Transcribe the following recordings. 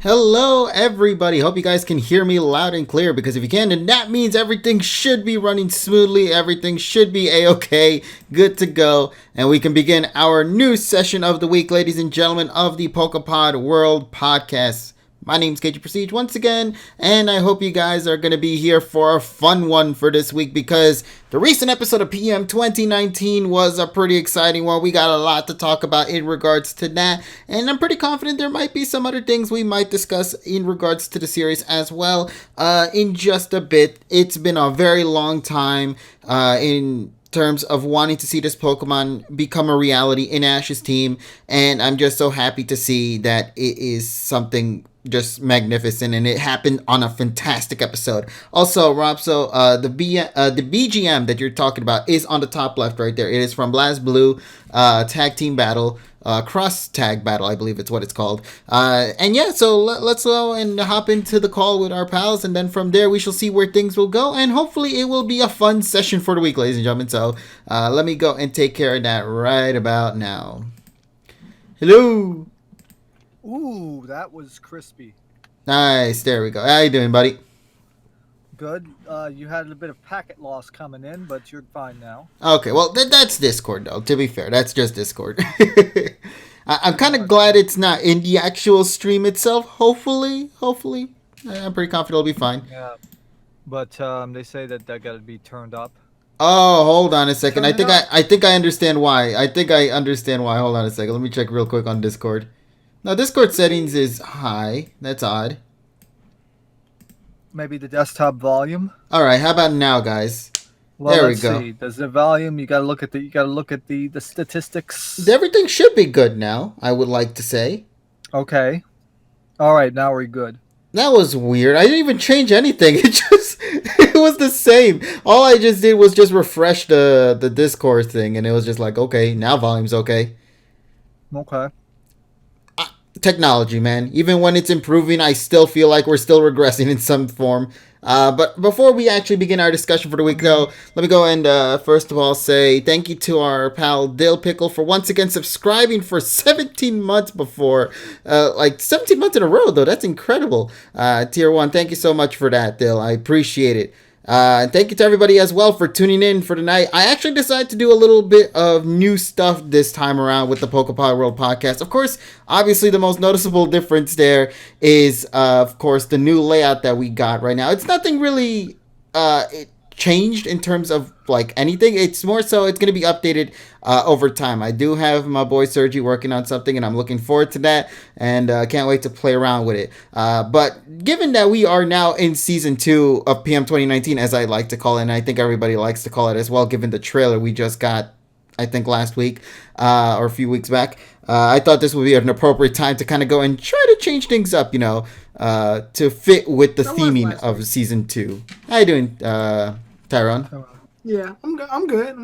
Hello, everybody. Hope you guys can hear me loud and clear because if you can, then that means everything should be running smoothly. Everything should be a-okay, good to go, and we can begin our new session of the week, ladies and gentlemen, of the PokePod World Podcast. My name's KG Prestige once again, and I hope you guys are going to be here for a fun one for this week because the recent episode of PM 2019 was a pretty exciting one. We got a lot to talk about in regards to that, and I'm pretty confident there might be some other things we might discuss in regards to the series as well in just a bit. It's been a very long time in terms of wanting to see this Pokemon become a reality in Ash's team, and I'm just so happy to see that it is something just magnificent, and it happened on a fantastic episode. Also, Rob, so the BGM that you're talking about is on the top left right there. It is from Blast Blue Tag Team Battle, Cross Tag Battle, I believe it's what it's called. And yeah, so let's go and hop into the call with our pals, and then from there we shall see where things will go, and hopefully it will be a fun session for the week, ladies and gentlemen. So let me go and take care of that right about now. Hello. Ooh, that was crispy. Nice. There we go. How you doing, buddy? Good. You had a bit of packet loss coming in, but you're fine now. Okay, well, that's Discord, though. To be fair, that's just Discord. I'm kind of glad it's not in the actual stream itself. Hopefully. I'm pretty confident it'll be fine. Yeah, but they say that got to be turned up. Oh, hold on a second. I think I understand why. Hold on a second. Let me check real quick on Discord. Now, Discord settings is high. That's odd. Maybe the desktop volume. All right, how about now, guys? Well, there we let's go. See. Does the volume? You gotta look at the statistics. Everything should be good now, I would like to say. Okay. All right, now we're good. That was weird. I didn't even change anything. It was the same. All I just did was just refresh the Discord thing, and it was just like, okay, now volume's okay. Okay. Technology, man. Even when it's improving, I still feel like we're still regressing in some form. But before we actually begin our discussion for the week, though, let me go and first of all say thank you to our pal Dill Pickle for once again subscribing for 17 months before. 17 months in a row, though. That's incredible. Tier 1, thank you so much for that, Dill. I appreciate it. Thank you to everybody as well for tuning in for tonight. I actually decided to do a little bit of new stuff this time around with the PokePod World Podcast. Of course, obviously the most noticeable difference there is, of course, the new layout that we got right now. It's nothing really changed in terms of like anything. It's more so it's going to be updated over time. I do have my boy Sergi working on something, and I'm looking forward to that, and can't wait to play around with it. But given that we are now in season 2 of PM 2019, as I like to call it, and I think everybody likes to call it as well, given the trailer we just got, I think last week or a few weeks back, I thought this would be an appropriate time to kind of go and try to change things up, to fit with the theming of season 2. How you doing, Tyrone? Yeah, I'm good.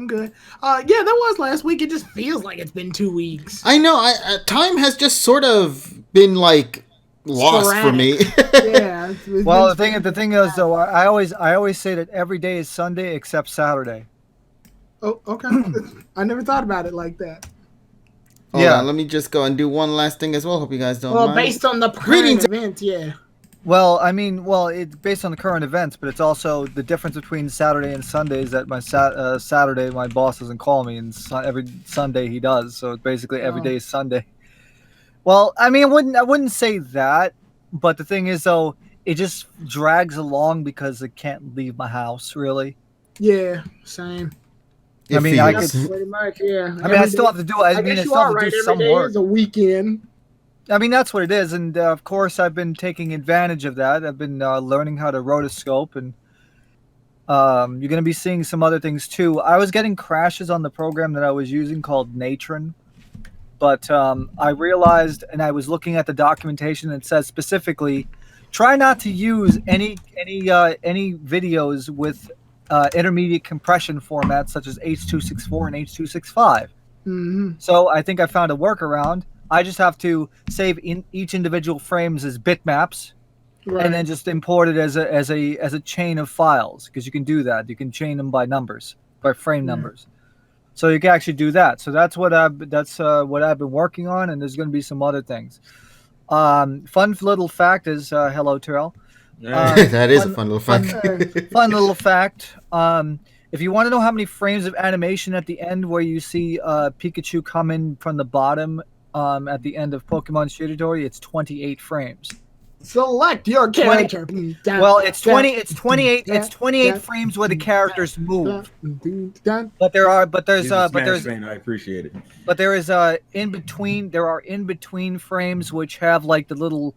Yeah, that was last week. It just feels like it's been 2 weeks. I know. Time has just sort of been like lost sporadic for me. Yeah. Well, the thing is though, I always say that every day is Sunday except Saturday. Oh, okay. I never thought about it like that. Hold on, let me just go and do one last thing as well. Hope you guys don't mind. Well, based on the current event, yeah. Well, I mean, it's based on the current events, but it's also the difference between Saturday and Sunday is that my Saturday my boss doesn't call me, and every Sunday he does. So basically every day is Sunday. Well, I mean, I wouldn't say that, but the thing is though, it just drags along because I can't leave my house really. Yeah, same. I mean, I could pretty much, yeah. I mean, I still have to do. I mean, I still have to do some work. Every day is a weekend. I mean, that's what it is, and of course, I've been taking advantage of that. I've been learning how to rotoscope, and you're going to be seeing some other things too. I was getting crashes on the program that I was using called Natron, but I realized, and I was looking at the documentation, and it says specifically, try not to use any videos with intermediate compression formats such as H.264 and H.265. Mm-hmm. So I think I found a workaround. I just have to save in each individual frames as bitmaps, right, and then just import it as a chain of files, because you can do that. You can chain them by numbers, by frame numbers. So you can actually do that. So that's what I've been working on, and there's going to be some other things. Fun little fact is hello, Terrell. That is a fun little fact. Fun little fact. If you want to know how many frames of animation at the end where you see Pikachu come in from the bottom at the end of Pokemon Shootatori, it's 28 frames. Select your character. Well, it's 28 frames where the characters move. But there's I appreciate it. But there is in between. There are in between frames which have like the little,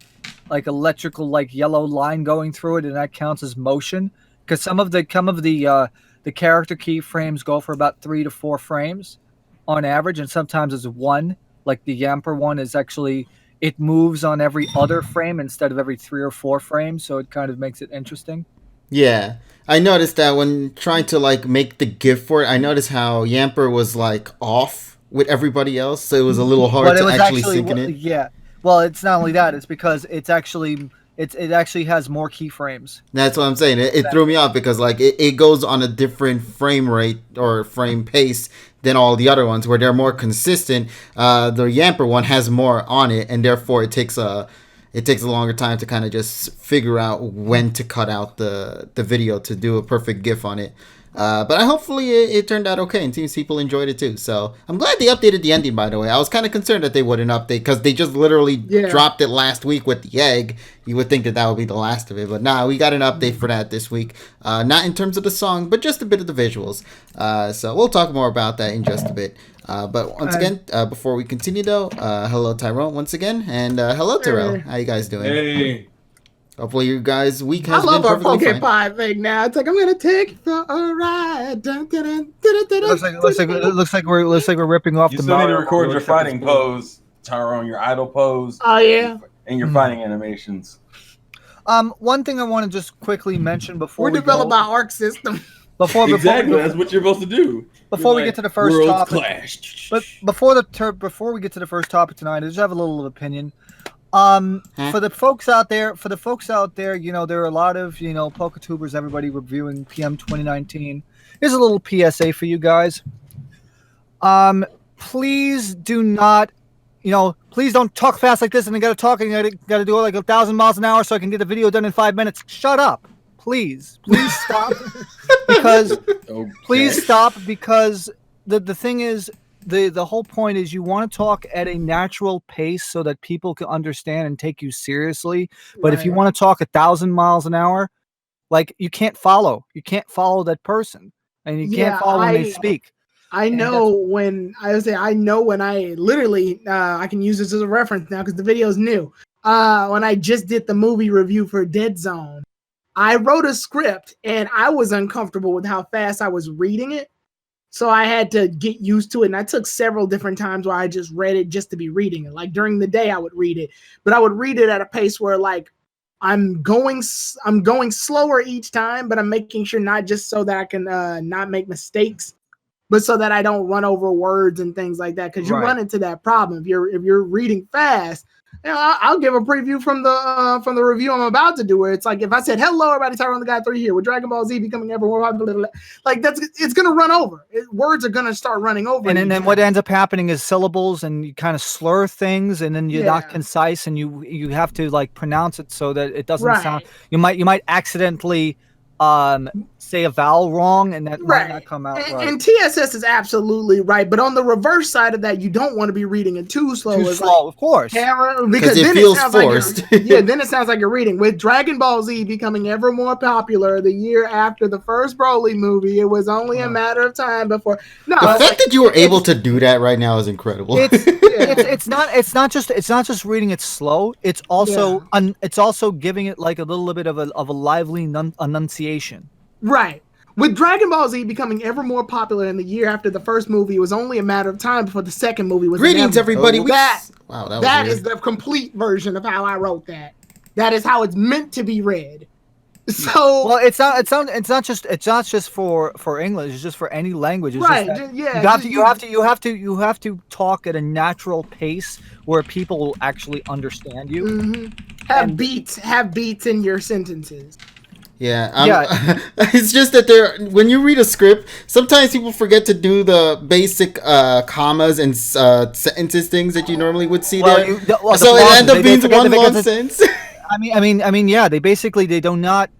like electrical like yellow line going through it, and that counts as motion. Because some of the character keyframes go for about 3 to 4 frames on average, and sometimes it's 1. Like the Yamper one is actually, it moves on every other frame instead of every 3 or 4 frames, so it kind of makes it interesting. Yeah, I noticed that when trying to like make the GIF for it, I noticed how Yamper was like off with everybody else, so it was a little hard to actually sync in it. Yeah, well, it's not only that; it's because it actually has more keyframes. That's what I'm saying. It threw me off because like it goes on a different frame rate or frame pace than all the other ones, where they're more consistent. The Yamper one has more on it, and therefore it takes a longer time to kind of just figure out when to cut out the video to do a perfect GIF on it. But hopefully it turned out okay, and seems people enjoyed it too. So I'm glad they updated the ending, by the way. I was kind of concerned that they wouldn't update, because they just literally dropped it last week with the egg. You would think that would be the last of it, but nah, we got an update for that this week. Not in terms of the song, but just a bit of the visuals. So we'll talk more about that in just a bit. But once again, before we continue though, hello Tyrone once again, and hello Terrell. How you guys doing? Hey. Hopefully you guys' week has I love been our perfectly fine. PokePod thing now. It's like, I'm gonna take you for a ride. Looks like we're ripping off You the still need to Mario record your Kart. fighting pose, Tyrone, your idle pose. Oh yeah. And your fighting animations. One thing I want to just quickly mention before We're we developing go, our ARC system. Exactly, that's what you're supposed to do. Before we get to the first Worlds topic, clash. but before we get to the first topic tonight, I just have a little opinion. For the folks out there, you know, there are a lot of, you know, PokeTubers, everybody reviewing PM 2019. Here's a little PSA for you guys. Please do not, you know, please don't talk fast like this, and I gotta talk, and you gotta do it like 1,000 miles an hour so I can get the video done in 5 minutes. Shut up. Please stop. Because please stop, because the thing is, the whole point is you want to talk at a natural pace so that people can understand and take you seriously. But if you want to talk 1,000 miles an hour, like you can't follow that person, and you can't follow when they speak. I know when I literally I can use this as a reference now because the video is new. When I just did the movie review for Dead Zone, I wrote a script and I was uncomfortable with how fast I was reading it. So I had to get used to it, and I took several different times where I just read it just to be reading it. Like during the day, I would read it, but I would read it at a pace where like I'm going slower each time, but I'm making sure not just so that I can not make mistakes, but so that I don't run over words and things like that. Because you run into that problem if you're reading fast. You know, I'll give a preview from the review I'm about to do, where it's like if I said hello everybody, Tyrone the Guy 3 here with Dragon Ball Z becoming ever more popular, like it's gonna run over. Words are gonna start running over. And then what ends up happening is syllables, and you kind of slur things, and then you're not concise, and you have to like pronounce it so that it doesn't sound. You might accidentally say a vowel wrong, and that might not come out right. And TSS is absolutely right, but on the reverse side of that, you don't want to be reading it too slow. Of course. Because it feels forced. Then it sounds like you're reading. With Dragon Ball Z becoming ever more popular the year after the first Broly movie, it was only a matter of time before. No, the fact that you were able to do that right now is incredible. It's not just reading it slow. It's also giving it like a little bit of a lively enunciation. Right. With Dragon Ball Z becoming ever more popular in the year after the first movie, it was only a matter of time before the second movie was. Greetings, everybody. That is the complete version of how I wrote that. That is how it's meant to be read. So well, it's not just for English. It's just for any language. It's right? Just you have to talk at a natural pace where people will actually understand you. Mm-hmm. Have beats in your sentences. Yeah, it's just that when you read a script, sometimes people forget to do the basic commas and sentences things that you normally would see there. So it ends up being one long sentence. I mean, yeah. They do not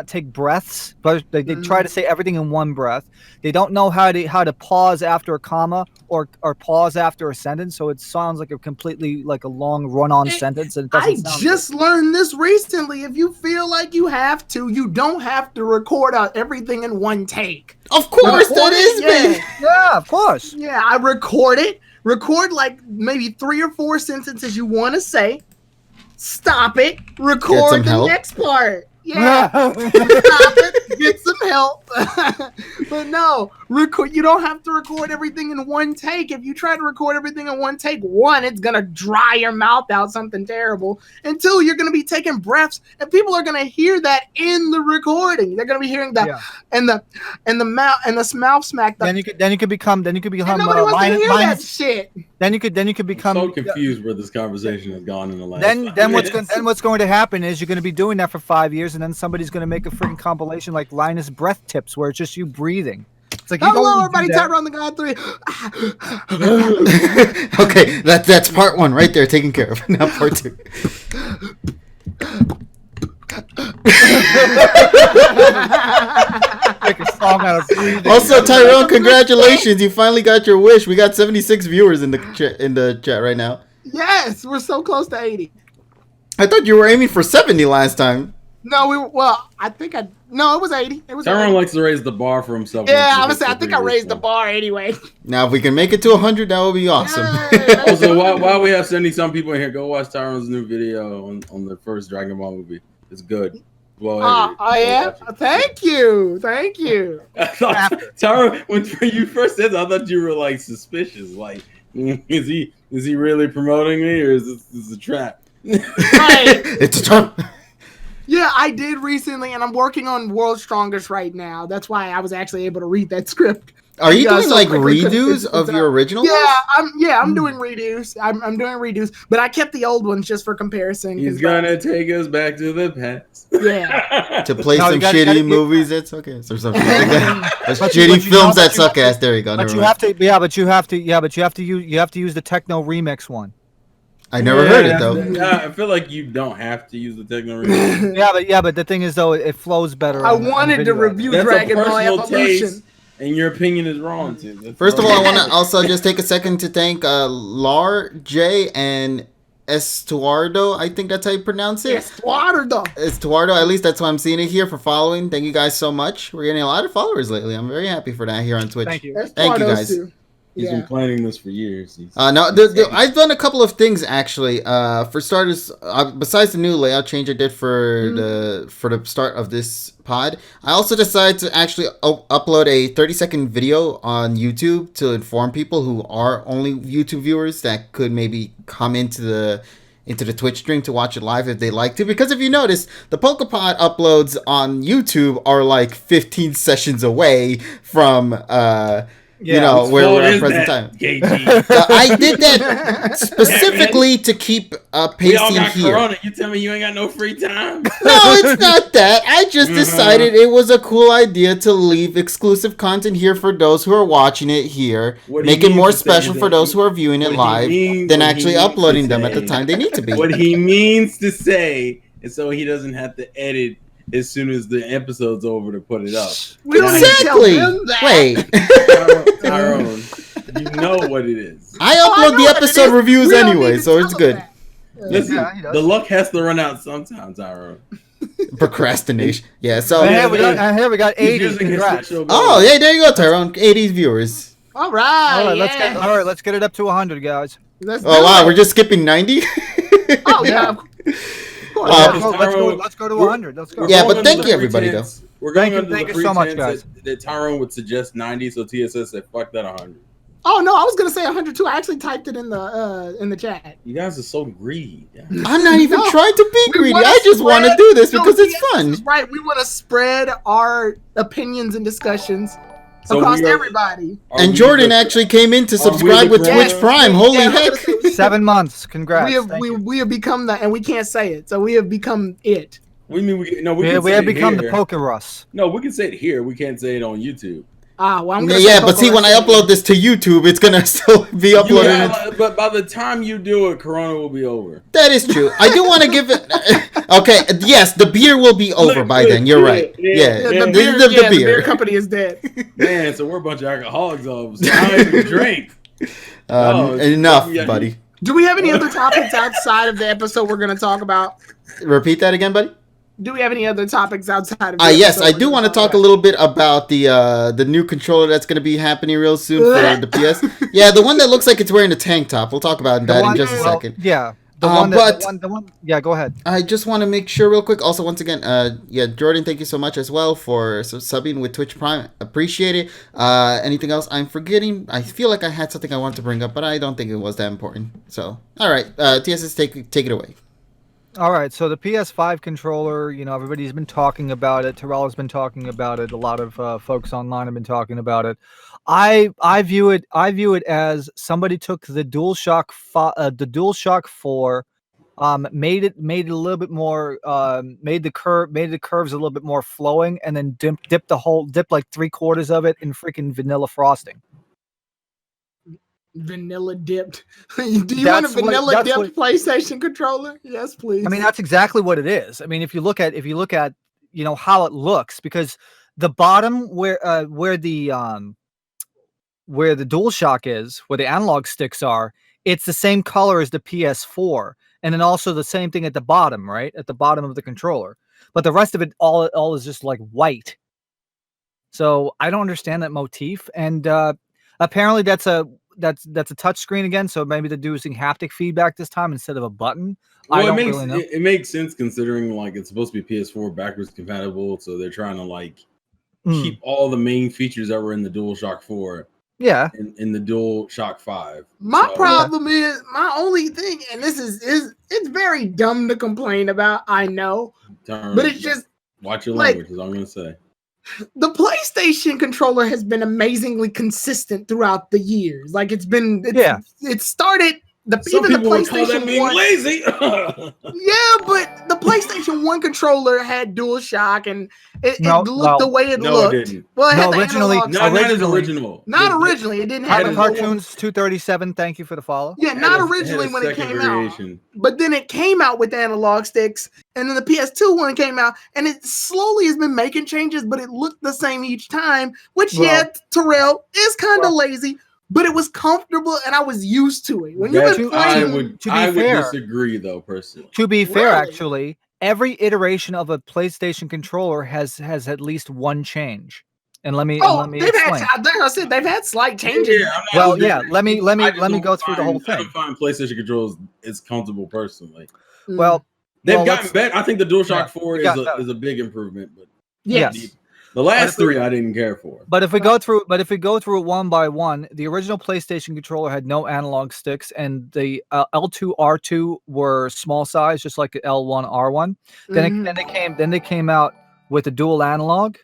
take breaths, but they try to say everything in one breath. They don't know how to pause after a comma or pause after a sentence, so it sounds like a long run-on sentence. And it doesn't I just learned this recently. If you feel like you have to, you don't have to record out everything in one take. Of course, that is me. Yeah, of course. Yeah, I record it. Record like maybe 3 or 4 sentences you want to say. Stop it. Record the next part. Yeah. Stop it. Get some help. But no, you don't have to record everything in one take. If you try to record everything in one take, 1, it's gonna dry your mouth out something terrible. And 2, you're gonna be taking breaths, and people are gonna hear that in the recording. They're gonna be hearing that and the mouth smack. Then you could become. Nobody wants to hear that shit. Then you could become. I'm so confused where this conversation has gone in the last. Then what's going to happen is you're going to be doing that for 5 years, and then somebody's going to make a freaking compilation like Linus Breath Tips, where it's just you breathing. It's like, hello, everybody, Tyrone the God 3. Okay, that's part 1 right there, taken care of. Now part 2. Make a song out of breathing. Also, Tyrone, congratulations! You finally got your wish. We got 76 viewers in the chat right now. Yes, we're so close to 80. I thought you were aiming for 70 last time. No, it was 80. It was Tyrone 80. likes to raise the bar for himself. Yeah, I was saying, I think I raised the bar anyway. Now, if we can make it to 100, that would be awesome. Also, while we have 70-some people in here, go watch Tyrone's new video on the first Dragon Ball movie. It's good. Well, I am. Thank you. I thought, Tyrone, when you first said that, I thought you were like suspicious. Like, is he really promoting me, or is this a trap? Right. It's a trap. Yeah, I did recently, and I'm working on World's Strongest right now. That's why I was actually able to read that script. Are you doing like redos of your original ones? I'm doing redos. I'm doing redos, but I kept the old ones just for comparison. He's gonna take us back to the past. Yeah. To play some shitty movies that suck ass or something like that. Shitty films that suck ass. There you go. But you have to use the techno remix one. I never heard it though. Yeah, I feel like you don't have to use the techno remix. Yeah, but the thing is though, it flows better. I wanted to review Dragon Ball Evolution. And your opinion is wrong, too. First of all, I want to also just take a second to thank Lar, J, and Estuardo. I think that's how you pronounce it. Estuardo. At least that's why I'm seeing it here for following. Thank you guys so much. We're getting a lot of followers lately. I'm very happy for that here on Twitch. Thank you. Thank you guys. Too. He's been planning this for years. I've done a couple of things actually. For starters, besides the new layout change I did for the start of this pod, I also decided to actually upload a 30-second video on YouTube to inform people who are only YouTube viewers that could maybe come into the Twitch stream to watch it live if they like to. Because if you notice, the PokePod uploads on YouTube are like 15 sessions away from where we're at present time. I did that specifically to keep pacing we all got here. Corona. You tell me you ain't got no free time? No, it's not that. I just decided it was a cool idea to leave exclusive content here for those who are watching it here, make it more special for those who are viewing it live than actually uploading them at the time they need to be. What he means to say is so he doesn't have to edit as soon as the episode's over to put it up. We don't exactly. Wait. Tyrone, you know what it is. I upload the episode reviews anyway, so it's good. Listen, the luck has to run out sometime, Tyrone. Procrastination. Yeah, so... we got 80. Oh, yeah, there you go, Tyrone. 80 viewers. All right. Let's get it up to 100, guys. Wow, we're just skipping 90? Oh, yeah. Let's go to 100. Let's go. Yeah, but thank you, everybody, though. We're going thank you so much, guys. That Tyrone would suggest 90, so TSS said, fuck that 100. Oh, no, I was going to say 102. I actually typed it in the chat. You guys are so greedy. I'm not even trying to be greedy. I just want to do this because it's fun. Right. We want to spread our opinions and discussions across everybody. And Jordan actually came in to subscribe with Twitch Prime. Holy heck. 7 months. Congrats. We have become that, and we can't say it, so we have become it. We mean we no we Yeah, can we say have it become the here. Pokerus. No, we can say it here. We can't say it on YouTube. Well, I'm gonna Yeah, but see, when I upload this to YouTube, it's gonna still be uploaded. But by the time you do it, Corona will be over. That is true. I do want to give it. Okay, yes, the beer will be over by then. You're right. Yeah, the beer company is dead. Man, so we're a bunch of alcoholics all of a sudden. I don't even drink. Enough, buddy. Do we have any other topics outside of the episode we're going to talk about? Repeat that again, buddy. Do we have any other topics outside of? Yes, I do want to talk a little bit about the new controller that's going to be happening real soon for the PS. Yeah, the one that looks like it's wearing a tank top. We'll talk about that in just a second. Yeah. The one. Yeah, go ahead. I just want to make sure real quick. Also, once again, Jordan, thank you so much as well for subbing with Twitch Prime. Appreciate it. Anything else I'm forgetting? I feel like I had something I wanted to bring up, but I don't think it was that important. So, all right, TSS, take it away. All right, so the PS5 controller, everybody's been talking about it. Terrell's been talking about it. A lot of folks online have been talking about it. I view it as somebody took the DualShock 4, made it a little bit more, made the curves a little bit more flowing, and then dipped like 3/4 of it in freaking vanilla frosting. Vanilla dipped. Do you want a vanilla dipped PlayStation controller? Yes, please. I mean, that's exactly what it is. I mean, if you look at how it looks, because the bottom where the DualShock is, where the analog sticks are, it's the same color as the PS4, and then also the same thing at the bottom, right? At the bottom of the controller. But the rest of it all is just like white. So I don't understand that motif, and apparently that's a touch screen again, so maybe they're using haptic feedback this time instead of a button. Well, I don't really know. It makes sense considering like it's supposed to be PS4 backwards compatible, so they're trying to like keep all the main features that were in the DualShock 4. Yeah, in the DualShock 5. My problem is my only thing, and this is it's very dumb to complain about. I know, but it's just watch your language. Is all I'm gonna say. The PlayStation controller has been amazingly consistent throughout the years. Like it started even the PlayStation 1 lazy. Yeah, but the PlayStation 1 controller had DualShock and it looked the way it looked. It didn't. Well, it had originally. Not originally. It didn't have the cartoons 237. Thank you for the follow. Yeah, not originally when it came out. But then it came out with analog sticks, and then the PS2 one came out, and it slowly has been making changes, but it looked the same each time. Which Terrell is kind of lazy. But it was comfortable, and I was used to it. When you've been playing, I would disagree, though, personally. To be fair, actually, every iteration of a PlayStation controller has at least one change. And let me explain. They've had slight changes. Yeah, let me go through the whole thing. I find PlayStation controllers is comfortable personally. Well, they've gotten better. I think the DualShock 4 is a big improvement, but yes. The last three I didn't care for. But if we go through it one by one, the original PlayStation controller had no analog sticks, and the L2 R2 were small size, just like the L1 R1. Then they came out with the dual analog,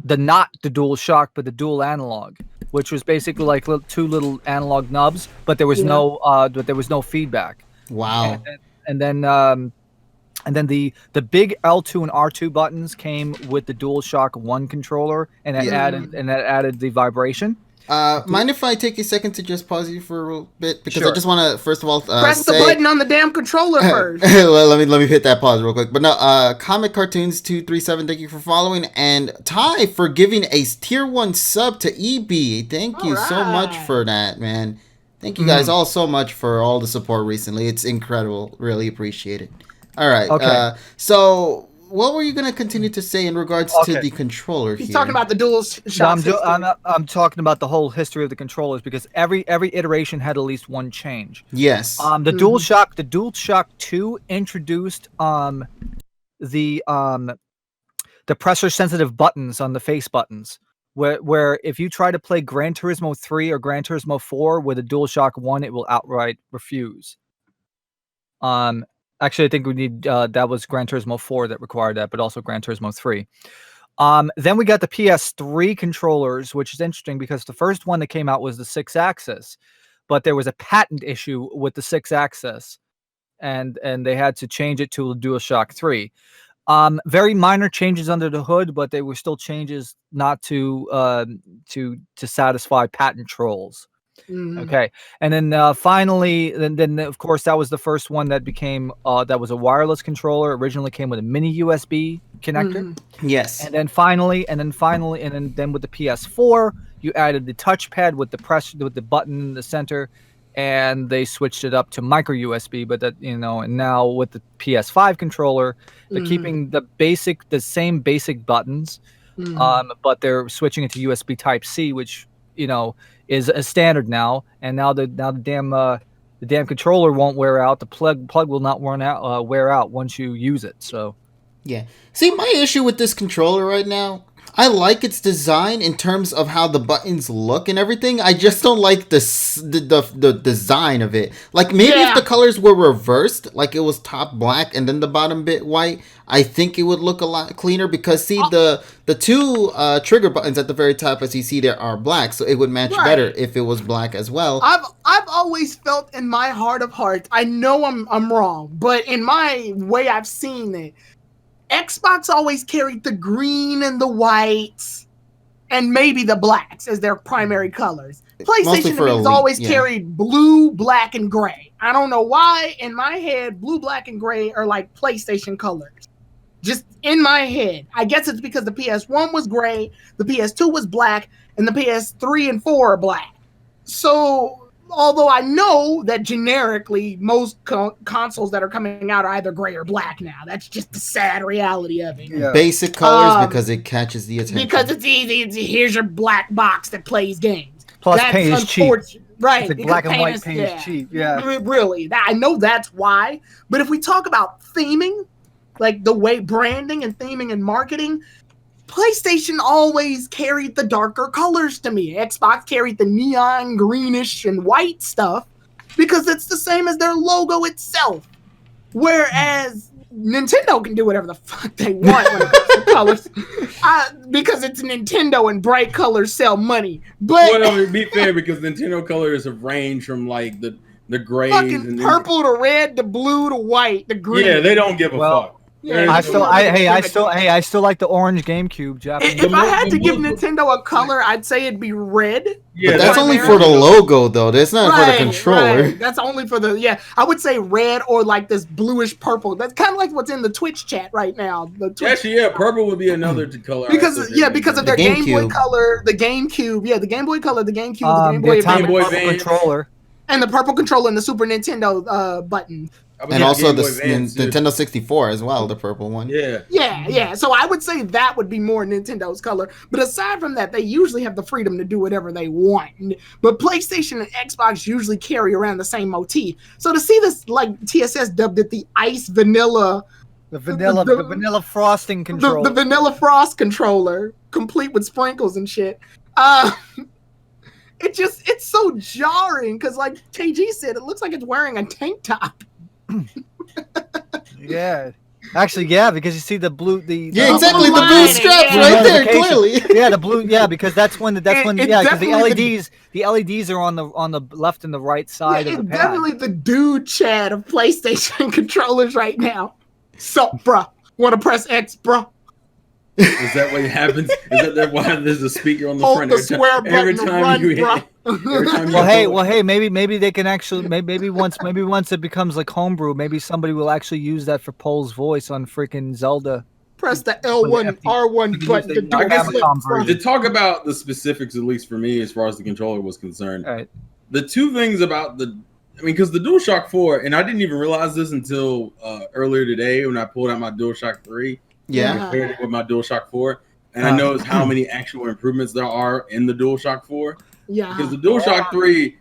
not the DualShock, but the dual analog, which was basically like two little analog nubs, but there was no feedback. Wow. And then the big L2 and R2 buttons came with the DualShock 1 controller, and that added the vibration. Mind if I take a second to just pause you for a little bit, because I just want to first of all press the button on the damn controller first. Well, let me hit that pause real quick. But no, Comic Cartoons 237, thank you for following, and Ty for giving a tier 1 sub to EB. Thank you so much for that, man. Thank you guys all so much for all the support recently. It's incredible. Really appreciate it. All right. Okay. So, what were you going to continue to say in regards to the controller? He's talking about the DualShock. I'm talking about the whole history of the controllers, because every iteration had at least one change. Yes. The DualShock 2 introduced the pressure sensitive buttons on the face buttons. Where if you try to play Gran Turismo 3 or Gran Turismo 4 with a DualShock 1, it will outright refuse. Actually, I think we need that was Gran Turismo 4 that required that, but also Gran Turismo 3. Then we got the PS3 controllers, which is interesting because the first one that came out was the 6-axis, but there was a patent issue with the 6-axis, and they had to change it to the DualShock 3. Very minor changes under the hood, but they were still changes not to satisfy patent trolls. Okay, and then finally, then of course that was the first one that became that was a wireless controller. Originally came with a mini USB connector. Yes. And then finally, and then with the PS4, you added the touchpad with the button in the center, and they switched it up to micro USB. But that and now with the PS5 controller, they're keeping the same basic buttons, but they're switching it to USB Type C, which is a standard now. And now the damn controller won't wear out. The plug will not wear out once you use it. So. Yeah. See, my issue with this controller right now, I like its design in terms of how the buttons look and everything. I just don't like the design of it. Like, maybe if the colors were reversed, like it was top black and then the bottom bit white, I think it would look a lot cleaner, because see, the two trigger buttons at the very top, as you see there, are black, so it would match better if it was black as well. I've always felt in my heart of hearts, I know I'm wrong, but in my way I've seen it, Xbox always carried the green and the whites and maybe the blacks as their primary colors. PlayStation has always carried blue, black, and gray. I don't know why. In my head, blue, black, and gray are like PlayStation colors. Just in my head. I guess it's because the PS1 was gray, the PS2 was black, and the PS3 and 4 are black. So, although I know that generically most consoles that are coming out are either gray or black now. That's just the sad reality of it. Yeah. Basic colors, because it catches the attention. Because it's easy. Here's your black box that plays games. Plus, paint is cheap. Right. It's black and white paint is cheap. Yeah. Really. I know that's why. But if we talk about theming, like the way branding and theming and marketing, PlayStation always carried the darker colors to me. Xbox carried the neon greenish and white stuff because it's the same as their logo itself. Whereas Nintendo can do whatever the fuck they want when it comes to colors. Because it's Nintendo and bright colors sell money. But well, be fair, because Nintendo colors have ranged from like the grays fucking and purple to red to blue to white to green. Yeah, they don't give a fuck. Yeah, I still like the orange GameCube Japanese. If I had to give Nintendo a color, I'd say it'd be red. Yeah, but that's only for the logo, though. That's not for the controller. Right. That's only for the I would say red or like this bluish purple. That's kind of like what's in the Twitch chat right now. Actually, purple would be another color. Because of their Game Boy color, the GameCube, the Game Boy color, the GameCube, the Game Boy controller, and the purple controller and the Super Nintendo button. And also the Nintendo 64 as well, the purple one. Yeah. So I would say that would be more Nintendo's color. But aside from that, they usually have the freedom to do whatever they want. But PlayStation and Xbox usually carry around the same motif. So to see this, like TSS dubbed it the ice vanilla. The vanilla frosting controller. The vanilla frost controller, complete with sprinkles and shit. It's so jarring because, like KG said, it looks like it's wearing a tank top. Yeah, actually, because you see the blue, exactly, the blue straps right there, clearly. Yeah, the blue, because because the LEDs are on the left and the right side of the pad. Definitely the dude chat of PlayStation controllers right now. So, bruh, want to press X, bruh? Is that what happens? Is that why there's a speaker on the Hold front the square button to run, bruh. Hey, maybe they can actually maybe once it becomes like homebrew, maybe somebody will actually use that for Pole's voice on freaking Zelda. Press the L1 R1 button to do it. To talk about the specifics, at least for me, as far as the controller was concerned, right. The two things about because the DualShock 4, and I didn't even realize this until earlier today when I pulled out my DualShock 3. Yeah. Compared it with my DualShock 4. And I noticed how many actual improvements there are in the DualShock 4. Yeah. Because the DualShock 3,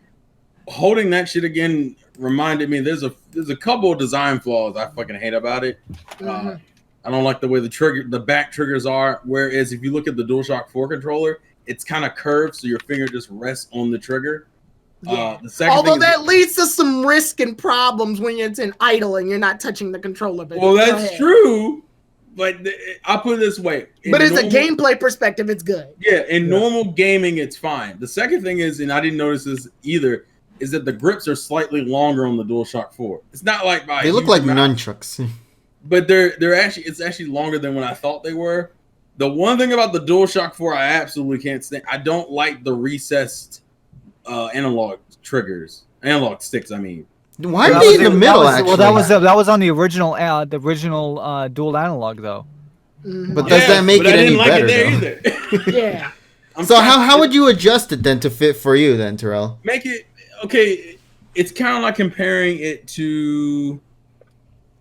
holding that shit again reminded me there's a couple of design flaws I fucking hate about it. I don't like the way the back triggers are. Whereas if you look at the DualShock 4 controller, it's kind of curved, so your finger just rests on the trigger. Yeah. Although that leads to some risk and problems when it's in idle and you're not touching the controller. Well, that's true. But I'll put it this way. But as a gameplay perspective, it's good. Yeah, in normal gaming, it's fine. The second thing is, and I didn't notice this either, is that the grips are slightly longer on the DualShock 4. It's not like they look like nunchucks. but they're actually it's actually longer than what I thought they were. The one thing about the DualShock 4 I absolutely can't stand, I don't like the recessed analog sticks. I mean, why are they in the middle? Actually, well, that was on the original dual analog though. But does that make it any better? Either. Yeah. So how would you adjust it then to fit for you then, Terrell? Make it okay. It's kind of like comparing it to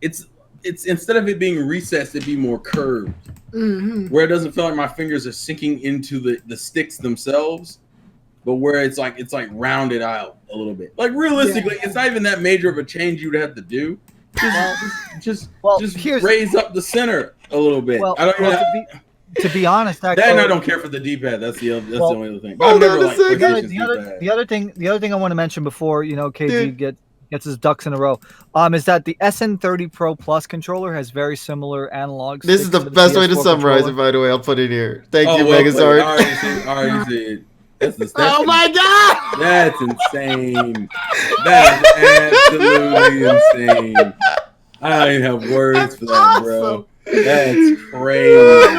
it's instead of it being recessed, it'd be more curved, where it doesn't feel like my fingers are sinking into the sticks themselves, but where it's like rounded out a little bit. Like realistically, it's not even that major of a change you would have to do. Just raise up the center a little bit. Well, to be honest, I don't care for the D-pad. That's the only other thing. But the other thing I want to mention before KG gets his ducks in a row, is that the SN30 Pro Plus controller has very similar analogs. This is the best way to summarize it, by the way. I'll put it here. Thank you, Megazord. Already see it. Oh my god! That's insane. That is absolutely insane. I don't even have words for that, bro. That's crazy.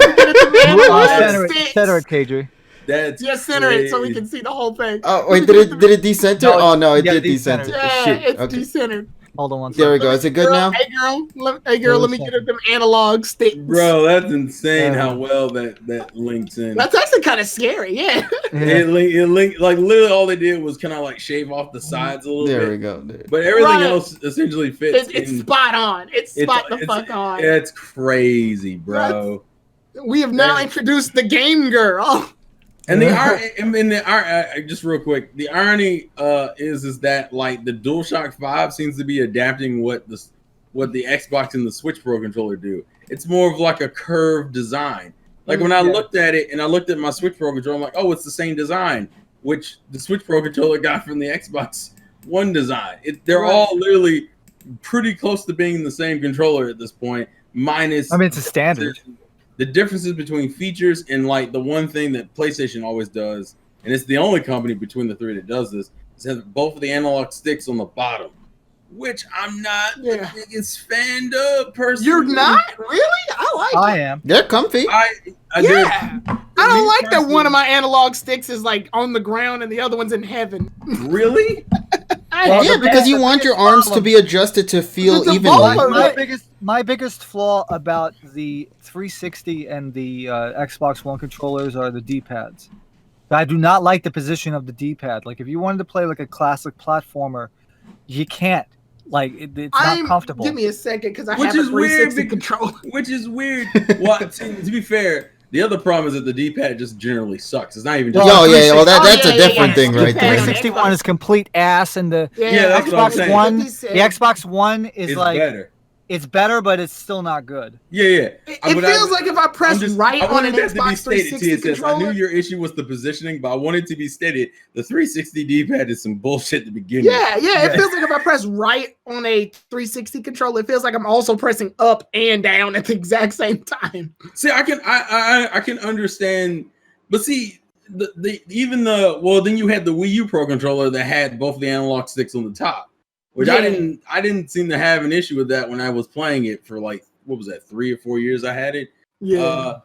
Center it, KJ. That's just center it so we can see the whole thing. Oh wait, did it decenter? No, it did decenter. Yeah, it's decentered. Hold on one second. There we go. Is it good now? Hey girl, let me get them analog sticks. Bro, that's insane how well that links in. That's actually kind of scary, yeah. It linked like literally all they did was kind of like shave off the sides a little bit. There we go. Dude. But everything else essentially fits. It's spot on. It's spot the fuck on. It's crazy, bro. We have now introduced the game girl. And just real quick, the irony is that like the DualShock 5 seems to be adapting what the Xbox and the Switch Pro controller do. It's more of like a curved design. Like when I looked at it and I looked at my Switch Pro controller, I'm like, oh, it's the same design, which the Switch Pro controller got from the Xbox One design. They're all literally pretty close to being the same controller at this point, minus. I mean, it's a standard. The differences between features and like the one thing that PlayStation always does, and it's the only company between the three that does this, is have both of the analog sticks on the bottom, which I'm not the biggest fan of personally. You're not? Really? I am. They're comfy. I don't like that one of my analog sticks is like on the ground and the other one's in heaven. Really? Yeah, because you want your arms to be adjusted to feel evenly. My biggest flaw about the 360 and the Xbox One controllers are the D-pads. I do not like the position of the D-pad. Like if you wanted to play like a classic platformer, you can't. Like it's not comfortable. Give me a second because I have a 360 controller. Which is weird. Well, to be fair, the other problem is that the D-pad just generally sucks. It's not even just. Well, that's a different thing right there. 361 is complete ass, and the Xbox One, the Xbox One is like better. It's better, but it's still not good. Yeah. It feels like if I press right on an Xbox 360 controller. I knew your issue was the positioning, but I wanted to be stated. The 360 D-pad is some bullshit to begin with. Yeah. It feels like if I press right on a 360 controller, it feels like I'm also pressing up and down at the exact same time. See, I can understand, but see, then you had the Wii U Pro controller that had both the analog sticks on the top. Which I didn't seem to have an issue with that when I was playing it for like, what was that, 3 or 4 years I had it. Yeah.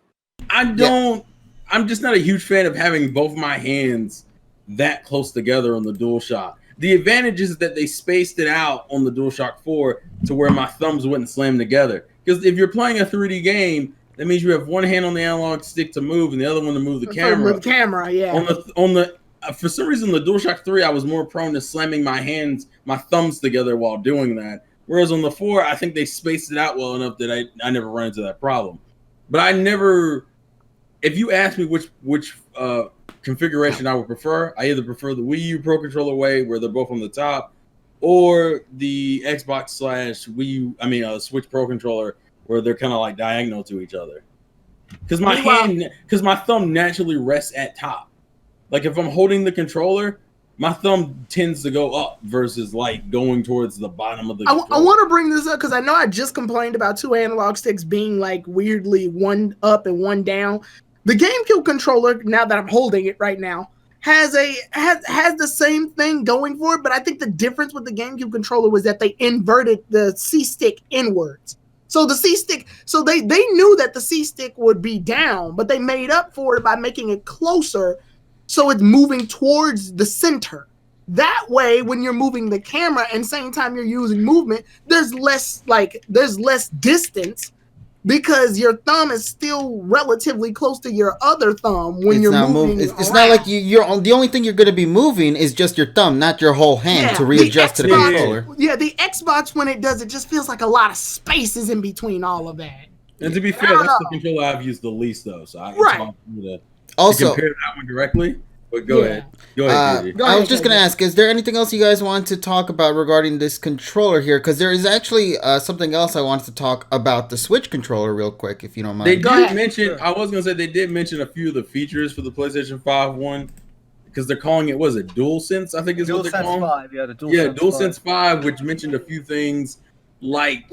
I'm just not a huge fan of having both my hands that close together on the DualShock. The advantage is that they spaced it out on the DualShock 4 to where my thumbs wouldn't slam together. Because if you're playing a 3D game, that means you have one hand on the analog stick to move and the other one to move the camera. Move the camera, yeah. For some reason, the DualShock 3, I was more prone to slamming my thumbs together while doing that. Whereas on the 4, I think they spaced it out well enough that I never run into that problem. But I never, if you ask me which configuration I would prefer, I either prefer the Wii U Pro Controller way, where they're both on the top, or the Xbox / Switch Pro Controller, where they're kind of like diagonal to each other. Because my thumb naturally rests at top. Like if I'm holding the controller, my thumb tends to go up versus like going towards the bottom of the controller. I want to bring this up because I know I just complained about 2 analog sticks being like weirdly one up and one down. The GameCube controller, now that I'm holding it right now, has the same thing going for it, but I think the difference with the GameCube controller was that they inverted the C stick inwards. So the C stick, so they knew that the C stick would be down, but they made up for it by making it closer, so it's moving towards the center. That way, when you're moving the camera and same time you're using movement, there's less distance because your thumb is still relatively close to your other thumb when you're moving. It's not like you're the only thing you're going to be moving is just your thumb, not your whole hand to readjust to the controller. Yeah, the Xbox when it does it just feels like a lot of space is in between all of that. And to be fair, that's the controller I've used the least though, so it's hard for me to compare that one directly. But go ahead. I was just going to ask, is there anything else you guys want to talk about regarding this controller here? Because there is actually something else I wanted to talk about the Switch controller real quick, if you don't mind. They did mention, I was going to say, they did mention a few of the features for the PlayStation 5 one, because they're calling it, DualSense, I think is what they're calling it. Yeah, DualSense 5, which mentioned a few things like,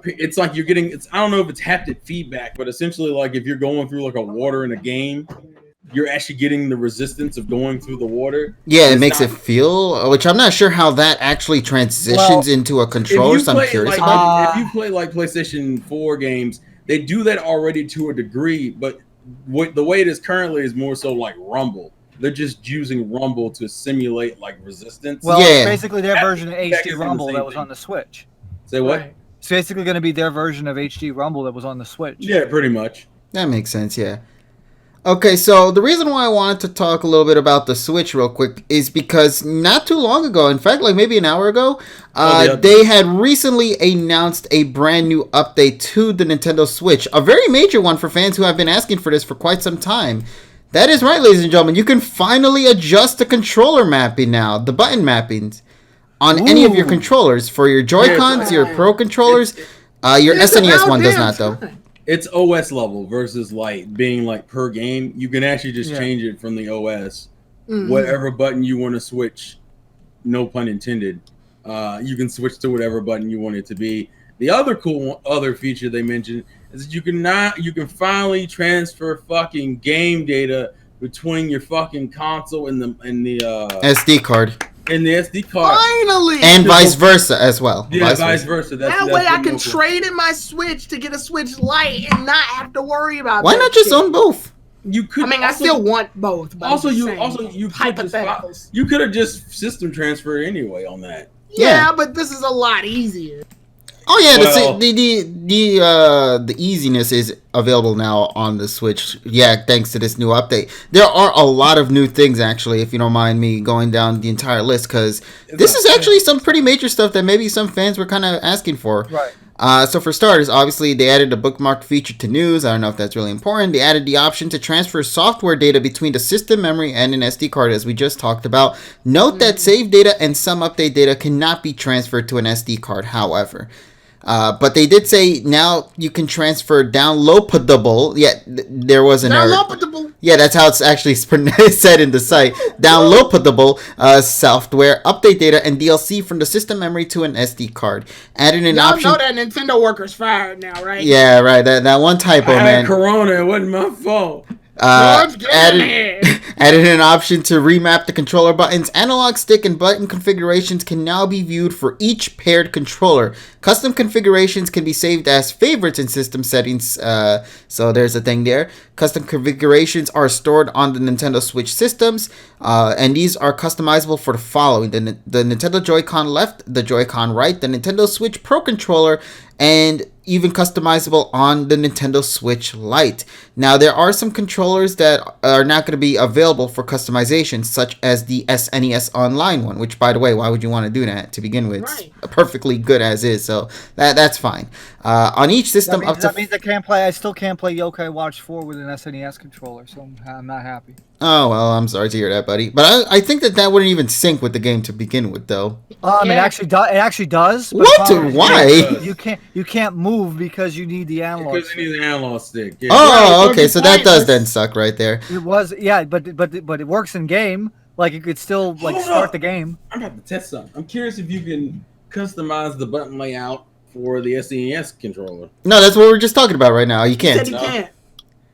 it's like you're getting, I don't know if it's haptic feedback, but essentially like if you're going through like a water in a game, you're actually getting the resistance of going through the water. Yeah, it makes it feel, which I'm not sure how that actually transitions into a controller, so I'm curious about it. If you play like PlayStation 4 games, they do that already to a degree, but the way it is currently is more so like Rumble. They're just using Rumble to simulate like resistance. Well, it's basically their version of HD Rumble that was on the Switch. Say what? Right. It's basically going to be their version of HD Rumble that was on the Switch. Yeah, pretty much. That makes sense, yeah. Okay, so the reason why I wanted to talk a little bit about the Switch real quick is because not too long ago, in fact, like maybe an hour ago, they had recently announced a brand new update to the Nintendo Switch. A very major one for fans who have been asking for this for quite some time. That is right, ladies and gentlemen. You can finally adjust the controller mapping now, the button mappings, on any of your controllers. For your Joy-Cons, your Pro controllers, your SNES one does not, though. It's OS level versus like being like per game. You can actually just change it from the OS. Whatever button you want to switch, no pun intended, you can switch to whatever button you want it to be. The other cool feature they mentioned is that you can finally transfer fucking game data between your fucking console and the SD card. And the SD card. Finally! And vice versa as well. Yeah, vice versa. That way I can trade in my Switch to get a Switch Lite and not have to worry about Why not just own both? You could. I mean, I still want both. But you could have just system transferred anyway on that. Yeah, but this is a lot easier. Oh yeah, the easiness is available now on the Switch. Yeah, thanks to this new update. There are a lot of new things actually, if you don't mind me going down the entire list, because this is actually some pretty major stuff that maybe some fans were kind of asking for. Right. So for starters, obviously they added a bookmark feature to news. I don't know if that's really important. They added the option to transfer software data between the system memory and an SD card, as we just talked about. Note that save data and some update data cannot be transferred to an SD card, however. But they did say now you can transfer downloadable. Yeah, there was an error. Yeah, that's how it's actually said in the site. Downloadable software, update data, and DLC from the system memory to an SD card. Added an option. Y'all know that Nintendo worker's fired now, right? Yeah, right. That one typo, man. I had Corona. It wasn't my fault. Added an option to remap the controller buttons. Analog stick and button configurations can now be viewed for each paired controller. Custom configurations can be saved as favorites in system settings, so there's a thing there. Custom configurations are stored on the Nintendo Switch systems, and these are customizable for the following: the Nintendo Joy-Con left, the Joy-Con right, the Nintendo Switch Pro Controller, and even customizable on the Nintendo Switch Lite. Now, there are some controllers that are not going to be available for customization, such as the SNES Online one, which, by the way, why would you want to do that to begin with? Right. It's perfectly good as is, so that's fine. On each system, that means I still can't play Yokai Watch 4 with an SNES controller, so I'm not happy. Oh, well, I'm sorry to hear that, buddy. But I think that wouldn't even sync with the game to begin with, though. It actually does. What? Why? You can't move because you need the analog. Because you need the analog stick. Yeah. Oh, okay. So that does then suck right there. It was, yeah, but it works in game. Like it could still start the game. I'm about to test something. I'm curious if you can customize the button layout for the SNES controller. No, that's what we're just talking about right now. You can't. You can't.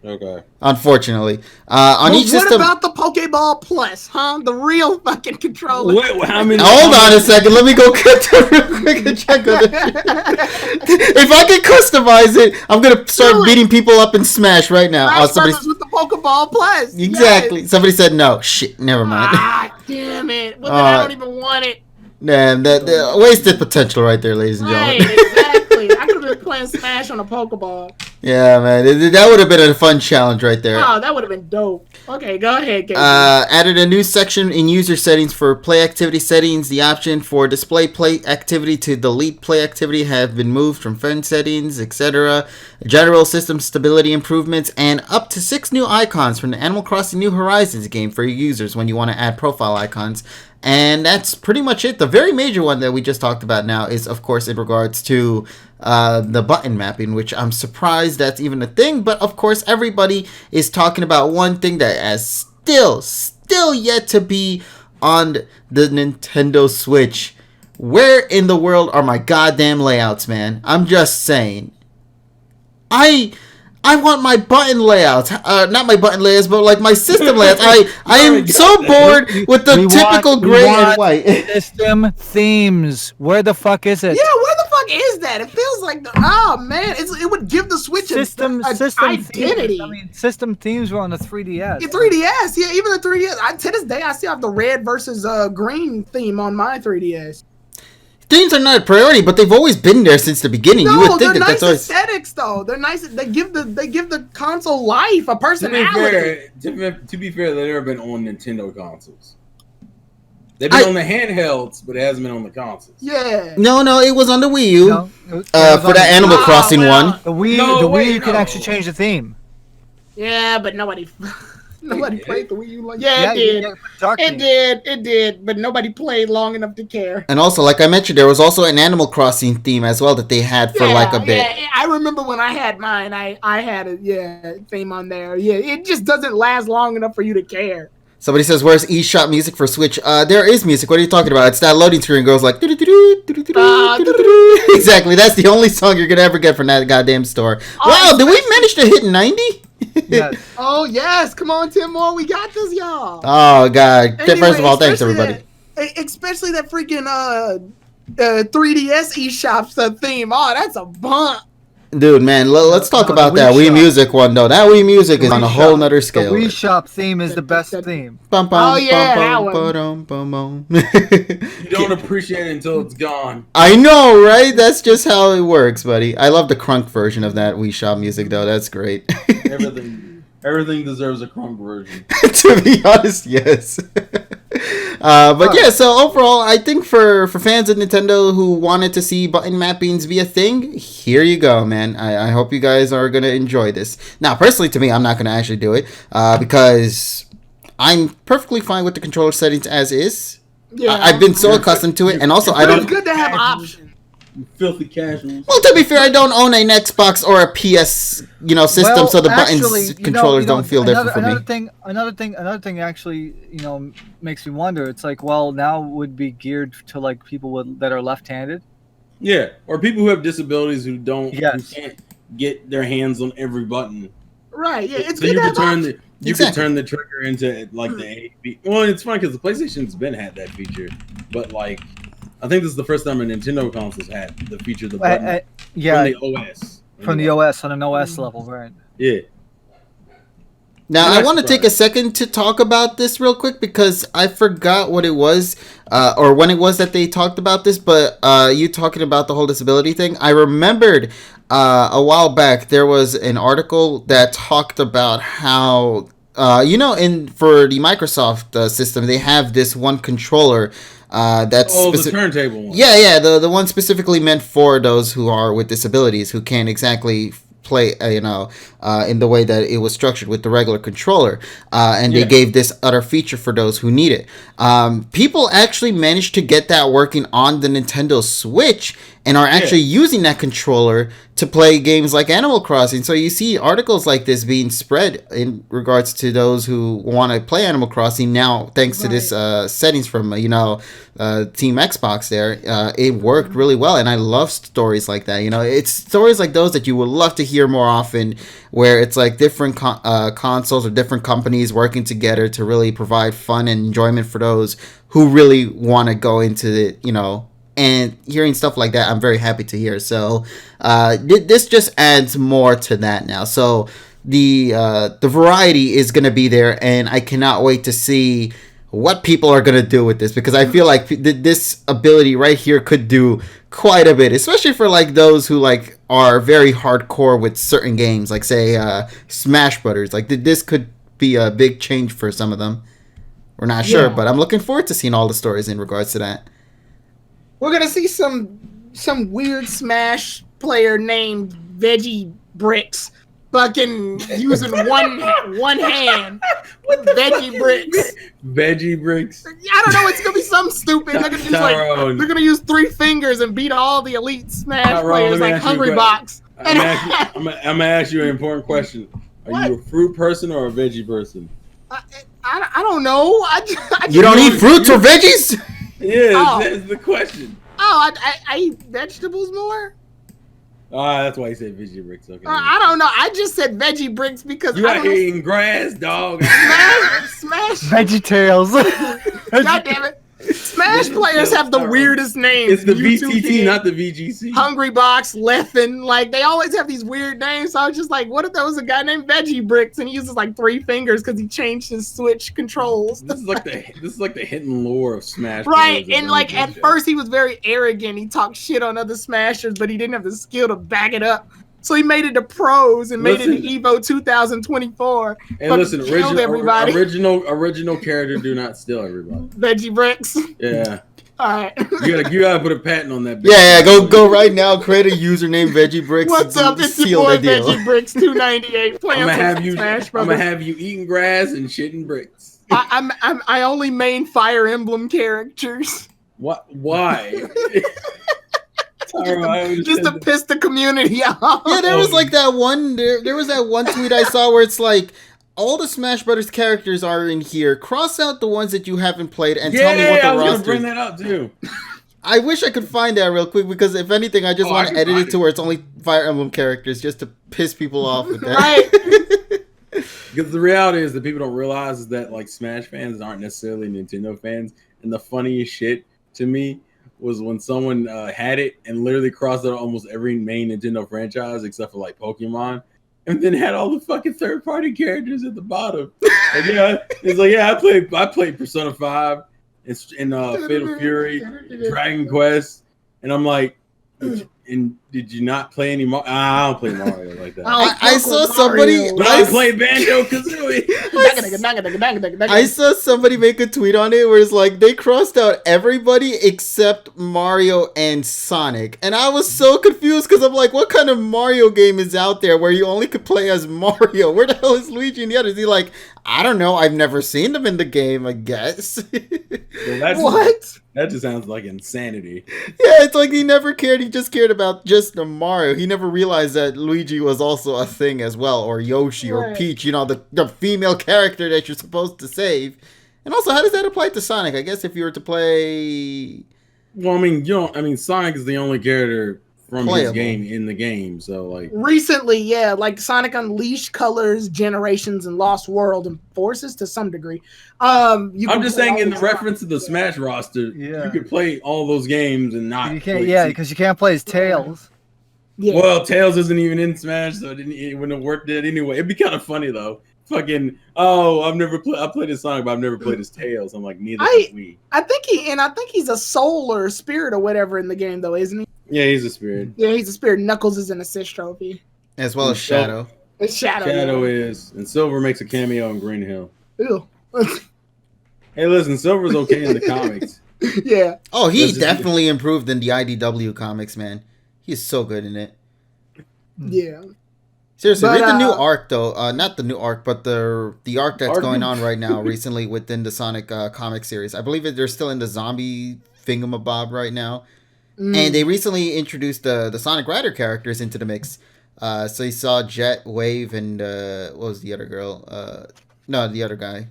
Okay. Unfortunately, on But each what system. about the Pokeball Plus, huh? The real fucking controller. How many? Hold on a second. Let me go get that real quick and check on it. If I can customize it, I'm gonna start beating people up in Smash right now. Smash Brothers with the Pokeball Plus. Exactly. Yes. Somebody said no. Shit. Never mind. Ah, damn it. Well, then I don't even want it. Man, that wasted potential right there, ladies and Right, gentlemen. exactly. I could have been playing Smash on a Pokeball. Yeah, man, that would have been a fun challenge right there. Oh, that would have been dope. Okay, go ahead, KG. Added a new section in user settings for play activity settings. The option for display play activity to delete play activity have been moved from friend settings, etc. General system stability improvements and up to 6 new icons from the Animal Crossing New Horizons game for your users when you want to add profile icons. And that's pretty much it. The very major one that we just talked about now is, of course, in regards to the button mapping, which I'm surprised that's even a thing. But, of course, everybody is talking about one thing that has still yet to be on the Nintendo Switch. Where in the world are my goddamn layouts, man? I'm just saying. I want my button layouts. Not my button layouts, but like my system layouts. I am so bored with the typical gray and white. System themes. Where the fuck is it? Yeah, where the fuck is that? It feels like oh man, it would give the Switch System identity. themes. I mean, system themes were on the 3DS. Yeah, 3DS, yeah, even the 3DS. To this day, I still have the red versus green theme on my 3DS. Themes are not a priority, but they've always been there since the beginning. You would think they're that nice that's always aesthetics, though. They're nice. They give the console life, a personality. To be fair, they've never been on Nintendo consoles. They've been on the handhelds, but it hasn't been on the consoles. Yeah. No, it was on the Wii U. No, it was For on that Animal Crossing well, one. The Wii, you can actually change the theme. Yeah, but nobody played the Wii U. It did. It did. But nobody played long enough to care. And also, like I mentioned, there was also an Animal Crossing theme as well that they had for like a bit. Yeah, I remember when I had mine. I had a theme on there. Yeah, it just doesn't last long enough for you to care. Somebody says, "Where's eShop music for Switch?" There is music. What are you talking about? It's that loading screen goes like. Exactly. That's the only song you're gonna ever get from that goddamn store. Wow, did we manage to hit 90? Yes. Oh yes, come on, Tim Moore, we got this, y'all. Oh god! Anyway, First of all, thanks everybody. Especially that freaking 3DS eShop's theme. Oh, that's a bump. Dude, man, let's talk about that Wii Music one though. That Wii Music is on a whole nother scale. The Wii Shop theme is the best theme. Oh yeah, that one. You don't appreciate it until it's gone. I know, right? That's just how it works, buddy. I love the crunk version of that Wii Shop Music though. That's great. Everything deserves a crunk version. To be honest, yes. But yeah, so overall, I think for fans of Nintendo who wanted to see button mappings be a thing, here you go, man. I hope you guys are going to enjoy this. Now, personally, to me, I'm not going to actually do it because I'm perfectly fine with the controller settings as is. Yeah, I've been so accustomed to it, and also I don't. It's good to have options. Filthy casuals. Well, to be fair, I don't own an Xbox or a PS, system, so the buttons controllers don't feel different for me. Another thing actually, makes me wonder. It's like, well, now would be geared to like people that are left-handed. Yeah, or people who have disabilities who can't get their hands on every button. Right. Yeah, it's so good you to can have turn you can turn the trigger into like the A, B. Well, it's fun because the PlayStation's been had that feature, but like. I think this is the first time a Nintendo console's had the feature of the button from the OS. From the OS on an OS level, right? Yeah. Now, I want to take a second to talk about this real quick because I forgot what it was or when it was that they talked about this, but you talking about the whole disability thing, I remembered a while back there was an article that talked about how, for the Microsoft system, they have this one controller that's the turntable one. Yeah, the one specifically meant for those who are with disabilities who can't exactly play, in the way that it was structured with the regular controller. They gave this other feature for those who need it. People actually managed to get that working on the Nintendo Switch, and are actually using that controller to play games like Animal Crossing. So you see articles like this being spread in regards to those who want to play Animal Crossing now, thanks to this settings from Team Xbox. There, it worked really well, and I love stories like that. It's stories like those that you would love to hear more often, where it's like different consoles or different companies working together to really provide fun and enjoyment for those who really want to go into it. And hearing stuff like that, I'm very happy to hear. So this just adds more to that now. So the variety is going to be there, and I cannot wait to see what people are going to do with this, because I feel like this ability right here could do quite a bit, especially for like those who like are very hardcore with certain games, like say Smash Brothers. Like this could be a big change for some of them. We're not sure, but I'm looking forward to seeing all the stories in regards to that. We're gonna see some weird Smash player named Veggie Bricks fucking using one hand. Veggie Bricks. Veggie Bricks. I don't know. It's gonna be something stupid. They're gonna use 3 fingers and beat all the elite Smash players like Hungry Box. I'm gonna ask you an important question. Are you a fruit person or a veggie person? I don't know. You don't eat fruits or veggies? Yeah, that's the question. I eat vegetables more. That's why you said veggie bricks. Okay. I don't know. I just said veggie bricks because you out here eating grass, dog. Smash. VeggieTales. God damn it. Smash players have the weirdest names. It's the VTT, not the VGC. Hungry Box, Leffen, like they always have these weird names. So I was just like, what if there was a guy named Veggie Bricks and he uses like 3 fingers because he changed his Switch controls? This is like the hidden lore of Smash. Right, and like at first he was very arrogant. He talked shit on other Smashers, but he didn't have the skill to back it up. So he made it to pros and made it to Evo 2024. And listen, original character do not steal everybody. Veggie Bricks. Yeah. All right. You gotta put a patent on that. Yeah. Go right now. Create a username Veggie Bricks. What's up? It's your boy Veggie Bricks 298. I'm gonna have you eating grass and shitting bricks. I only main Fire Emblem characters. What? Why? Just to piss the community off. Yeah, there was like that one. There was that one tweet I saw where it's like, all the Smash Brothers characters are in here. Cross out the ones that you haven't played and tell me what the roster is. Yeah, I was gonna bring that up too. I wish I could find that real quick, because if anything, I just want to edit it to where it's only Fire Emblem characters just to piss people off with that. Right. Because the reality is that people don't realize is that like Smash fans aren't necessarily Nintendo fans, and the funniest shit to me was when someone had it and literally crossed out almost every main Nintendo franchise except for like Pokemon, and then had all the fucking third-party characters at the bottom. Like, it's like, I played Persona 5 and Fatal Fury, Dragon Quest, and I'm like, and did you not play any Mario? I don't play Mario like that. I saw somebody. I played Banjo-Kazooie. I saw somebody make a tweet on it where it's like they crossed out everybody except Mario and Sonic, and I was so confused because I'm like, what kind of Mario game is out there where you only could play as Mario? Where the hell is Luigi and the others? He's like, I don't know. I've never seen them in the game, I guess. What? That just sounds like insanity. Yeah, it's like he never cared. He just cared about just the Mario. He never realized that Luigi was also a thing as well, or Yoshi, or Peach, the female character that you're supposed to save. And also, how does that apply to Sonic? I guess if you were to play... Well, Sonic is the only character from his game in the game, so like recently, yeah, like Sonic Unleashed, Colors, Generations, and Lost World, and Forces to some degree. I'm just saying, in the reference to the Smash roster, you could play all those games and not. You can't, because you can't play as Tails. Yeah. Well, Tails isn't even in Smash, so it wouldn't have worked that anyway. It'd be kind of funny though. Fucking I played as Sonic, but I've never played as Tails. I'm like, neither have we. I think he's a soul or a spirit or whatever in the game though, isn't he? Yeah, he's a spirit. Yeah, he's a spirit. Knuckles is an assist trophy. As well as Shadow. It's Shadow. Shadow is. And Silver makes a cameo in Green Hill. Ew. Hey, listen, Silver's okay in the comics. Yeah. Oh, he definitely improved in the IDW comics, man. He's so good in it. Yeah. Seriously, read the new arc though. Not the new arc, but the arc that's going on right now recently within the Sonic comic series. I believe they're still in the zombie thingamabob right now. And they recently introduced the Sonic Rider characters into the mix. So you saw Jet, Wave, and what was the other girl? No, the other guy.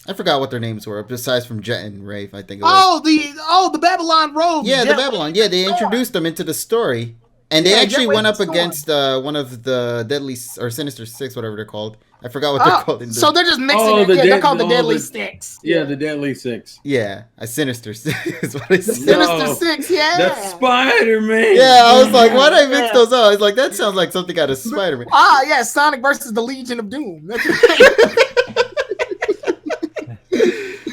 I forgot what their names were, besides from Jet and Rave, I think it was. The Babylon Rogue. Yeah, the Babylon. Yeah, they introduced them into the story. And they actually went up against one of the Deadly or Sinister Six, whatever they're called. I forgot what they're called. So they're just mixing it. They're called the Deadly Six. Yeah, the Deadly Six. Yeah, a Sinister Six is what I said. Sinister Six, yeah. That's Spider-Man. Yeah, I was like, why did I mix those up? I was like, that sounds like something out of Spider-Man. Yeah, Sonic versus the Legion of Doom.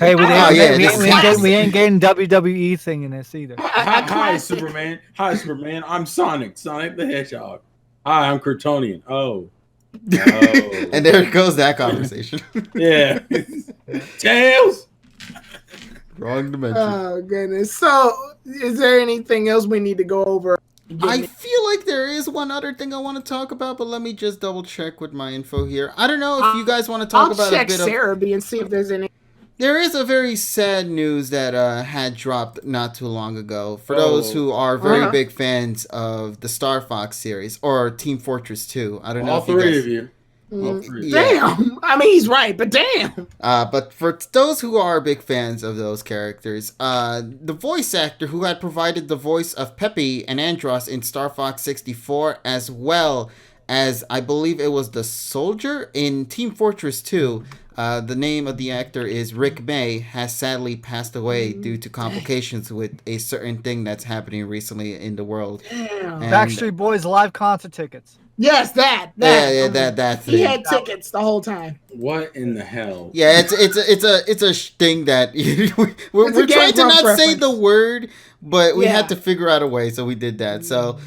Hey, we ain't getting WWE thing in this either. Hi, Superman. Hi, Superman. I'm Sonic the Hedgehog. Hi, I'm Kryptonian. Oh. And there goes that conversation. Yeah. Tails. Wrong dimension. Oh, goodness. So, is there anything else we need to go over? I feel like there is one other thing I want to talk about, but let me just double check with my info here. I don't know if you guys want to talk about a bit of... I'll check Sergi and see if there's any... There is a very sad news that had dropped not too long ago. For those who are very big fans of the Star Fox series or Team Fortress 2. I don't know if you guys... All three of you. Damn. I mean, he's right, but damn. But for those who are big fans of those characters, the voice actor who had provided the voice of Peppy and Andros in Star Fox 64, as well as I believe it was the soldier in Team Fortress 2, the name of the actor is Rick May, has sadly passed away due to complications with a certain thing that's happening recently in the world. Damn. Backstreet Boys live concert tickets. Yes, that. Yeah, that thing. He had tickets the whole time. What in the hell? Yeah, it's a thing that we're trying to not say the word, but we had to figure out a way, so we did that. So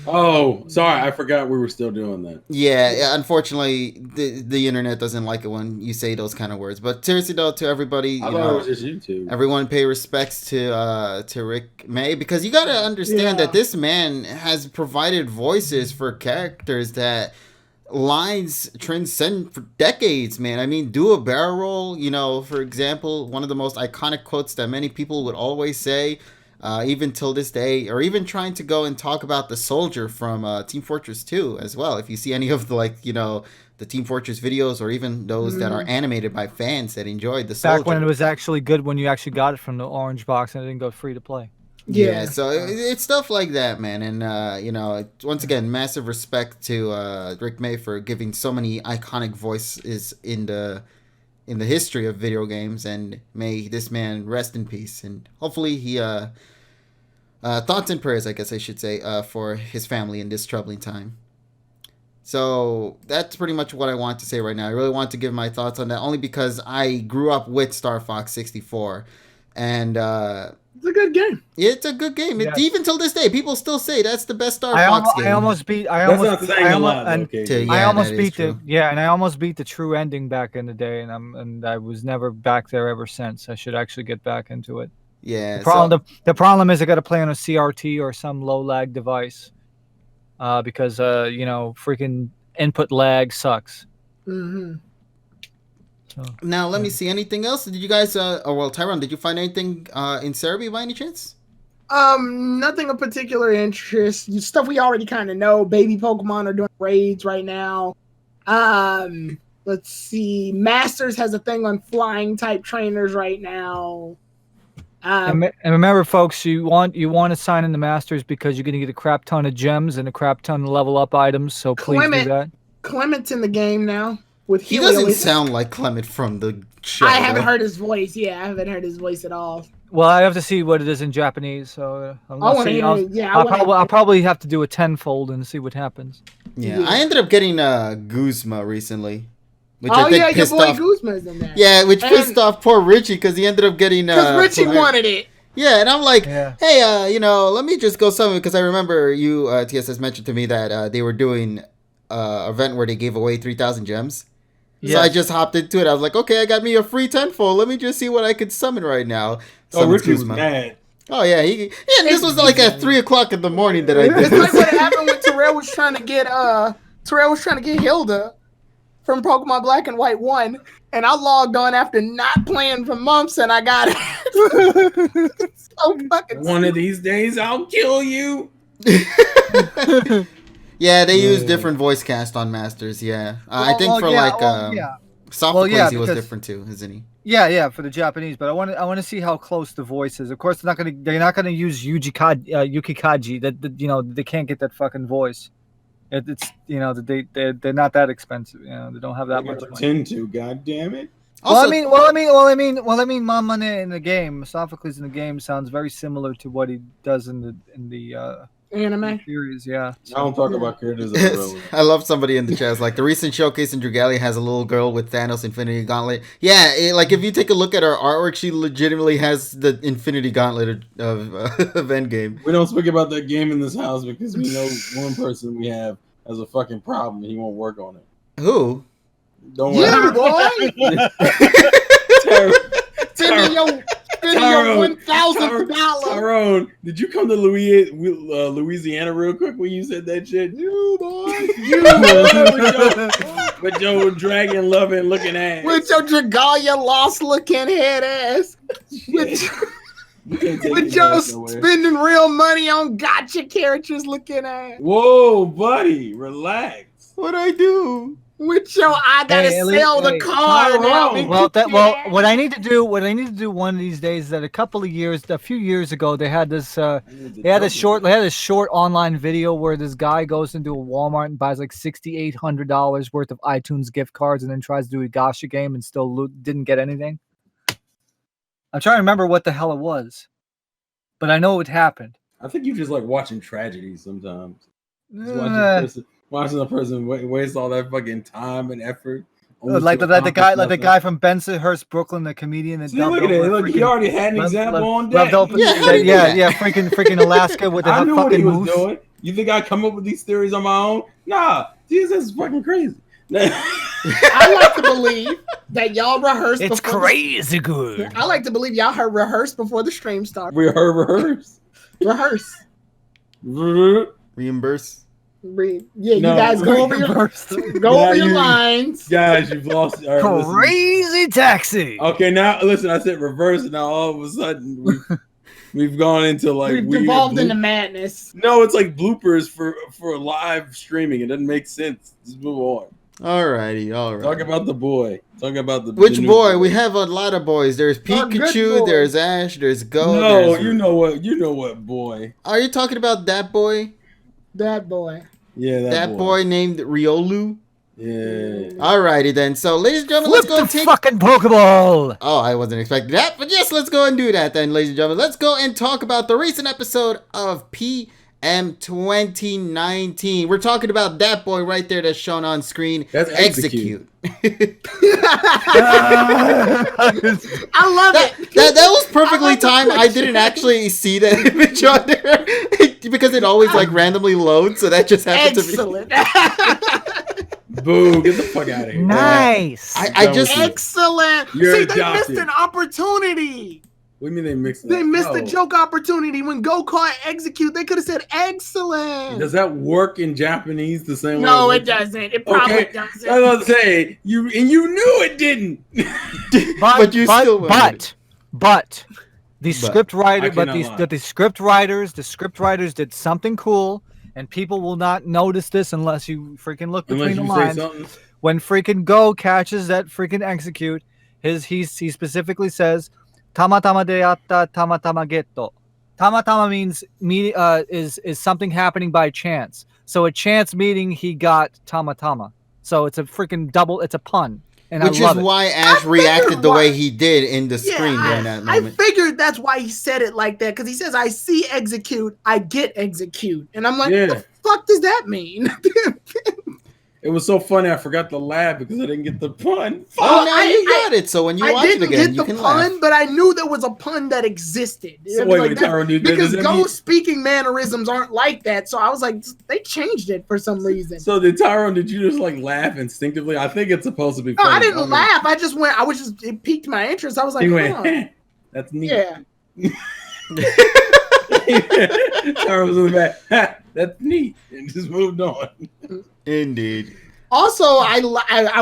sorry, I forgot we were still doing that. Yeah, unfortunately, the internet doesn't like it when you say those kind of words. But seriously, though, to everybody, I thought it was just YouTube. Everyone pay respects to Rick May, because you got to understand that this man has provided voices for characters that lines transcend for decades, man. I mean, do a barrel roll, for example, one of the most iconic quotes that many people would always say, even till this day, or even trying to go and talk about the soldier from Team Fortress 2 as well. If you see any of the the Team Fortress videos, or even those that are animated by fans that enjoyed the soldier. Back when it was actually good, when you actually got it from the orange box and it didn't go free to play. Yeah, so it's stuff like that, man. And, once again, massive respect to Rick May for giving so many iconic voices in the history of video games. And may this man rest in peace. And hopefully he, thoughts and prayers, I guess I should say, for his family in this troubling time. So that's pretty much what I want to say right now. I really want to give my thoughts on that, only because I grew up with Star Fox 64. And, it's a good game. It's a good game. Yes. Even till this day, people still say that's the best Star Fox game. I almost beat the true ending back in the day, and I was never back there ever since. I should actually get back into it. Yeah. The problem is I got to play on a CRT or some low lag device, because freaking input lag sucks. Mm-hmm. Now, let me see. Anything else? Did you guys, Tyrone, did you find anything in Serbi by any chance? Nothing of particular interest. Stuff we already kind of know. Baby Pokemon are doing raids right now. Let's see. Masters has a thing on flying type trainers right now. And remember, folks, you want to sign in the Masters because you're going to get a crap ton of gems and a crap ton of level up items. So please do that. Clement's in the game now. He doesn't sound like Clement from the show. I haven't heard his voice. Yeah, I haven't heard his voice at all. Well, I have to see what it is in Japanese, so I'll probably have to do a tenfold and see what happens. Yeah, I ended up getting Guzma recently. Which I think pissed your boy off. Guzma's in there. Yeah, which pissed off poor Richie because he ended up getting... Because Richie wanted it. Yeah, and I'm like, hey, let me just go summon, because I remember you, TSS, mentioned to me that they were doing an event where they gave away 3,000 gems. Yes. So I just hopped into it. I was like, okay, I got me a free tenfold. Let me just see what I could summon right now. Richie was mad. Oh, yeah. This was like at 3 o'clock in the morning that I did. It's like what happened when Terrell was trying to get Hilda from Pokemon Black and White 1, and I logged on after not playing for months, and I got it. So fucking One of these days, I'll kill you. Yeah, they use different voice cast on Masters. Yeah, I think for Sophocles he was different too, isn't he? Yeah, for the Japanese, but I want to see how close the voice is. Of course, they're not gonna use Yukikaji. That they can't get that fucking voice. It's they're not that expensive. They don't have that much money. Pretend to, god damn it. Also, I mean, Mamane in the game, Sophocles in the game sounds very similar to what he does in the anime series. Yeah, I don't talk about characters. I love somebody in the chat. Like the recent showcase in Dragalia has a little girl with Thanos Infinity Gauntlet. Yeah, if you take a look at her artwork, she legitimately has the Infinity Gauntlet of Endgame. We don't speak about that game in this house because we know one person we have has a fucking problem and he won't work on it. Who? Don't worry. boy. Spending your $1,000. Tyrone, did you come to Louisiana real quick when you said that shit? You boy, with your dragon loving looking ass, with your Dragalia lost looking head ass, with your spending real money on gotcha characters looking ass. Whoa, buddy, relax. What'd I do? With your I gotta sell the car. What I need to do one of these days is that a few years ago, they had this short online video where this guy goes into a Walmart and buys like $6,800 worth of iTunes gift cards and then tries to do a gacha game and still didn't get anything. I'm trying to remember what the hell it was, but I know it happened. I think you just like watching tragedies sometimes. Watching a person waste all that fucking time and effort. Like the guy from Bensonhurst, Brooklyn, the comedian. That look at it. Look, he already had an example on deck. Freaking Alaska with the I knew fucking what he was moose. doing. You think I come up with these theories on my own? Nah, Jesus is fucking crazy. I like to believe that y'all rehearsed. It's crazy good. I like to believe y'all heard rehearsed before the stream started. We heard rehearse. Reimburse. You guys go over your lines. Guys, you've lost. Right, crazy taxi. Okay, now listen. I said reverse, and now all of a sudden we've gone into we've devolved into madness. No, it's like bloopers for live streaming. It doesn't make sense. Just move on. Alrighty. Talk about the boy. Talk about the which boy? We have a lot of boys. There's Pikachu. There's Ash. There's Go. No, you know what boy? Are you talking about that boy? That boy. Yeah, that boy named Riolu. Yeah. Alrighty then. So, ladies and gentlemen, let's go take fucking Pokeball. Oh, I wasn't expecting that, but yes, let's go and do that then, ladies and gentlemen. Let's go and talk about the recent episode of PM 2019. We're talking about that boy right there that's shown on screen. That's Execute. I love it. That was perfectly timed. I didn't actually see that image on there because it always randomly loads, so that just happened to be. Boo, get the fuck out of here. Nice. I just excellent. You're they missed an opportunity. What do you mean they mixed? They missed a joke opportunity when Go caught Execute. They could have said excellent. Does that work in Japanese the same way? No, it doesn't. It probably doesn't. I was gonna say you knew it didn't. but you still. But the script writer, the script writers did something cool, and people will not notice this unless you freaking look between the lines. When freaking Go catches that freaking Execute, he specifically says. Tamatama deatta, tamatama getto. Tamatama means is something happening by chance. So a chance meeting, he got tamatama. So it's a freaking double. It's a pun, and which is why Ash reacted the way he did in the screen during that moment. I figured that's why he said it like that because he says, "I see Execute, I get Execute," and I'm like, "What the fuck does that mean?" It was so funny. I forgot to laugh because I didn't get the pun. Oh, now you got it. So when you watch it again, you can laugh. But I knew there was a pun that existed. So wait, Tyrone, because Go speaking mannerisms aren't like that. So I was like, they changed it for some reason. So Tyrone, did you just laugh instinctively? I think it's supposed to be funny. No, I didn't laugh. I just went. It piqued my interest. I was like, that's neat. Yeah. Tyrone was in the back. That's neat, and just moved on. Indeed. Also, I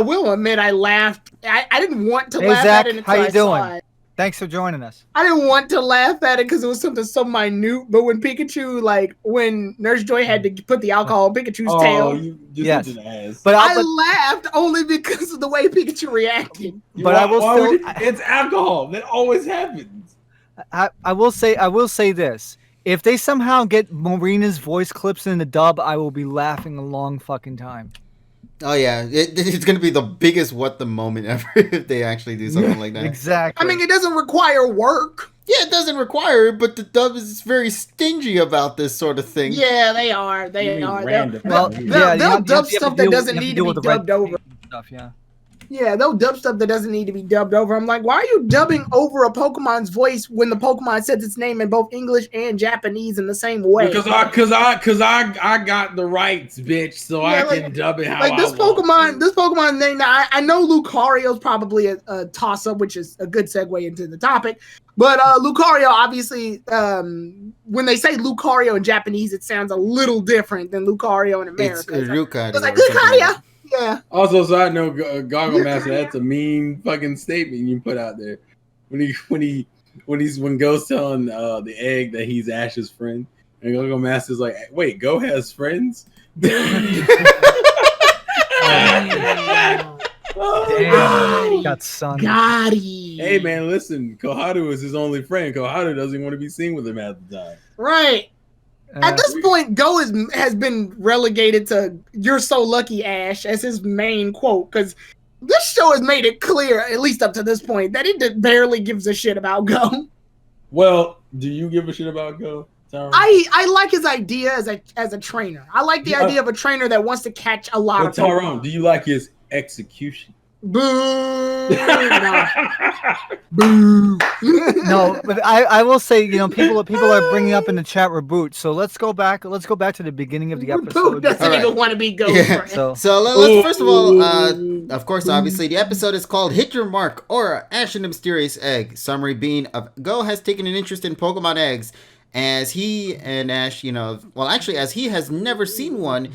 will admit I laughed. I didn't want to laugh Zach, at it until how you doing? saw it. Thanks for joining us. I didn't want to laugh at it because it was something so minute. But when Pikachu, when Nurse Joy had to put the alcohol on Pikachu's tail, you're Yes. such an ass. But I laughed only because of the way Pikachu reacted. But I will still. It's alcohol. That always happens. I will say this. If they somehow get Marina's voice clips in the dub, I will be laughing a long fucking time. Oh yeah, it's gonna be the biggest what the moment ever if they actually do something like that. Exactly. I mean, it doesn't require work. Yeah, it doesn't require it, but the dub is very stingy about this sort of thing. Yeah, they are. You They mean are. random. Well, They'll dub stuff that doesn't need to be dubbed over. Stuff, yeah. Yeah, they'll dub stuff that doesn't need to be dubbed over. I'm like, why are you dubbing over a Pokemon's voice when the Pokemon says its name in both English and Japanese in the same way? Because I got the rights, bitch, so Yeah, I can dub it how Like this I want. This Pokemon name. Now, I know Lucario's probably a toss up, which is a good segue into the topic. But Lucario, obviously, when they say Lucario in Japanese, it sounds a little different than Lucario in America. It's Lucario. It's like Lucario. Yeah. Also, side note, Goggle Master, that's a mean fucking statement you put out there. When Go's telling the egg that he's Ash's friend, and Goggle Master's like, wait, Go has friends? Damn, got son. Gotti. Hey man, listen, Koharu is his only friend. Koharu doesn't want to be seen with him at the time. Right. At this point, Go has been relegated to "You're so lucky, Ash" as his main quote, because this show has made it clear, at least up to this point, that it barely gives a shit about Go. Well, do you give a shit about Go, Tyrone? I like his idea as a trainer. I like the idea of a trainer that wants to catch a lot of Tyrone, Pokemon. do you like his execution? Boo! No. Boo! No, but I will say, people are bringing up in the chat reboot. So let's go back to the beginning of the Boo episode. doesn't Alright. even want to be Go. Yeah. So Let's first of all, of course, obviously, the episode is called "Hit Your Mark" or "Ash and the Mysterious Egg." Summary being, Go has taken an interest in Pokemon eggs, as he and Ash, as he has never seen one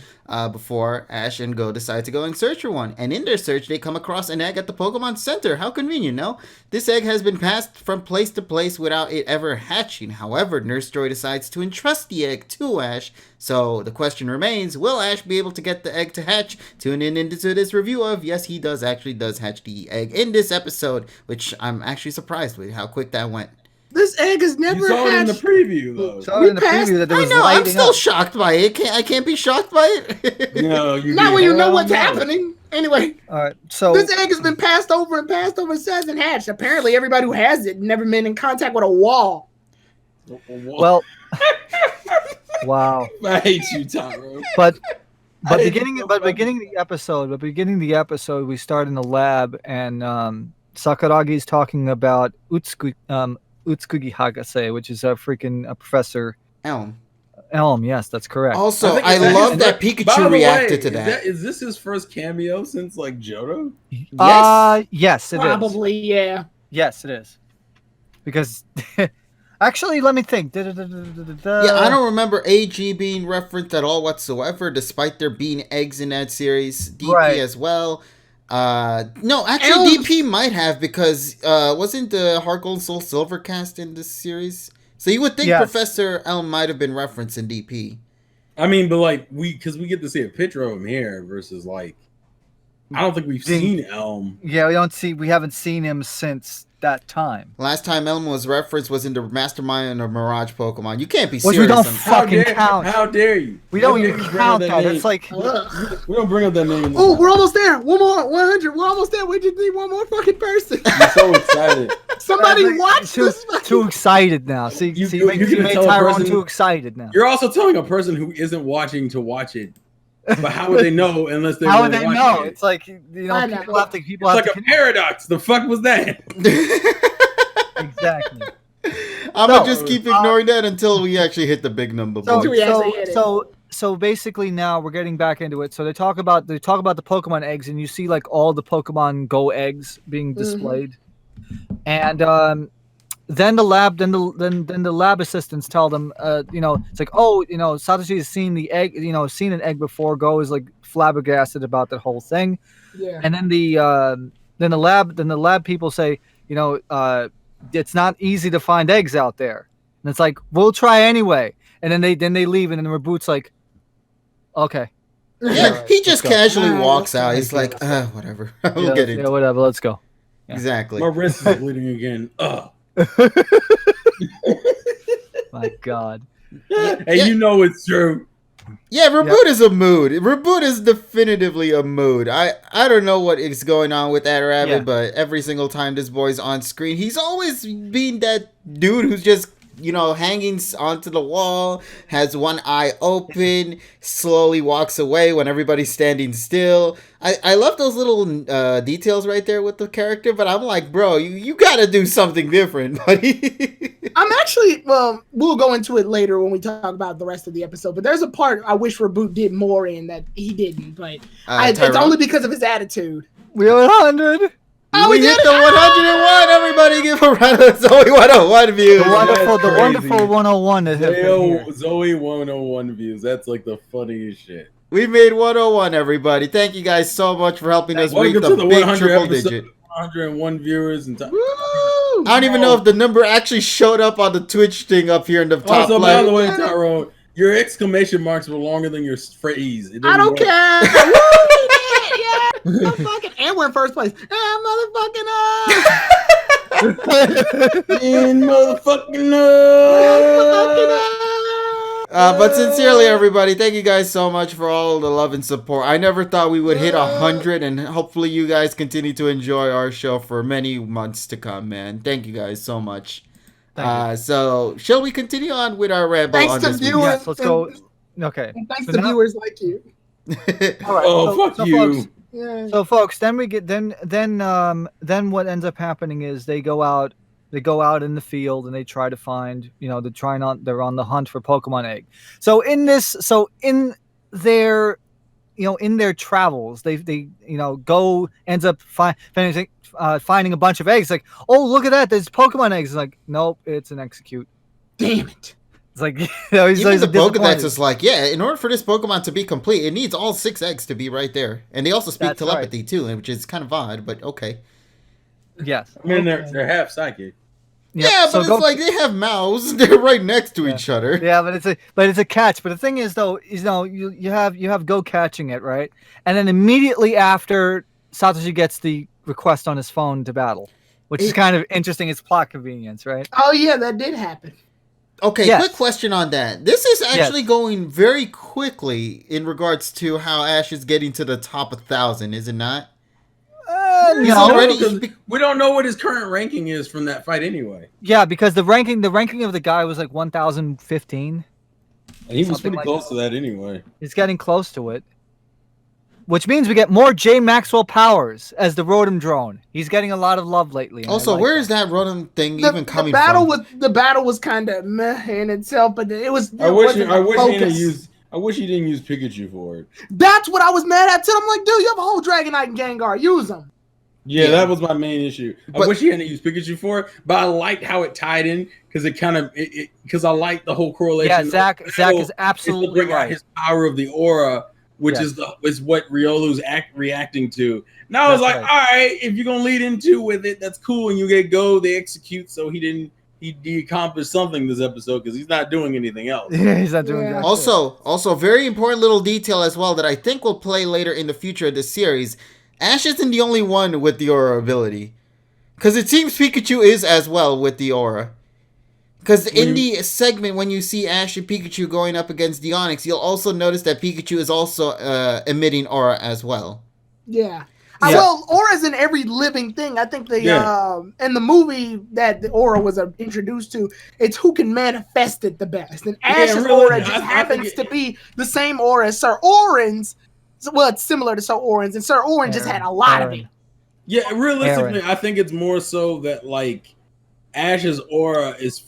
before. Ash and Go decide to go and search for one, and in their search, they come across an egg at the Pokemon Center. How convenient, no? This egg has been passed from place to place without it ever hatching. However, Nurse Joy decides to entrust the egg to Ash. So the question remains, will Ash be able to get the egg to hatch? Tune in into this review of, yes, he does hatch the egg in this episode, which I'm actually surprised with how quick that went. This egg has never You saw it in the hatched. preview, though. saw in the preview that there I was know, I'm lighting still up. shocked by it. I can't be shocked by it. No, you Not did. when you know Hell what's no. happening. Anyway, all right, so this egg has been passed over and hasn't hatched. Apparently, everybody who has it never been in contact with a wall. well, wow. I hate you, Tyrone. But I hate beginning you so beginning the episode, we start in the lab, and Sakuragi's talking about Utsugi Hagase, which is a professor Elm. Yes, that's correct. Also, think I it's- love is that By Pikachu the way, reacted to that. Is this his first cameo since Johto? Yes, it is. Probably, yeah. Yes, it is. Because actually, let me think. Yeah, I don't remember AG being referenced at all whatsoever, despite there being eggs in that series. DP Right. as well. No, actually, DP might have, because wasn't the Heart Gold Soul Silver cast in this series? So you would think Yes. Professor Elm might have been referenced in DP. I mean, but because we get to see a picture of him here versus I don't think we've seen Elm. Yeah, we haven't seen him since that time. Last time Elm was referenced was in the Mastermind or Mirage Pokemon. You can't be Which serious. we don't How fucking dare, count. How dare you? We don't How dare even you bring count up that. name? It's like Ugh. We don't bring up that name. Oh, we're almost there. One more, 100. We're almost there. We just need one more fucking person. I'm so excited. Somebody Like, watch too, this. too excited now. See, You- see, you- you you're gonna made tell a Tyrone person- too excited now. You're also telling a person who isn't watching to watch it. But how would they know unless they How were would they watching know? It? It's like I know. people have to. People It's have like to a paradox. The fuck was that? exactly. I'm No, gonna just keep ignoring that until we actually hit the big number. So, we actually hit it. so basically now we're getting back into it. So they talk about the Pokemon eggs, and you see like all the Pokemon Go eggs being displayed, and then the lab assistants tell them, it's like, oh, Satoshi has seen the egg, seen an egg before. Go is like flabbergasted about that whole thing, Yeah. and then the lab people say, it's not easy to find eggs out there. And it's like, we'll try anyway. And then they leave, and then Reboot's like, okay. Yeah, Alright, he just let's go. casually walks let's out. go. He's like, whatever. We'll get it. Yeah, whatever. Let's go. Yeah. Exactly. My wrist is bleeding again. Ugh. My God. Hey, you know it's true. Yeah, Reboot is a mood. Reboot is definitively a mood. I don't know what is going on with that rabbit, Yeah. but every single time this boy's on screen, he's always being that dude who's just, hanging onto the wall, has one eye open, slowly walks away when everybody's standing still. I love those little details right there with the character, but I'm like, bro, you gotta do something different, buddy. I'm actually, well, we'll go into it later when we talk about the rest of the episode, but there's a part I wish Reboot did more in that he didn't, but it's Tyrone? only because of his attitude. We are 100. Oh, we we hit did the it! 101. Everybody give a round of Zoe 101 views. The wonderful crazy. 101 that has been here. Zoe 101 views. That's like the funniest shit. We made 101, everybody. Thank you guys so much for helping us reach Welcome the to the big 100 triple episode. digit. 101 viewers and time. Woo! I don't even know if the number actually showed up on the Twitch thing up here in the top Also, by left. the way, Tyrone, your exclamation marks were longer than your phrase. It I didn't don't work. care. Woo! Yeah. Motherfucking, and we're in first place. Motherfucking In motherfucking But sincerely, everybody, thank you guys so much for all the love and support. I never thought we would hit 100, and hopefully you guys continue to enjoy our show for many months to come, man. Thank you guys so much. So, shall we continue on with our ramble Thanks on to this viewers. week? Yes, let's go. Okay. And thanks So to now- viewers like you. All right. Oh, fuck so you. folks, Yeah. So folks, then we get then what ends up happening is they go out in the field and they try to find, they're on the hunt for Pokemon egg. So in their travels, they ends up finding a bunch of eggs. Like, oh, look at that, there's Pokemon eggs. It's like, nope, it's an execute. Damn it. It's like, he's Even the disappointed. Pokedex is like, yeah, in order for this Pokemon to be complete, it needs all 6 eggs to be right there. And they also speak That's telepathy too, which is kind of odd, but okay. Yes. I mean, they're half psychic. Yep. Yeah, but So it's go- like they have mouths. They're right next to each other. Yeah, but it's a catch. But the thing is, though, you have Go catching it, right? And then immediately after, Satoshi gets the request on his phone to battle, which is kind of interesting. It's plot convenience, right? Oh, yeah, that did happen. Okay, Yes. quick question on that. This is actually going very quickly in regards to how Ash is getting to the top 1,000, is it not? He's No. already. We don't know what his current ranking is from that fight anyway. Yeah, because the ranking of the guy was like 1,015. And he was Something pretty like close to that anyway. He's getting close to it, which means we get more J. Maxwell Powers as the Rotom drone. He's getting a lot of love lately. and I Also, like where that. is that Rotom thing even coming The battle was kind of meh in itself, but it was. I wish wasn't he the focus. didn't use. I wish he didn't use Pikachu for it. That's what I was mad at too. I'm like, dude, you have a whole Dragonite and Gengar. Use them. Yeah, Yeah. that was my main issue. But- I wish he hadn't used Pikachu for it, but I liked how it tied in because it kind of because I like the whole correlation. Yeah, Zach is It's to absolutely bring out right. his power of the aura, which Yes. is what Riolu's reacting to. Now I was That's like, right. all right, if you're gonna lead into with it, that's cool, and you get Go, they execute. So he accomplished something this episode because he's not doing anything else. Yeah, he's not doing Yeah. that. Also, very important little detail as well that I think will play later in the future of this series. Ash isn't the only one with the aura ability. Because it seems Pikachu is as well with the aura. Because in the segment when you see Ash and Pikachu going up against the Onix, you'll also notice that Pikachu is also emitting aura as well. Yeah. Yeah. Well, aura's in every living thing. I think in the movie that the aura was introduced to, it's who can manifest it the best. And Ash's really, aura just I happens think to be the same aura as Sir Orin's. Well, it's similar to Sir Orin's, and Sir Orin just had a lot of it. Yeah, realistically, Aaron. I think it's more so that like Ash's aura is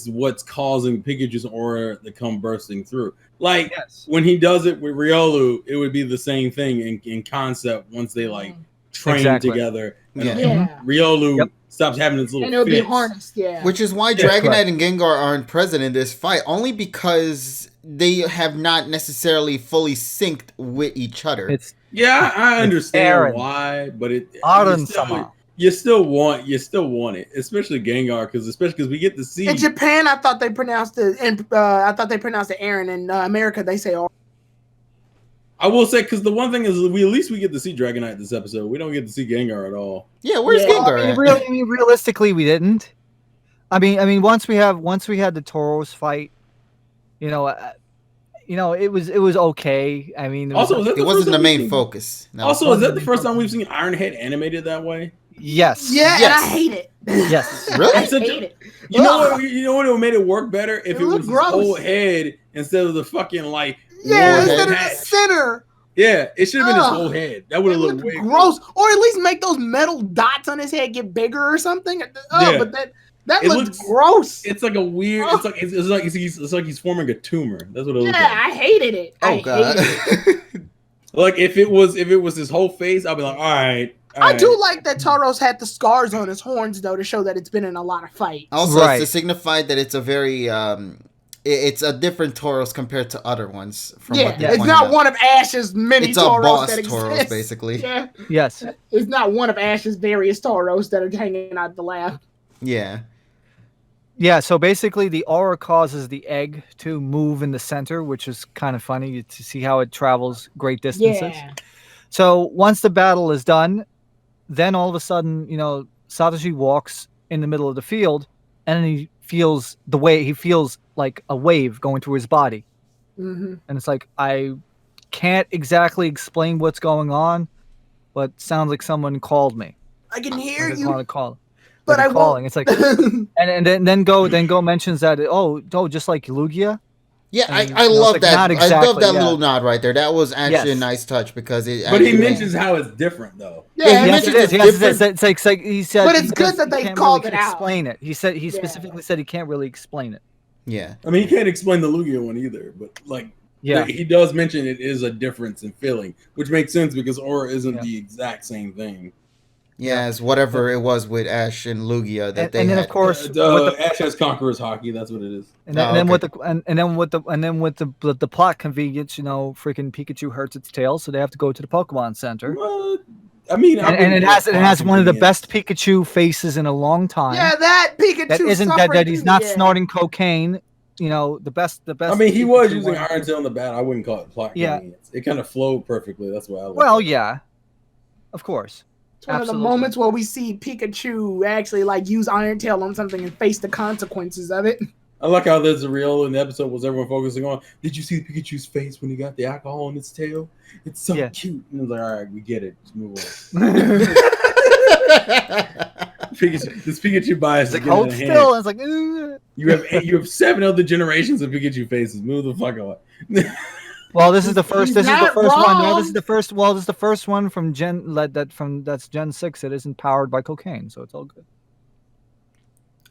what's causing Pikachu's aura to come bursting through. Like Yes. when he does it with Riolu, it would be the same thing in concept once they like train Exactly. together. And Yeah. Yeah. Riolu Yep. stops having its little And it'll be fits. harnessed, yeah. Which is why Yeah, Dragonite correct. and Gengar aren't present in this fight. Only because they have not necessarily fully synced with each other. It's Yeah, I understand Aaron. why, but Aaron you're still, sama. you still want it, especially Gengar, because we get to see. In Japan, I thought they pronounced it, and I thought they pronounced it Aaron. In America, they say. I will say, because the one thing is, at least we get to see Dragonite this episode. We don't get to see Gengar at all. Yeah, where's Gengar? I mean, realistically, we didn't. I mean, once we had the Tauros fight, it was okay. I mean, it wasn't the main focus. No. Also, is that the first time we've seen Ironhead animated that way? Yes. Yeah, yes. And I hate it. Yes. Really? I hate it. You know what? It made it work better if it was his whole head instead of the fucking instead of the center. Yeah, it should have been his whole head. That would have looked way gross. Cool. Or at least make those metal dots on his head get bigger or something. But that looks gross. It's like a weird. It's like he's forming a tumor. That's what it looks like. Yeah, I hated it. God. Like if it was his whole face, I'd be like, all right. I do like that Tauros had the scars on his horns though to show that it's been in a lot of fights. Also, to signify that it's a very it's a different Tauros compared to other ones. It's not one of Ash's many Tauros that exist. Tauros, basically. Yeah. Yes. It's not one of Ash's various Tauros that are hanging out the lab. Yeah. Yeah, so basically the aura causes the egg to move in the center, which is kind of funny to see how it travels great distances. Yeah. So once the battle is done, then all of a sudden, Satoshi walks in the middle of the field, and he feels like a wave going through his body. Mm-hmm. And it's like, I can't exactly explain what's going on, but sounds like someone called me. I can hear you. Want to call. But I calling. It's like, and then Go mentions that just like Lugia. Yeah, I love that. Exactly, I love that little nod right there. That was actually a nice touch because it. But he mentions how it's different though. Yeah, he mentions it's different. It's like he said. But it's good that they called it out. Explain it. He said he specifically said he can't really explain it. Yeah, I mean he can't explain the Lugia one either, but he does mention it is a difference in feeling, which makes sense because aura isn't the exact same thing. Yeah, it's whatever it was with Ash and Lugia that they and then had. Of course Ash has Conqueror's Hockey. That's what it is. And then with the plot convenience, freaking Pikachu hurts its tail, so they have to go to the Pokemon Center. I mean, and it has one of the best Pikachu faces in a long time. Yeah, that Pikachu that isn't that he's not snorting cocaine. The best. I mean, he was using Iron Tail in the bat. I wouldn't call it plot convenience. It kind of flowed perfectly. That's why I like. Well, yeah, of course. It's one of the moments where we see Pikachu actually use Iron Tail on something and face the consequences of it. I like how there's a Riolu in the episode was everyone focusing on. Did you see Pikachu's face when he got the alcohol in its tail? It's so cute. And I was like, all right, we get it. Just move on. This Pikachu bias is hold still. It's like you have 7 other generations of Pikachu faces. Move the fuck on. Well, this is the first. This is the first one. No, this is the first. Well, this is the first one from that's Gen 6. That isn't powered by cocaine, so it's all good.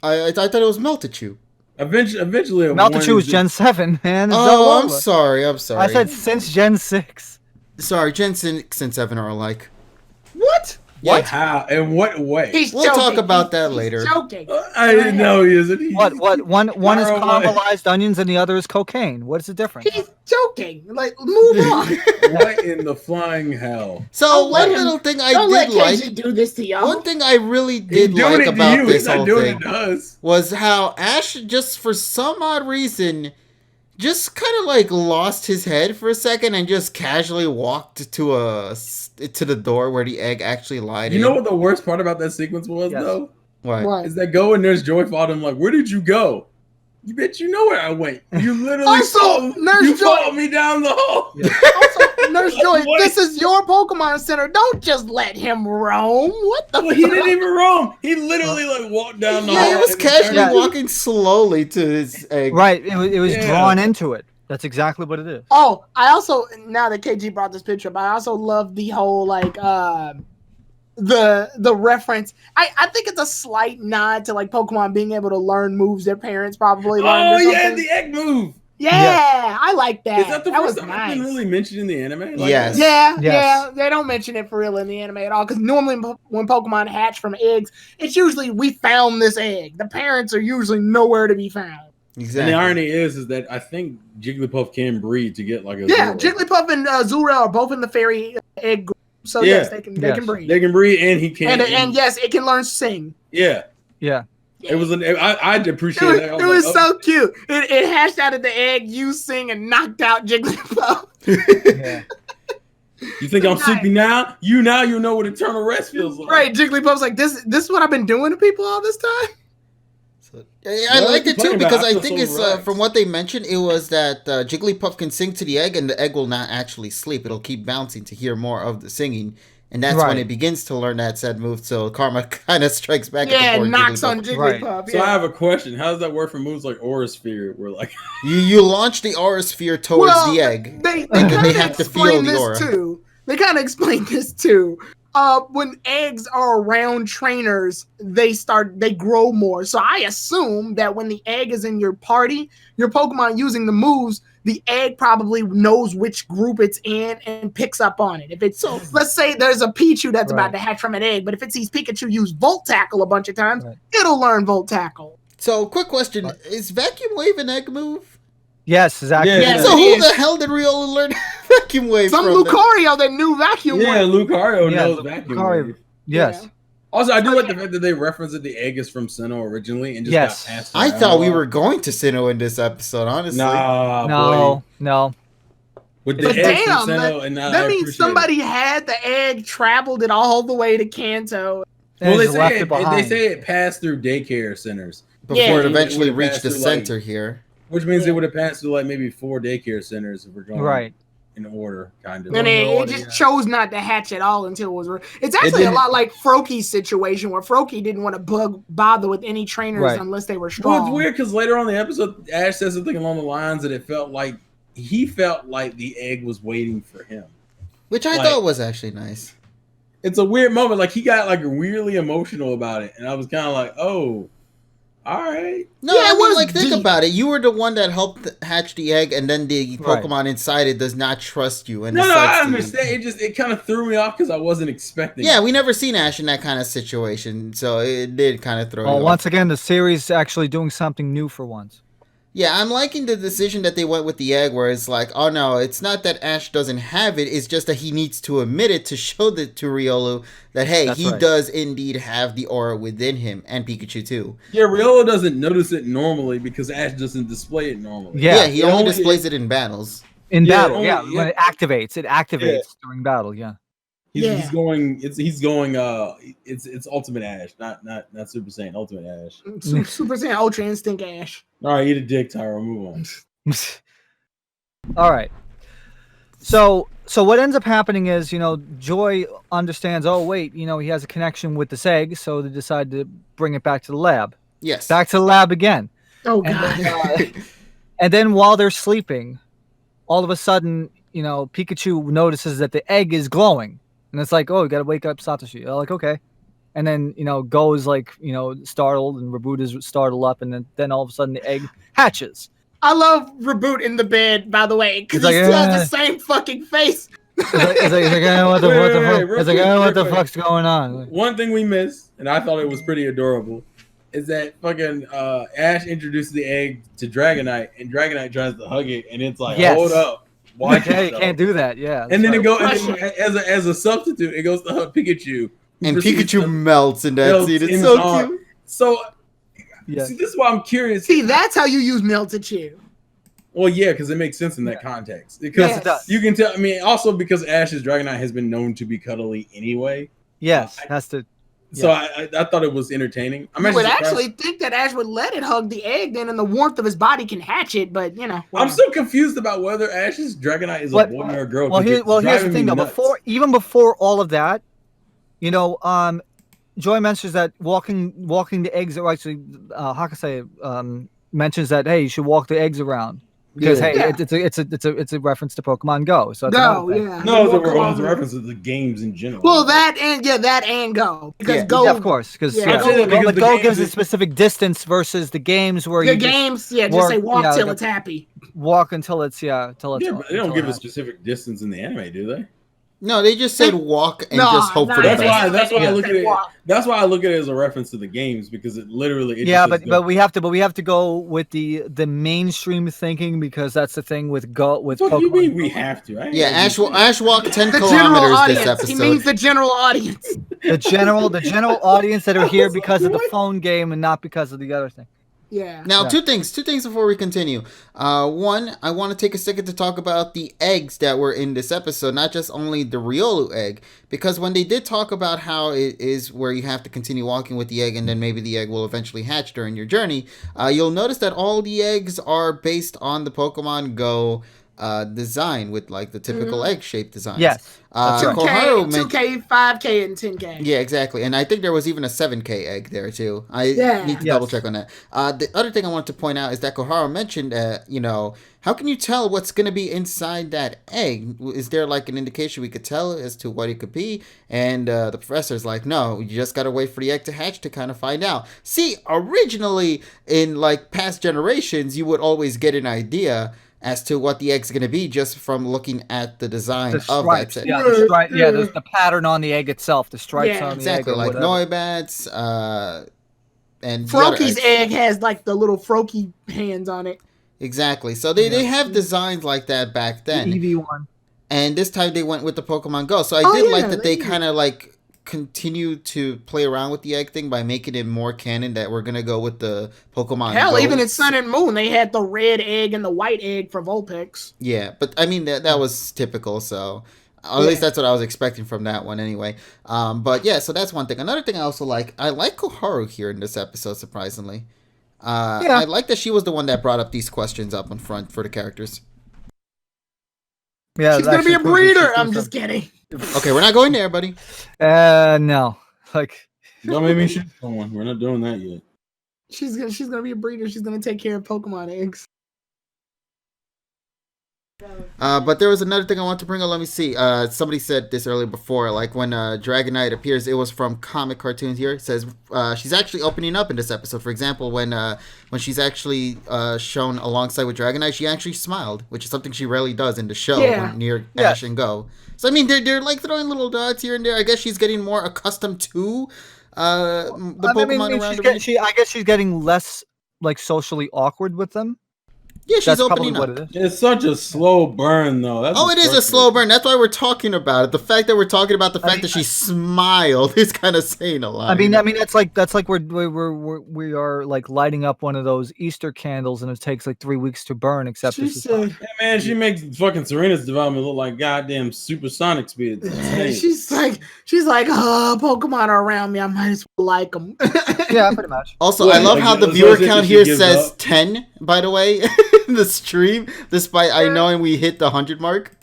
I thought it was Meltachu. Eventually, Meltachu is Gen 7, man. I'm sorry. I said since Gen 6. Sorry, Gen 6 and 7 are alike. What? What? How? In what way? We'll talk about that later. Joking. I didn't know he isn't. What? One is caramelized onions and the other is cocaine. What is the difference? He's joking. Move on. What in the flying hell? So one little thing I did like. Do this to y'all. One thing I really did like about this whole thing was how Ash, just for some odd reason, just kind of lost his head for a second and just casually walked to the door where the egg actually lied. You know what the worst part about that sequence was though? What? Is that Go and Nurse Joy followed him where did you go? You bet you know where I went. You literally followed me down the hall. Yeah. Also, Nurse Joy, this is your Pokemon Center. Don't just let him roam. What the fuck? He didn't even roam. He literally walked down the hall. He was casually walking slowly to his egg. Right. It was drawn into it. That's exactly what it is. Oh, I also, now that KG brought this picture up, I also love the whole the reference. I think it's a slight nod to Pokemon being able to learn moves their parents probably learned. Oh yeah, the egg move. Yeah, I like that. Is that the first time it's been really mentioned in the anime? Yes. Yeah. They don't mention it for real in the anime at all. Because normally when Pokemon hatch from eggs, it's usually we found this egg. The parents are usually nowhere to be found. Exactly. And the irony is that I think Jigglypuff can breed to get a Jigglypuff and Zurel are both in the fairy egg. So Yeah. yes, they can breed. They can breed, and he can. And yes, it can learn sing. Yeah. Yeah. It was. I appreciate that. It was so cute. It hatched out of the egg, used sing, and knocked out Jigglypuff. Yeah. You think I'm sleepy now? You know what eternal rest feels like. Right, Jigglypuff's like, this is what I've been doing to people all this time? I liked it too because I think it's relaxed. from what they mentioned, it was that Jigglypuff can sing to the egg, and the egg will not actually sleep. It'll keep bouncing to hear more of the singing, and that's when it begins to learn that said move. So karma kind of strikes back. Yeah, at the knocks Jigglypuff. on Jigglypuff. So I have a question. How does that work for moves like Aura Sphere? Where like you launch the aura sphere towards the egg. They and kind they of have to feel explain the this aura. too. They kind of explain this too. When eggs are around trainers, they grow more. So I assume that when the egg is in your party, your Pokemon using the moves, the egg probably knows which group it's in and picks up on it. If it's let's say there's a Pichu that's about to hatch from an egg, but if it sees Pikachu use Volt Tackle a bunch of times, it'll learn Volt Tackle. So quick question: is Vacuum Wave an egg move? Yes, exactly. Yeah, So who the hell did Riolu learn Vacuum Wave Some from? Lucario that knew Vacuum Wave. Yeah, Lucario knows Vacuum Wave. Yes. Yeah. Also, I do like the fact that they referenced that the egg is from Sinnoh originally and just got passed I around. thought we were going to Sinnoh in this episode, honestly. Nah, No. With the But egg damn, from Sinnoh, and that means somebody had the egg, traveled it all the way to Kanto. Well, they left say it behind. they say it passed through daycare centers Before it Yeah. eventually It would've reached the passed through, center here. which means it would have passed through like maybe 4 daycare centers if we're going in order, kind of. And it just chose not to hatch at all until it was. It's actually a lot like Froaky's situation, where Froaky didn't want to bother with any trainers unless they were strong. Well, it's weird because later on in the episode, Ash says something along the lines that he felt like the egg was waiting for him, which I thought was actually nice. It's a weird moment. Like he got like weirdly emotional about it, and I was kind of like, "Oh, all right." No, I mean, like, think about it. You were the one that helped hatch the egg, and then the Pokemon inside it does not trust you. And No, I understand. It kind of threw me off because I wasn't expecting. Yeah, we never seen Ash in that kind of situation, so it did kind of throw you off. Once again, the series actually doing something new for once. Yeah, I'm liking the decision that they went with the egg, where it's like, oh no, it's not that Ash doesn't have it, it's just that he needs to admit it to show to Riolu that, hey, he does indeed have the aura within him, and Pikachu too. Yeah, Riolu doesn't notice it normally because Ash doesn't display it normally. Yeah, he only displays it in battles. In battle, when it activates during battle, He's going. It's Ultimate Ash, not Super Saiyan. Ultimate Ash. Super Saiyan Ultra Instinct Ash. All right, eat a dick, Tyrone. Move on. All right. So what ends up happening is, Joy understands. Oh wait, he has a connection with this egg, so they decide to bring it back to the lab. Yes. Back to the lab again. Oh god. And then while they're sleeping, all of a sudden, Pikachu notices that the egg is glowing. And it's like, oh, you gotta wake up Satoshi. Like, okay. And then, Go is like, startled, and Reboot is startled up, and then all of a sudden the egg hatches. I love Reboot in the bed, by the way, because he still has the same fucking face. It's like, what the fuck's going on? One thing we missed, and I thought it was pretty adorable, is that fucking Ash introduces the egg to Dragonite, and Dragonite tries to hug it, and it's like, hold up. Watch you can't do that, and then it goes as a substitute. It goes to hug Pikachu, and Pikachu melts in that scene. It's so cute. So, see, this is why I'm curious. See, that's how you use Melted Chew. Well, yeah, because it makes sense in that context. Because you can tell. I mean, also because Ash's Dragonite has been known to be cuddly anyway. Yes, that's the. So I thought it was entertaining. I would actually think that Ash would let it hug the egg, then in the warmth of his body can hatch it, but whatever. I'm still confused about whether Ash's Dragonite is a boy or a girl. Well, here's the thing though. Before all of that, Joy mentions that walking the eggs are actually Hakase mentions that, hey, you should walk the eggs around. Because it's a reference to Pokemon Go. So it's a reference to the games in general. Well, that and Go, because Go, of course, because Go gives a specific distance versus the games where just say walk till it's happy. Walk until it's but they don't give a specific distance in the anime, do they? No, they just said walk and No, just hope for the That's best. why I look at it. Walk. That's why I look at it as a reference to the games because it literally. It Yeah, just says but we have to go with the mainstream thinking because that's the thing with What do you mean we have to? Yeah, Ash walked 10 The general kilometers this audience. episode. He means the general audience. the general audience that are here because of the phone game and not because of the other thing. Yeah. Now, Yeah. two things before we continue. One, I want to take a second to talk about the eggs that were in this episode, not just only the Riolu egg, because when they did talk about how it is where you have to continue walking with the egg and then maybe the egg will eventually hatch during your journey, you'll notice that all the eggs are based on the Pokemon Go design with like the typical egg-shaped designs. Yes. 2K, 2K, 5K, and 10K. Yeah, exactly. And I think there was even a 7K egg there, too. I need to double check on that. The other thing I want to point out is that Koharu mentioned, how can you tell what's going to be inside that egg? Is there like an indication we could tell as to what it could be? And the professor's like, no, you just got to wait for the egg to hatch to kind of find out. See, originally in like past generations, you would always get an idea as to what the egg's going to be just from looking at the design of that egg. Yeah, the pattern on the egg itself, the stripes on the egg. Exactly, like Noibat's, and Froaky's egg has like the little Froaky hands on it. Exactly. So they have designs like that back then. The EV1. And this time they went with the Pokemon Go. So I did like that they kind of like continue to play around with the egg thing by making it more canon that we're gonna go with the Pokemon Hell, Go. even in Sun and Moon, they had the red egg and the white egg for Vulpix. Yeah, but I mean that was typical, so at least that's what I was expecting from that one anyway. But yeah, so that's one thing. Another thing I also like Koharu here in this episode, surprisingly. I like that she was the one that brought up these questions up in front for the characters. Yeah, she's gonna be a breeder. I'm just kidding. Okay, we're not going there, buddy. No. Like, don't make me shoot someone. We're not doing that yet. She's gonna be a breeder. She's gonna take care of Pokemon eggs. But there was another thing I want to bring up. Let me see. Somebody said this earlier before, like when Dragonite appears, it was from comic cartoons here. It says she's actually opening up in this episode. For example, when she's actually shown alongside with Dragonite, she actually smiled, which is something she rarely does in the show near Ash and Go. So I mean, they're like throwing little dots here and there. I guess she's getting more accustomed to the Pokemon around her. I guess she's getting less like socially awkward with them. Yeah, she's opening up. It's such a slow burn, though. It is a slow burn. That's why we're talking about it. The fact that we're talking about the fact that she smiled is kind of saying a lot. I mean, that's like we are like lighting up one of those Easter candles, and it takes like 3 weeks to burn. Except she said, hey, man, she makes fucking Serena's development look like goddamn supersonic speed. she's like, oh, Pokemon are around me. I might as well like them. Yeah, pretty much. Also, I love how the viewer count here says 10. By the way. In the stream, despite I knowing we hit the 100 mark.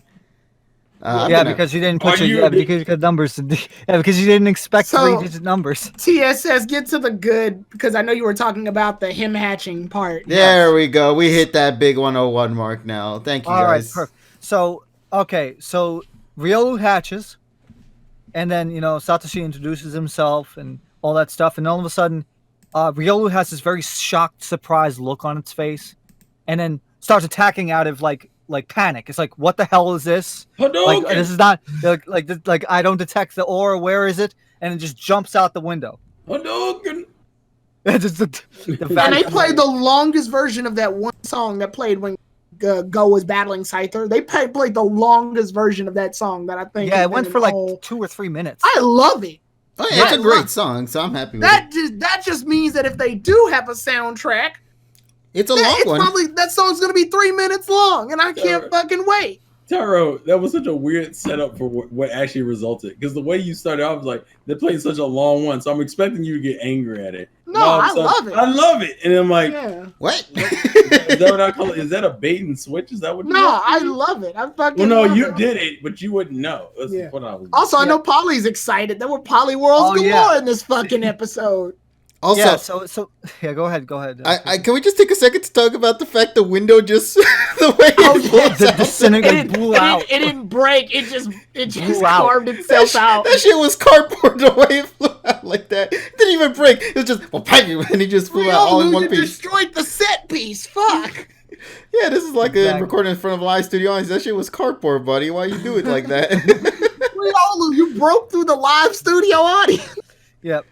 Because you didn't put because you got numbers. Because you didn't expect 3-digit numbers. TSS, get to the good, because I know you were talking about the him hatching part. There we go. We hit that big 101 mark now. Thank you, guys. All right, so Riolu hatches, and then Satoshi introduces himself and all that stuff, and all of a sudden, Riolu has this very shocked, surprised look on its face. And then starts attacking out of like panic. It's like, what the hell is this? Like, this is not like I don't detect the aura. Where is it? And it just jumps out the window. Hadouken. And they played the longest version of that one song that played when Go was battling Scyther. They played the longest version of that song that I think. Yeah, it went for like 2 or 3 minutes. I love it. Oh, yeah, it's a great song, so I'm happy with it. That just means that if they do have a soundtrack. It's a long one. Probably that song's gonna be 3 minutes long, and I can't fucking wait. Tyrone, that was such a weird setup for what actually resulted. Because the way you started off was like they're playing such a long one, so I'm expecting you to get angry at it. No, I love it. I love it, and I'm like, what? Is that what I call it? Is that a bait and switch? Is that what? No, I love it. I fucking. Well, no, you did it, but you wouldn't know. That's what I was. Also, I know Polly's excited. There were Poly Worlds galore in this fucking episode. Also, so go ahead. Can we just take a second to talk about the fact the window just the way it blew out. It didn't break. It just carved itself out. That shit was cardboard the way it flew out like that. It didn't even break. It was just and he just flew out all in one piece. Destroyed the set piece. Fuck. Yeah, this is like a recording in front of a live studio audience. That shit was cardboard, buddy. Why you do it like that? Riolu, you broke through the live studio audience. Yep.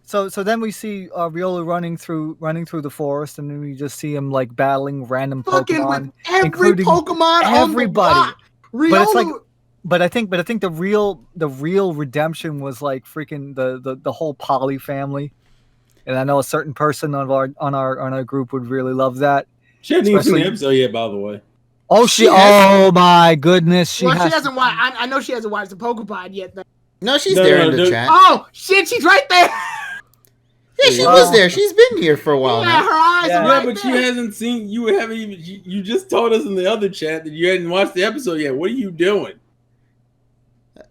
So then we see Riolu running through the forest, and then we just see him like battling random Fucking Pokemon, with every including Pokemon everybody. on the block. But it's Riolu, like, but I think the real redemption was like freaking the whole Poly family, and I know a certain person on our group would really love that. She hasn't even seen the Especially- episode yet, by the way. Oh, She oh my goodness, she hasn't watched. I know she hasn't watched the PokePod yet. Though. No, she's there in the dude. chat. Oh shit, she's right there. Yeah, she was there. She's been here for a while Yeah, now. her eyes Yeah. are Yeah, right but she there. hasn't seen. You haven't even. You just told us in the other chat that you hadn't watched the episode yet. What are you doing?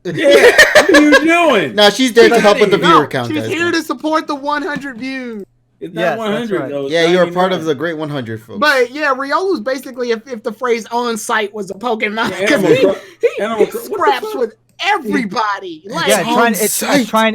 Yeah, what are you doing? No, she's there to help with the No, viewer count, she's guys. here to support the 100 views. It's Yes, not that's 100 right. though. It's Yeah, you are part 99. of the Great 100, folks. But yeah, Riolu's basically if the phrase on site was a Pokemon, Yeah, because Animal Cro- he Animal Cro- what the scraps fuck? with everybody. Like, Yeah, on it's site. trying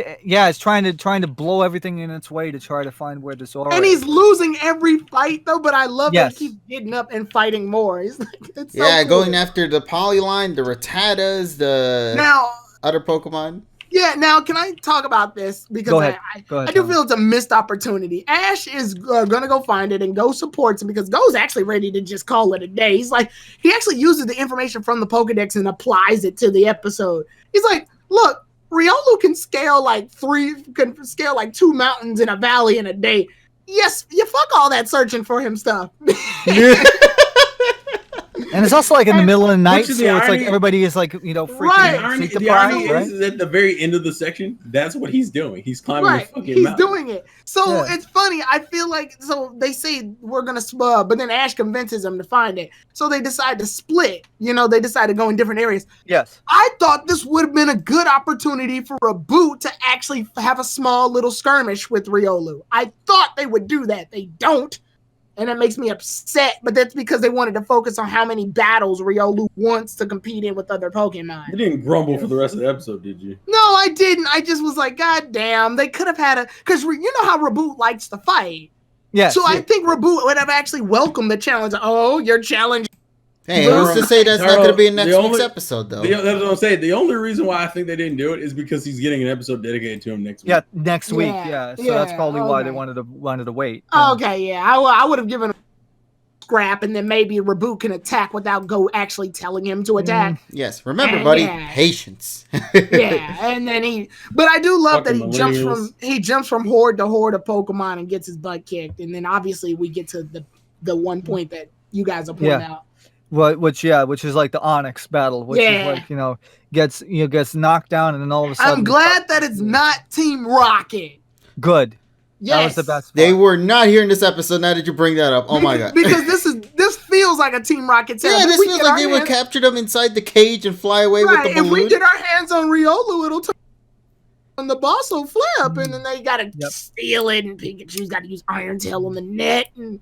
to blow everything in its way to try to find where this aura and is. he's losing every fight though. But I love Yes. that he keeps getting up and fighting more. He's like, it's so yeah, cool. going after the Polyline, the Rattatas, the Now, other Pokemon. yeah, now can I talk about this because Go ahead. I Go ahead, do Tommy. feel it's a missed opportunity. Ash is gonna go find it, and Go supports him because Go's actually ready to just call it a day. He's like, he actually uses the information from the Pokedex and applies it to the episode. He's like, look, Riolu can scale like 2 mountains in a valley in a day. Yes, you fuck all that searching for him stuff. And it's also like in the middle of the night, Which is so the it's like irony- everybody is like, you know, freaking Right. The irony, sleep the irony deprived, is, right? is at the very end of the section. That's what he's doing. He's climbing Right, the fucking he's mountain. doing it. So Yeah. it's funny. I feel like so they say we're gonna but then Ash convinces them to find it. So they decide to split. You know, they decide to go in different areas. Yes. I thought this would have been a good opportunity for a boot to actually have a small little skirmish with Riolu. I thought they would do that. They don't. And it makes me upset, but that's because they wanted to focus on how many battles Riolu wants to compete in with other Pokemon. You didn't grumble for the rest of the episode, did you? No, I didn't. I just was like, God damn, they could have had because you know how Reboot likes to fight. Yes. So I think Reboot would have actually welcomed the challenge. Oh, your challenge. Hey, who's to say that's not going to be in next The week's only- episode, though? That's what I'm saying. The only reason why I think they didn't do it is because he's getting an episode dedicated to him next week. Yeah, next week. Yeah, Yeah. So that's yeah, probably why they okay. wanted to wait. Okay, yeah, I would have given him scrap, and then maybe Reboot can attack without Go actually telling him to attack. Yes, remember, buddy, Yeah. patience. Yeah, and then but I do love that Fucking he jumps from horde to horde of Pokemon and gets his butt kicked, and then obviously we get to the one point that you guys are pointing out. Which is like the Onyx battle, which Yeah. is like, gets knocked down, and then all of a sudden I'm glad that it's not Team Rocket. good. Yes. That was the best. They part. were not here in this episode. Now that you bring that up, oh my god! Because this feels like a Team Rocket setup. Yeah, If this we feels get like our they would hands- capture them inside the cage and fly away right, with the if we balloon. get our hands on Riolu, it'll turn and the boss will flip, and then they gotta Yep. steal it, and Pikachu's got to use Iron Tail on the net. And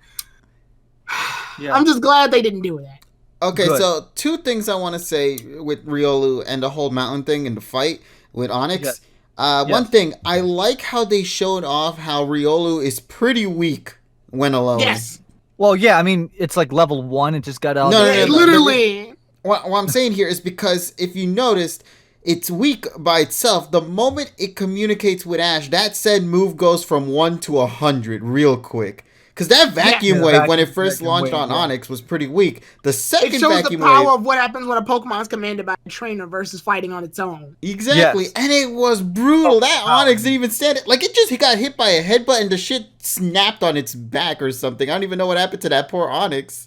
Yeah. I'm just glad they didn't do that. Okay, Good. so two things I want to say with Riolu and the whole mountain thing and the fight with Onyx. Yes. One Yes. thing, I like how they showed off how Riolu is pretty weak when alone. Yes, Well, yeah. I mean, it's like level 1. It just got out. No, yeah, literally. What I'm saying here is because if you noticed, it's weak by itself. The moment it communicates with Ash, that said move goes from 1 to 100 real quick. Because that vacuum Yeah, wave, when it vacuum- first vacuum launched wave, on yeah. Onyx, was pretty weak. The It second shows the vacuum power wave, of what happens when a Pokemon is commanded by a trainer versus fighting on its own. exactly, Yes. and it was brutal. That wow. Onyx didn't even stand it. Like it just got hit by a headbutt and the shit snapped on its back or something. I don't even know what happened to that poor Onyx.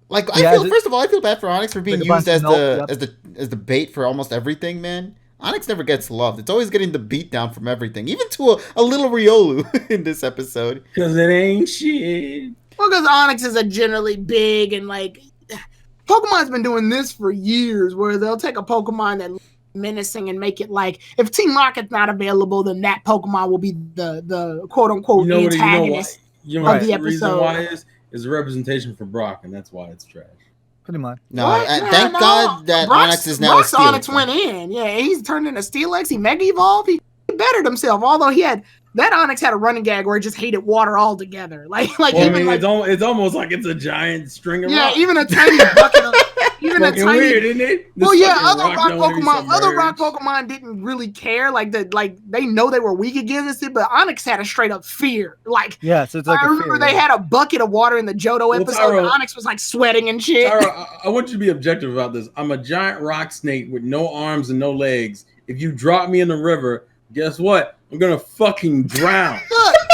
Like Yeah, first of all, I feel bad for Onyx for being Like a bunch used as of as the bait for almost everything, man. Onyx never gets loved. It's always getting the beat down from everything, even to a little Riolu in this episode. Because it ain't shit. Well, because Onyx is a generally big and like Pokemon's been doing this for years, where they'll take a Pokemon that's menacing and make it like if Team Rocket's not available, then that Pokemon will be the quote unquote You know the what? antagonist. You know Right. what Of the the reason episode. why is a representation for Brock, and that's why it's trash. Pretty much. No, What? thank No, God that Brock's- Onyx is now Brock's a Steel. Onyx went in. Yeah, he's turned into Steelix. He Mega Evolved. He bettered himself. Although that Onyx had a running gag where it just hated water altogether. Like Well, even I mean, like it's almost like it's a giant string of yeah, rocks. even a tiny bucket of in a fucking tiny. weird, isn't it? Well, This yeah, fucking other rock don't wanna be Pokemon, submerged. didn't really care. Like they know they were weak against it, but Onyx had a straight up fear. Like Yeah, so it's like I a remember fear, they yeah. had a bucket of water in the Johto Well, episode. Tyrone- and Onyx was like sweating and shit. Tyra, I want you to be objective about this. I'm a giant rock snake with no arms and no legs. If you drop me in the river, guess what? I'm gonna fucking drown.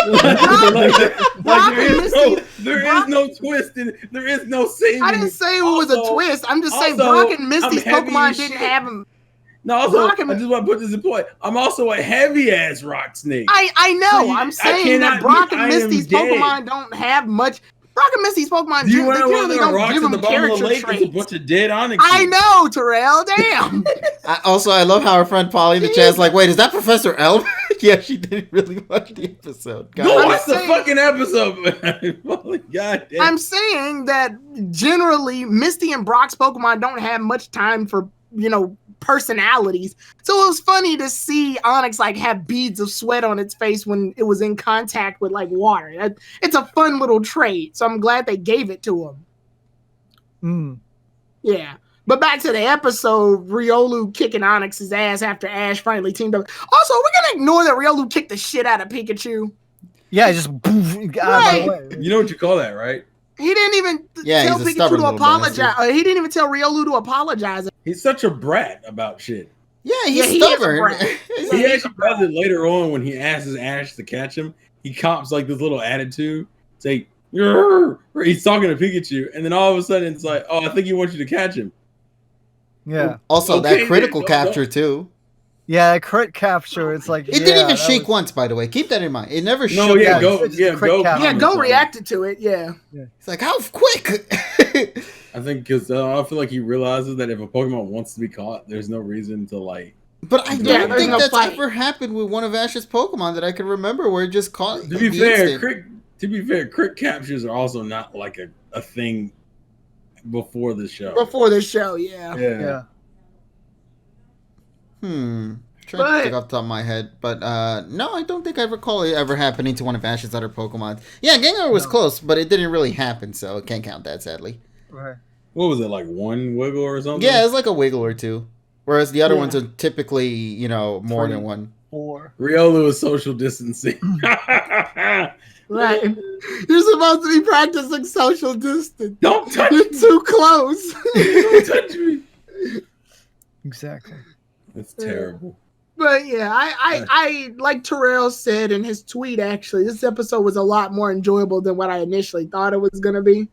Brock and Misty- there is no twist in it. There is no saving. I didn't say it was a twist. I'm just saying also, Brock and Misty's I'm heavy Pokemon as didn't shit. have them. No, also, Brock and- I just want to put this in point. I'm also a heavy ass rock snake. I know. So I'm I saying that cannot Brock be- and I am Misty's dead. Pokemon don't have much. Brock and Misty's Pokemon Do you want to generally know don't rocks give at the them bottom of the character lake? There's a traits. bunch of dead onyx. I know, Terrell. Damn. I love how our friend Polly in the chat is like, wait, is that Professor Elmer? Yeah, she didn't really watch the episode. Go I'm watch the saying- fucking episode. Holy God damn. I'm saying that generally Misty and Brock's Pokemon don't have much time for, personalities. So it was funny to see Onyx like have beads of sweat on its face when it was in contact with like water. It's a fun little trait. So I'm glad they gave it to him. Mm. Yeah. But back to the episode, Riolu kicking Onyx's ass after Ash finally teamed up. Also, we're gonna ignore that Riolu kicked the shit out of Pikachu. Yeah, it just poof, got out of the way. You know what you call that, right? He didn't even Yeah, tell he's a Pikachu stubborn to little apologize. bastard. He didn't even tell Riolu to apologize. He's such a brat about shit. Yeah, Yeah, he's he is a stubborn. brat. He actually does it later on when he asks Ash to catch him. He cops like this little attitude. Say, "Grr," or he's talking to Pikachu, and then all of a sudden it's like, oh, I think he wants you to catch him. Yeah. Also, Okay, that critical no, capture too. Yeah, crit capture, it's like It didn't even that shake was- once, by the way. Keep that in mind. It never No, shook. yeah, once. go, It's yeah, a quick go. cap. Yeah, comment go on it. reacted to it. Yeah. It's like, how quick? I think because I feel like he realizes that if a Pokemon wants to be caught, there's no reason to like. But I Yeah, don't there's think no that's fight. ever happened with one of Ash's Pokemon that I can remember where it just caught. To be the fair, instant. crit captures are also not like a thing before the show. Before the show, yeah. Yeah. Trying to think off the top of my head, but no, I don't think I recall it ever happening to one of Ash's other Pokemon. Yeah, Gengar was close, but it didn't really happen, so it can't count that, sadly. Right. What was it, like one wiggle or something? Yeah, it was like a wiggle or two, whereas the other Yeah. ones are typically, more Three. than one. 4. Riolu is social distancing. Right. You're supposed to be practicing social distance. Don't touch You're me. too close. Don't touch me. Exactly. That's terrible. But yeah, I like Terrell said in his tweet, actually, this episode was a lot more enjoyable than what I initially thought it was going to be.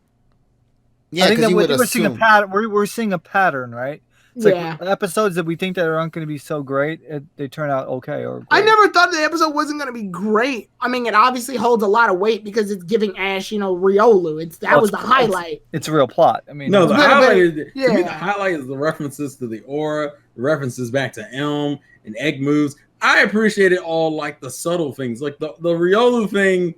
Yeah, I think because that you would we're seeing a assume. pattern. We're seeing a pattern, right? It's Yeah. like episodes that we think that aren't going to be so great, they turn out okay. Or I great. never thought the episode wasn't going to be great. I mean, it obviously holds a lot of weight because it's giving Ash, Riolu. That was the highlight. It's a real plot. I mean, No, the But- highlight is to me, yeah. the highlight is the references to the aura, the references back to Elm and egg moves. I appreciated all like the subtle things. Like the Riolu thing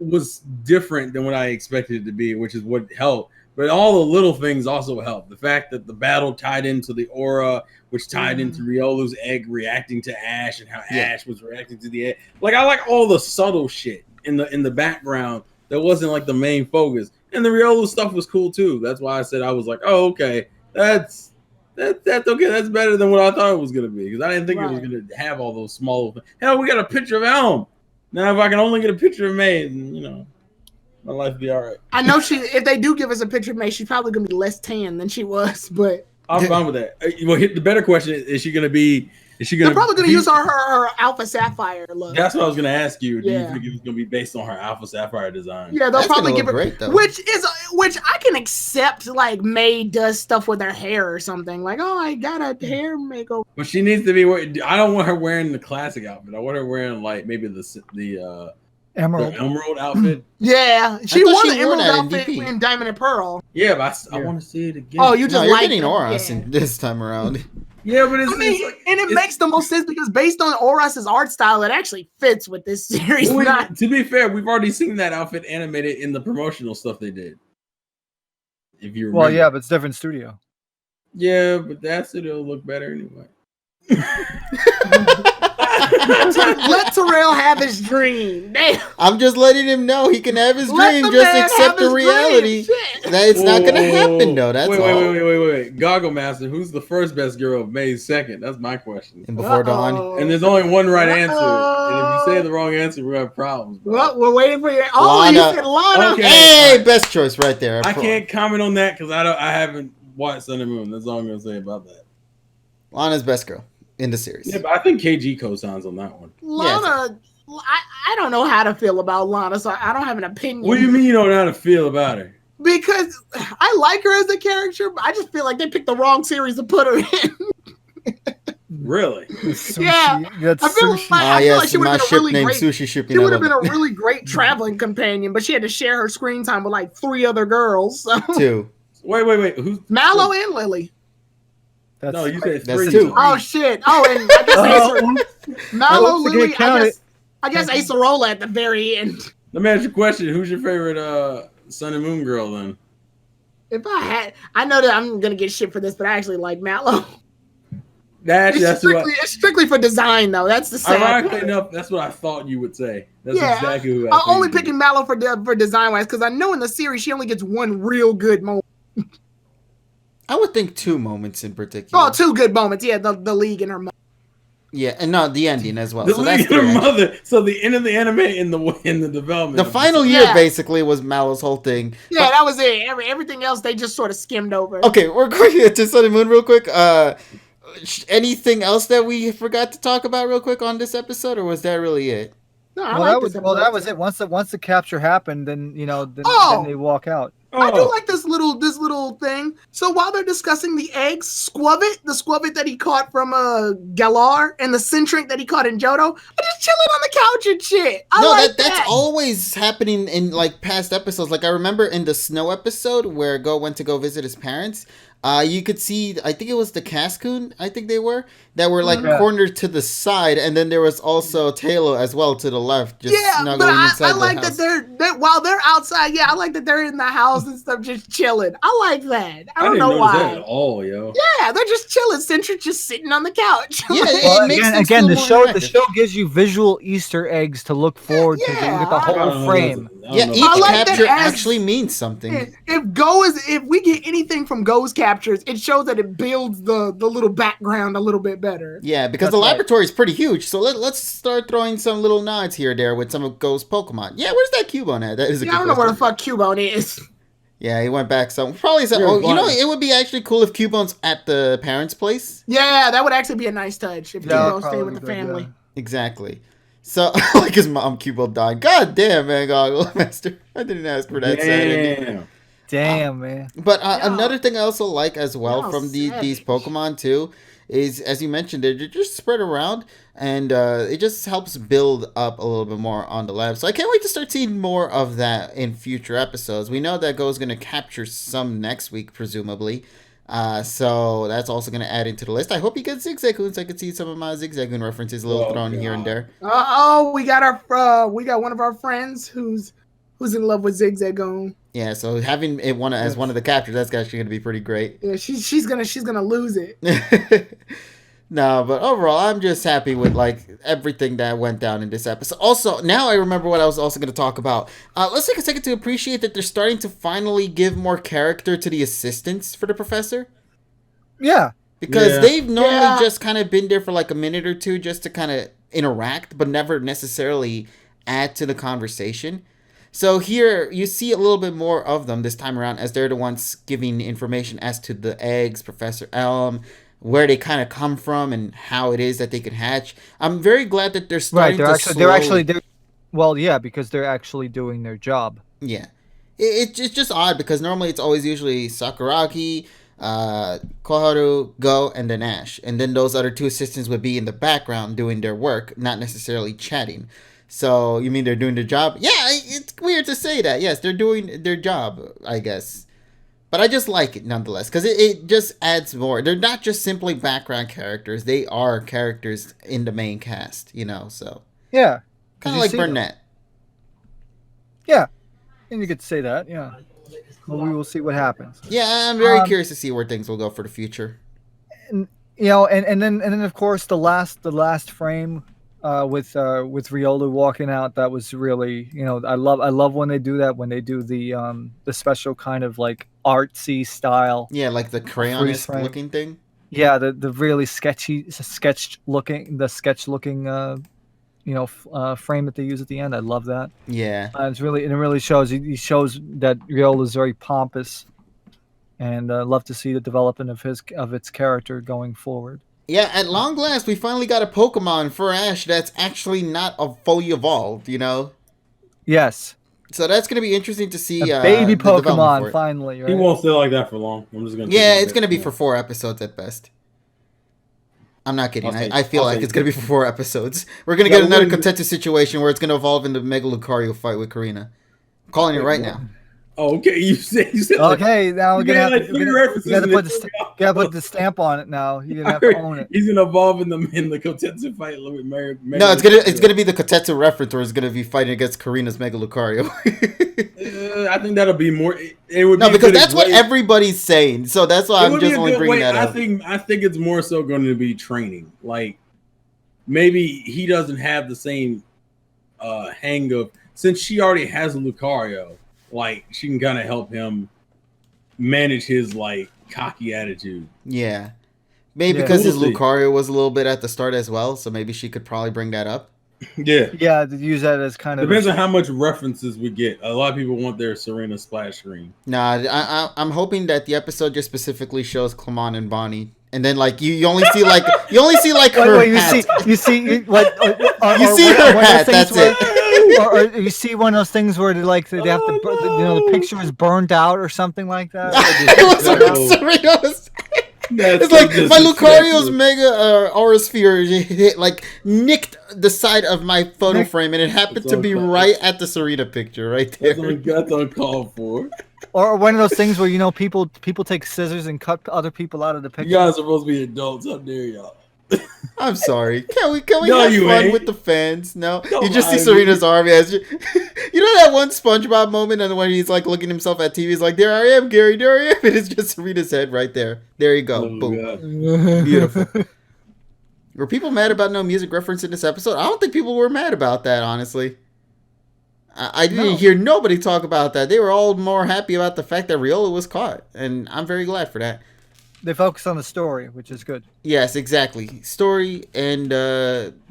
was different than what I expected it to be, which is what helped. But all the little things also helped. The fact that the battle tied into the aura, which tied into Riolu's egg reacting to Ash, and how Ash was reacting to the egg. Like I like all the subtle shit in the background that wasn't like the main focus. And the Riolu stuff was cool too. That's why I said I was like, oh, okay, that's okay. That's better than what I thought it was gonna be, because I didn't think it was gonna have all those small things. Hell, we got a picture of Elm. Now if I can only get a picture of May, then, my life will be all right. I know if they do give us a picture of May, she's probably going to be less tan than she was, but I'm fine with that. Well, the better question is she gonna be? Is she they're gonna? probably going to use her Alpha Sapphire look. That's what I was gonna ask you. Do you Yeah. think it's gonna be based on her Alpha Sapphire design? Yeah, they'll That's probably gonna give her, look great, though. which I can accept. Like May does stuff with her hair or something. Like, oh, I got a hair makeover. But she needs to be. I don't want her wearing the classic outfit. I want her wearing like maybe the Emerald. emerald outfit. Yeah, she thought wore she the wore emerald that in outfit DP. in Diamond and Pearl. Yeah, but I want to see it again. Oh, you just No, you're like getting them. Oras Yeah. this time around. yeah, but it's, I mean, it's like, and it makes the most sense because based on Oras's art style, it actually fits with this series. Well, Not to be fair, we've already seen that outfit animated in the promotional stuff they did. If you remember. Well, yeah, but it's different studio. Yeah, but that's it'll look better anyway. Let Terrell have his dream. Damn. I'm just letting him know he can have his Let dream. the Just man accept have the his dream. reality Shit. that it's not gonna happen though. That's all. Wait. Goggle Master, who's the first best girl of May's second? That's my question. And before dawn. And there's only one right answer. And if you say the wrong answer, we're gonna have problems. Bro. Well, we're waiting for you. Oh, Lana. you said Lana. Okay. Hey, Alright. best choice right there. I can't comment on that because I haven't watched Sun and Moon. That's all I'm gonna say about that. Lana's best girl in the series. Yeah, but I think KG co-signs on that one. Lana, I don't know how to feel about Lana, so I don't have an opinion. What do you mean you don't know how to feel about her? Because I like her as a character, but I just feel like they picked the wrong series to put her in. Really? Yeah. That's I feel sushi. like, I feel like she would my have been a ship really named great. Sushi Shipping. She would have been a really great traveling companion, but she had to share her screen time with like 3 other girls. So. Two. Wait. Who's Mallow and Lily. That's, No, you said That's 3. two. Oh shit! Oh, and I guess Mallow, Oops, I Lily. can't count I guess Acerola at the very end. Let me ask you a question. Who's your favorite Sun and Moon girl then? If I know that I'm gonna get shit for this, but I actually like Mallow. It's strictly for design, though. That's the sad Ironically part. enough, that's what I thought you would say. That's Yeah, exactly who I'm I only picking Mallow for design wise because I know in the series she only gets one real good moment. I would think 2 moments in particular. Oh, 2 good moments. Yeah, the league and her mother. Yeah, and no, the ending as well. The So that's lead her 3, actually. mother. So the end of the anime in the development. The of final the- year Yeah. basically was Mallow's whole thing. Yeah, that was it. Everything else they just sort of skimmed over. Okay, we're going to Sun and Moon real quick. Anything else that we forgot to talk about real quick on this episode, or was that really it? No, that was it. Once the capture happened, then then they walk out. I do Oh, like this little thing. So while they're discussing the eggs, the Squavit that he caught from Galar, and the Centric that he caught in Johto, are just chilling on the couch and shit. That's always happening in like past episodes. Like I remember in the snow episode where Go went to go visit his parents. You could see, I think it was the Cascoon, I think they were, that were like cornered to the side, and then there was also Taylor as well to the left, just snuggling inside I like the house. that they're while they're outside. Yeah, I like that they're in the house and stuff, just chilling. I like that. I don't didn't know notice that why. at all, yo. Yeah, they're just chilling. Centric just sitting on the couch. Yeah, Well, it makes again, things again feel the more show interactive. the show gives you visual Easter eggs to look forward to. You get the I don't whole know, frame. Yeah, each I like that capture as- actually means something. If we get anything from Go's captures, it shows that it builds the little background a little bit better. Yeah, because That's the right. laboratory is pretty huge, so let's start throwing some little nods here or there with some of Go's Pokemon. Yeah, where's that Cubone at? That is a Yeah, good I don't know where the question. fuck Cubone is. Yeah, he went back some. Probably said, You're oh, you know, blind. it would be actually cool if Cubone's at the parents' place. Yeah, that would actually be a nice touch if Yeah, Cubone stayed probably with the good, family. yeah. Exactly. So, like his mom, Cubone died. God damn, man, Goggle Master. I didn't ask for that. Sanity. Damn. Damn, man. But Yeah. another thing I also like as well Yeah, from these savage. Pokemon too is, as you mentioned, they're just spread around, and it just helps build up a little bit more on the lab. So I can't wait to start seeing more of that in future episodes. We know that Go's going to capture some next week, presumably. So that's also going to add into the list. I hope he gets Zigzagoon, so I can see some of my Zigzagoon references a little Oh, thrown here and God. there. We got one of our friends who's in love with Zigzagoon. Yeah, so having it as one of the captures, that's actually going to be pretty great. Yeah, she's gonna lose it. No, but overall, I'm just happy with like everything that went down in this episode. Also, now I remember what I was also going to talk about. Let's take a second to appreciate that they're starting to finally give more character to the assistants for the professor. Yeah. Because Yeah. they've normally Yeah. just kind of been there for like a minute or two just to kind of interact, but never necessarily add to the conversation. So here you see a little bit more of them this time around, as they're the ones giving information as to the eggs, Professor Elm, where they kind of come from, and how it is that they can hatch. I'm very glad that they're starting Right. They're to actually well, yeah, because they're actually doing their job. Yeah. It's just odd because normally it's always usually Sakuragi, Koharu, Go, and then Ash. And then those other 2 assistants would be in the background doing their work, not necessarily chatting. So, you mean they're doing their job? Yeah, it's weird to say that. Yes, they're doing their job, I guess. But I just like it nonetheless, because it just adds more. They're not just simply background characters. They are characters in the main cast, so. Yeah. Kind you of like see them. Burnett. Yeah. And you could say that, yeah. Well, we will see what happens. Yeah, I'm very curious to see where things will go for the future. And then of course the last frame with Riolu walking out. That was really, I love when they do that, when they do the special kind of like artsy style. Yeah, like the crayon-esque looking thing. Yeah, the really sketch looking frame that they use at the end. I love that. Yeah, it really shows. He shows that Riolu is very pompous, and love to see the development of its character going forward. Yeah, at long last, we finally got a Pokemon for Ash that's actually not fully evolved, Yes. So that's going to be interesting to see. A baby Pokemon, finally, right? He won't stay like that for long. I'm just going to... Yeah, it's going to be for 4 episodes at best. I'm not kidding. I feel like it's going to be for 4 episodes. We're going to get another contentious situation where it's going to evolve into Mega Lucario fight with Karina. I'm calling it right now. Oh, okay. You said okay, now we're gonna have to put the stamp on it now. You're gonna have to own it. He's gonna evolve in the Kotetsu fight with Mary. No, it's gonna be the Kotetsu reference, where it's gonna be fighting against Karina's Mega Lucario. I think that'll be more. It would no, because that's what everybody's saying. So that's why I'm just only bringing that up. I think it's more so going to be training. Like maybe he doesn't have the same hang of, since she already has a Lucario. Like, she can kind of help him manage his, like, cocky attitude. Yeah. Maybe because his Lucario was a little bit at the start as well, so maybe she could probably bring that up. Yeah. Yeah, to use that as kind of... Depends on how much references we get. A lot of people want their Serena splash screen. Nah, I'm hoping that the episode just specifically shows Clemon and Bonnie. And then, like, you only see, like, her hat. You see her hat, that's it. Or you see one of those things where they have to, the picture is burned out or something like that. It's like my Lucario's Mega Aura Sphere nicked the side of my photo frame, and it happened to be right at the Serena picture right there. That's uncalled for. Or one of those things where people take scissors and cut other people out of the picture. You guys are supposed to be adults. How dare y'all? I'm sorry. Can we have fun with the fans? No, you just see Serena's arm as you know that one SpongeBob moment, and when he's like looking himself at TV, he's like, "There I am, Gary. There I am." And it's just Serena's head right there. There you go. Boom. God. Beautiful. Were people mad about no music reference in this episode? I don't think people were mad about that, honestly. I didn't hear nobody talk about that. They were all more happy about the fact that Riolu was caught, and I'm very glad for that. They focus on the story, which is good. Yes, exactly. Story and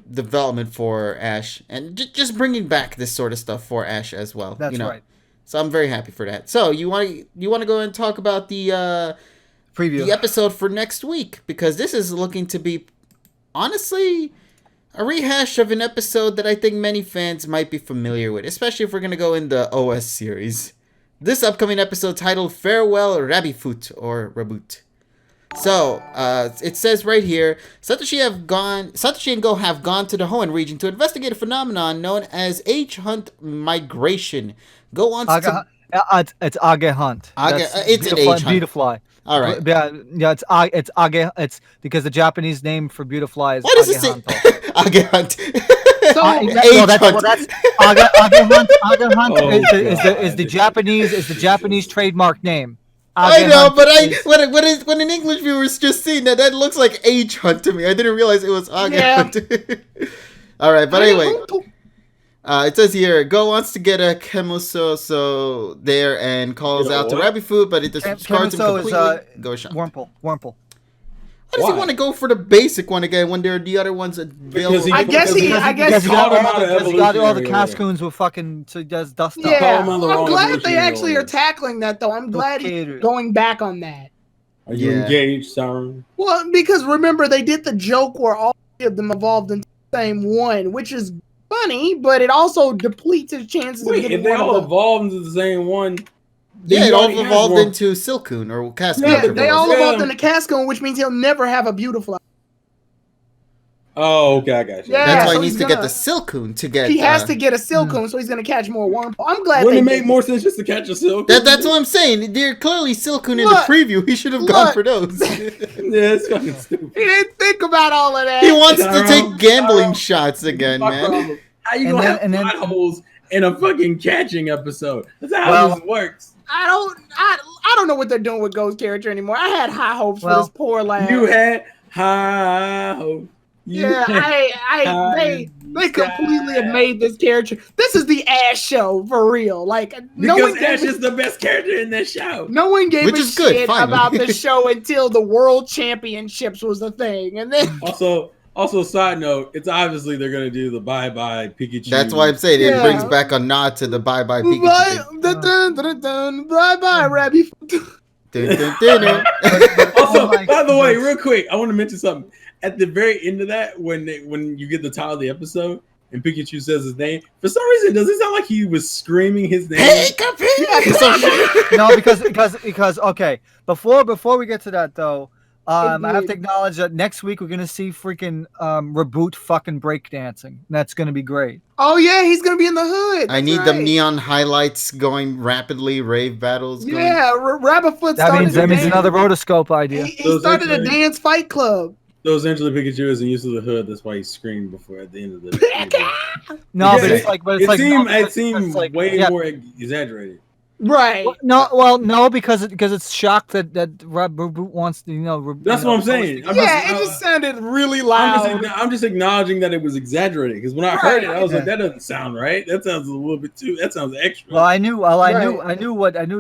development for Ash, and just bringing back this sort of stuff for Ash as well. That's right. So I'm very happy for that. So you want to go and talk about the preview, the episode for next week, because this is looking to be, honestly, a rehash of an episode that I think many fans might be familiar with, especially if we're gonna go in the OS series. This upcoming episode titled "Farewell Rabifoot" or Raboot. So, it says right here, Satoshi and Go have gone to the Hoenn region to investigate a phenomenon known as H-Hunt migration. Go on to... It's Age Hunt. It's an H-Hunt. Beautifly. All right. Yeah, it's Age. It's because the Japanese name for Beautifly is What does Age it Hunt. say? Age Hunt. So, that's Age Hunt. Age Hunt is the Japanese trademark name. I know, but when an English viewer is just seeing that looks like Age Hunt to me. I didn't realize it was Age Hunt. All right, but anyway, it says here, Go wants to get a Kemuso there and calls out to Rabifoot, but it discards him completely. Go Sean. Wurmple. Why does he want to go for the basic one again when there are the other ones available? I guess he got all the Cascoons with fucking, so he does dust up. Yeah, I'm glad they actually are tackling that, though. I'm glad he's going back on that. Are you engaged, Siren? Well, because remember, they did the joke where all 3 of them evolved into the same one, which is funny, but it also depletes his chances of getting if they all evolved into the same one... Yeah, it all evolved into Silcoon or Cascoon. Yeah, they all evolved into Cascoon, which means he'll never have a Beautifly. Oh, okay, I got you. Yeah, that's why he needs to get the Silcoon to get... He has to get a Silcoon, so he's going to catch more Wurmple. I'm glad Wouldn't it make more sense just to catch a Silcoon? That's what I'm saying. They're clearly Silcoon in the preview. He should have gone for those. Yeah, it's fucking stupid. He didn't think about all of that. He wants to take gambling shots again, man. How you going to have plot holes in a fucking catching episode? That's how this works. I don't know what they're doing with Go's character anymore. I had high hopes for this poor lad. You had high hopes. Yeah, They completely have made this character. This is the Ash show for real. Like Because Ash is the best character in this show. no one gave Which a is good, shit finally. about the show until the World Championships was a thing, and then Also, side note, it's obviously they're gonna do the bye bye Pikachu. That's why I'm saying it Yeah. brings back a nod to the bye bye Pikachu. Bye bye, Rabby. Dun, dun, dun, dun. Also, Oh my by the way, goodness. real quick, I want to mention something. At the very end of that, when you get the title of the episode and Pikachu says his name, for some reason, does it sound like he was screaming his name? Hey, Cappy! No, because okay. Before we get to that though, I have to acknowledge that next week we're gonna see freaking reboot fucking breakdancing. That's gonna be great. Oh yeah, he's gonna be in the hood. I need That's the right. neon highlights going rapidly, rave battles going. Yeah, Rabbitfoot That started. means a another dance. rotoscope idea. He started a dance fight club. So essentially, Pikachu isn't used to the hood. That's why he screamed before at the end of the. No, Yeah, but it's like, it seemed like, way yeah. more exaggerated. Right. No, because it's shocked that reboot wants to, That's what I'm saying. Yeah, it just sounded really loud. I'm just acknowledging that it was exaggerated because when I heard it, I was like, "That doesn't sound right. That sounds a little bit too. That sounds extra." Well, I knew Right. I knew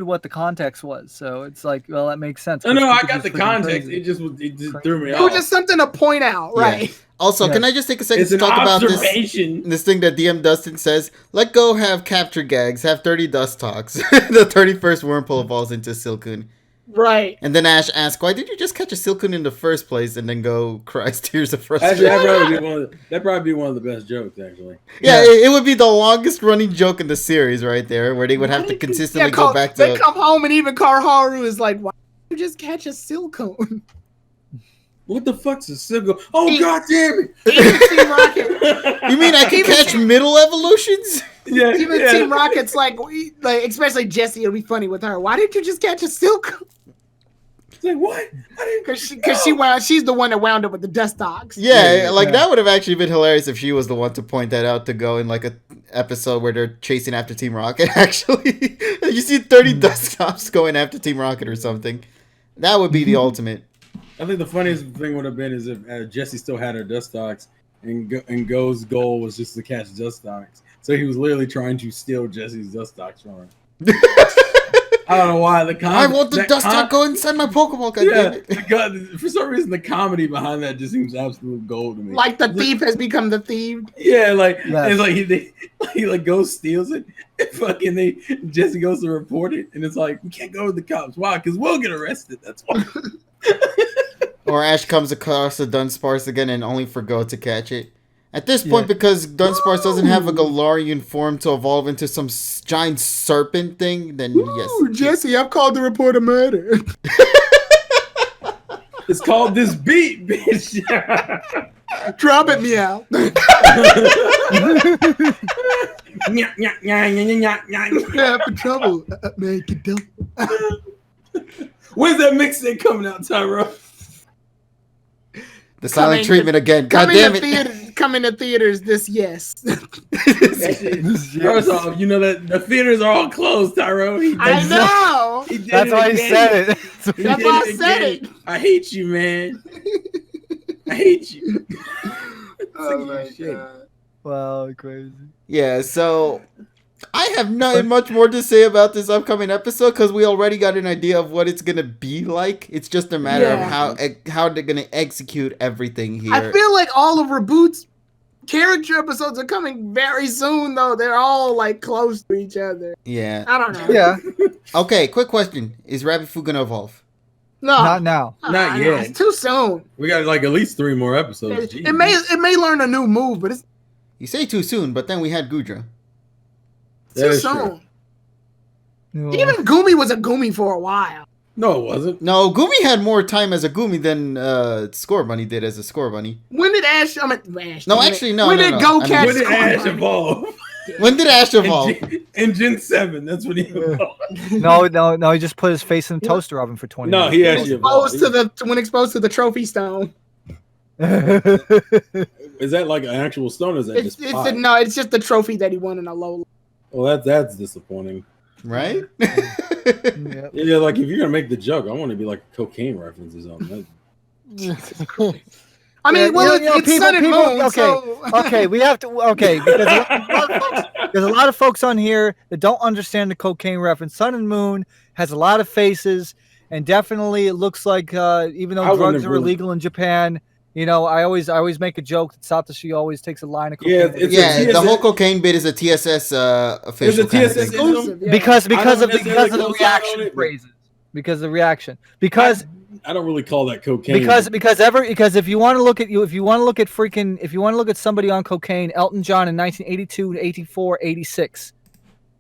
what the context was, so it's like, well, that makes sense. No, I Pikachu's got the freaking context. crazy. It just threw me It off. was just something to point out, Yeah. right? Also, Yeah. can I just take a second It's to an talk about observation. this thing that DM Dustin says? Let go, have capture gags, have 30 dust talks. The 31st Wurmple evolves into Silcoon. Right. And then Ash asks, why did you just catch a Silcoon in the first place? And then go, cries tears of Actually, frustration. that'd probably be one of the best jokes, actually. Yeah, it would be the longest running joke in the series right there, where they would have to consistently go back to... They come home and even Karharu is like, why did you just catch a Silcoon? What the fuck's a Silcoon? Oh, He- god damn it! Even Team Rocket. You mean I can Even- catch middle evolutions? Yeah, Even yeah. Team Rocket's like, especially Jessie, it'll be funny with her. Why didn't you just catch a Silcoon? It's like, what? I didn't... Because she's the one that wound up with the dust dogs. Yeah, Yeah. that would have actually been hilarious if she was the one to point that out to go in like a episode where they're chasing after Team Rocket. Actually, you see 30 dust cops going after Team Rocket or something. That would be the ultimate. I think the funniest thing would have been is if Jessie still had her Dustox and Go's goal was just to catch Dustox. So he was literally trying to steal Jessie's Dustox from her. I don't know why I want the dust to go inside my Pokeball. Yeah, for some reason the comedy behind that just seems absolute gold to me. Like the thief has become the thief. Yeah, like Yes. it's like he like goes steals it. And fucking Jessie goes to report it, and it's like we can't go to the cops. Why? Because we'll get arrested. That's why. Or Ash comes across the Dunsparce again and only for Go to catch it. At this point, because Dunsparce doesn't have a Galarian form to evolve into some giant serpent thing, then yes. Ooh, Jessie, I've called to report a murder. It's called this beat, bitch. Drop it, meow. Nya, nya, nya, nya, nya, nya, nya. Yeah, for trouble. Man, get down. When's that mixtape coming out, Tyrone? The silent Coming treatment again. God damn it. Coming to theaters this yes. First off, you know that the theaters are all closed, Tyrone. He I did know. it. He did That's it why he again. said it. He That's did why I said again. it. I hate you, man. I hate you. Oh my god. Wow, crazy. Yeah, so I have nothing much more to say about this upcoming episode because we already got an idea of what it's gonna be like. It's just a matter of how they're gonna execute everything here. I feel like all of Reboot's character episodes are coming very soon, though. They're all like close to each other. Yeah. I don't know. Yeah, Okay, quick question: is Rabbit Fu gonna evolve? No, not now. Not no, yet. It's too soon. We got like at least 3 more episodes. It may learn a new move, but it's You say too soon, but then we had Gudra. That too is soon. true. Even Gumi was a Gumi for a while. No, it wasn't. No, Gumi had more time as a Gumi than Score Bunny did as a Score Bunny. When did Ash? Ash. No, damn it. actually, no, When no, did no. Go I mean, catch When did Score Ash Bunny? evolve? When did Ash evolve? In Gen 7, that's when he evolved. No. He just put his face in the toaster oven for 20 No, minutes. he actually evolved. When exposed to the trophy stone. Is that like an actual stone or is that just pie? It's just the trophy that he won in a low. Well, that's disappointing. Right? Yep. Yeah, like if you're gonna make the joke, I want to be like a cocaine reference or something. I mean, well, it's Sun and Moon. Okay, So... okay, we have to. Okay, because there's a lot of folks on here that don't understand the cocaine reference. Sun and Moon has a lot of faces, and definitely it looks like even though drugs are illegal in Japan. You know, I always make a joke that Satoshi always takes a line of cocaine. Yeah, the whole cocaine bit is a TSS official. It's a TSS exclusive, yeah. because of the reaction phrases. Because the reaction. Because I don't really call that cocaine. Because if you want to look at somebody on cocaine, Elton John in 1982, 84, 86.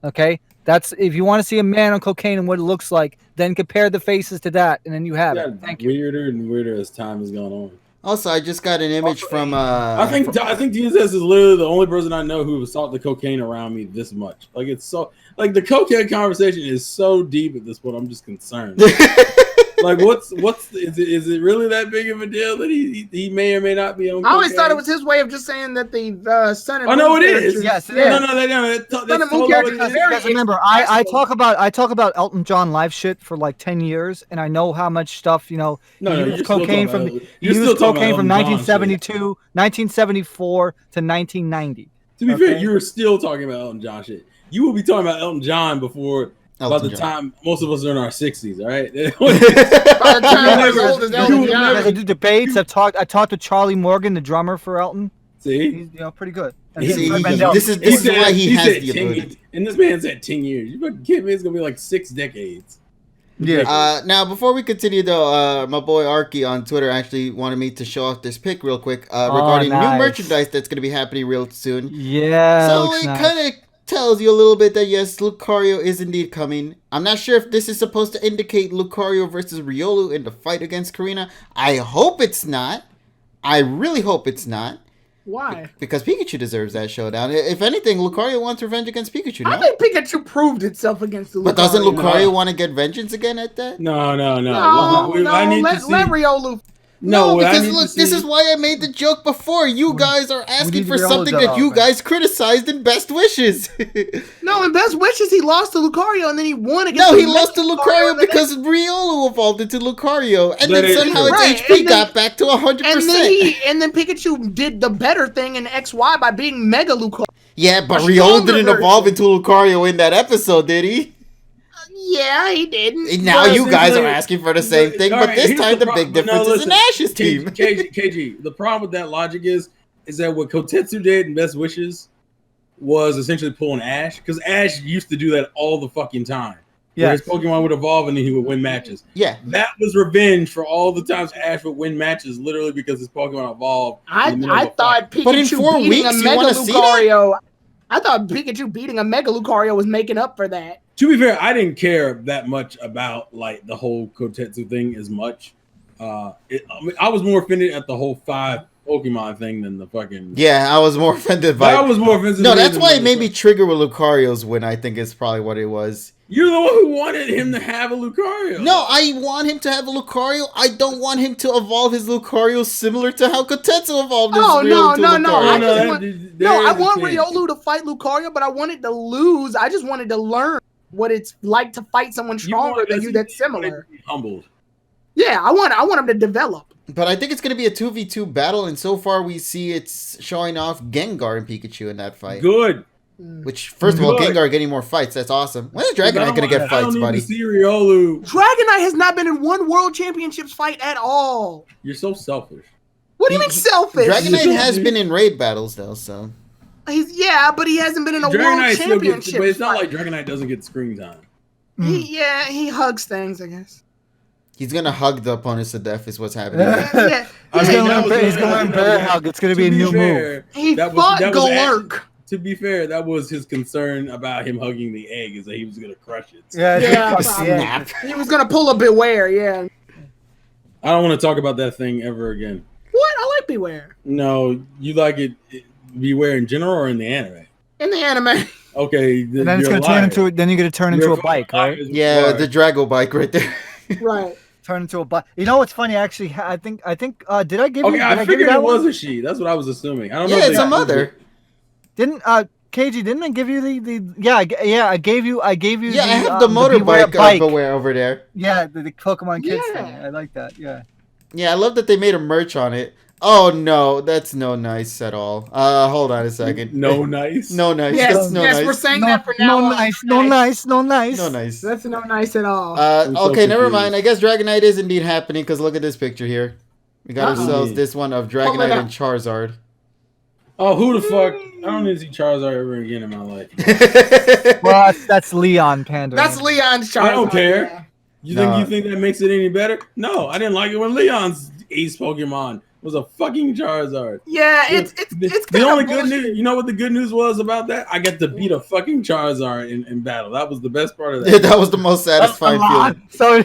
Okay? That's if you want to see a man on cocaine and what it looks like, then compare the faces to that, and then you have it. Thank you. Weirder and weirder as time has gone on. Also, I just got an image from. I think TSS is literally the only person I know who has sought the cocaine around me this much. Like it's so like the cocaine conversation is so deep at this point. I'm just concerned. Like is it really that big of a deal that he may or may not be on cocaine? I always thought it was his way of just saying that the Sun and Moon. Oh no, it is. Yes, it is. No, Sun and Moon characters are very. Because remember, I talk about Elton John live shit for like 10 years, and I know how much stuff he used cocaine from 1972, 1974 to 1990. To be fair, you were still talking about Elton John shit. You will be talking about Elton John before. By the time most of us are in our 60s, all right? By the time we're as old as Elton John. I do debates. I talked to Charlie Morgan, the drummer for Elton. See, he's pretty good. This is why he has the ability. And this man said 10 years. You fucking kidding me? It's gonna be like 6 decades. Yeah. Now, before we continue, though, my boy Arky on Twitter actually wanted me to show off this pic real quick regarding new merchandise that's going to be happening real soon. Yeah. So it kind of tells you a little bit that yes, Lucario is indeed coming. I'm not sure if this is supposed to indicate Lucario versus Riolu in the fight against Karina. I hope it's not. I really hope it's not. Why? Because Pikachu deserves that showdown. If anything, Lucario wants revenge against Pikachu. No? I think Pikachu proved itself against Lucario. But doesn't Lucario want to get vengeance again at that? No. I need to see. Let Riolu. No, because look, this is why I made the joke before. You guys are asking for something that you guys criticized in Best Wishes. No, in Best Wishes, he lost to Lucario and then he won against. No, he lost to Lucario because Riolu evolved into Lucario, and then somehow its HP got back to 100%. And then Pikachu did the better thing in XY by being Mega Lucario. Yeah, but Riolu didn't evolve into Lucario in that episode, did he? Yeah, he didn't. And now you guys are asking for the same thing, but this time the big difference is in Ash's team. KG, the problem with that logic is that what Kotetsu did in Best Wishes was essentially pulling Ash, because Ash used to do that all the fucking time. Yeah, his Pokemon would evolve and then he would win matches. Yeah, that was revenge for all the times Ash would win matches, literally because his Pokemon evolved. I thought Pikachu beating a Mega Lucario. I thought Pikachu beating a Mega Lucario was making up for that. To be fair, I didn't care that much about like the whole Kotetsu thing as much. I was more offended at the whole 5 Pokemon thing than the fucking. Yeah, I was more offended by. I was more offended. No, that's why it made me trigger with Lucario's win. I think is probably what it was. You're the one who wanted him to have a Lucario. No, I want him to have a Lucario. I don't want him to evolve his Lucario similar to how Kotetsu evolved his Riolu to Lucario. I want Riolu to fight Lucario, but I wanted to lose. I just wanted to learn what it's like to fight someone stronger than you that's similar. Humbled. Yeah, I want him to develop. But I think it's going to be a 2v2 battle, and so far we see it's showing off Gengar and Pikachu in that fight. Good. Which, first of all, Gengar getting more fights. That's awesome. When is Dragonite going to get fights, buddy? Dragonite has not been in one World Championships fight at all. You're so selfish. What do you mean selfish? Dragonite has been in raid battles, though, so. But he hasn't been in a World Championship. But it's not like Dragonite doesn't get screen time. He hugs things, I guess. He's gonna hug the opponents to death. Is what's happening. He's gonna learn bear hug. It's gonna be a new move. He fought Galurk. To be fair, that was his concern about him hugging the egg, is that he was gonna crush it. Snap. He was gonna pull a Beware. Yeah. I don't want to talk about that thing ever again. What? I like Beware. No, you like it Beware in general or in the anime? In the anime. Okay. And then it's gonna turn into. Then you're gonna turn into a bike, right? Yeah, the Drago bike right there. Right. Turn into a bike. You know what's funny? Actually, I think. Did I give you? Okay, I figured it was a she. That's what I was assuming. I don't know. Yeah, it's a mother. Didn't KG? Didn't I give you the? Yeah, I gave you. Yeah, I have the motorbike Beware over there. Yeah, the Pokemon Kids thing. I like that. Yeah. Yeah, I love that they made a merch on it. Oh no, that's no nice at all. Hold on a second. No nice. No nice. Yes, That's no yes, nice. we're saying No, that for now. no on. nice, no nice, no nice. No nice. That's no nice at all. I'm so Okay, never mind. I confused. guess Dragonite is indeed happening because look at this picture here. We got Uh-oh. ourselves this one of Pull it Dragonite up. and Charizard. Oh, who the fuck? I don't need to see Charizard ever again in my life. Well, that's Leon pandering. That's Leon's Charizard. I don't care. yeah. No. You think that makes it any better? No, I didn't like it when Leon's ace Pokemon was a fucking Charizard. Yeah, it's the kinda only good bullshit. news. You know what the good news was about that? I got to beat a fucking Charizard in battle. That was the best part of that. That was the most satisfying feeling. So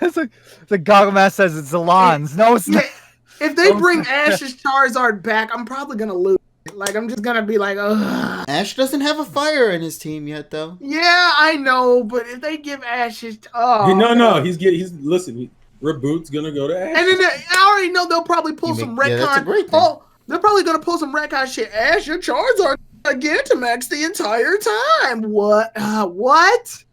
it's like the Goggle Mask says it's Alon's. No, it's not. If they bring Ash's Charizard back, I'm probably gonna lose. Like I'm just gonna be like, ugh. Ash doesn't have a fire in his team yet, though. Yeah, I know, but if they give Ash's, oh No, he's listen. Reboot's gonna go to Ash. And then I already know they'll probably pull some retcon. Yeah, that's a great thing. Oh, they're probably gonna pull some retcon shit. Ash, your Charizard Gigantamax the entire time. What? What?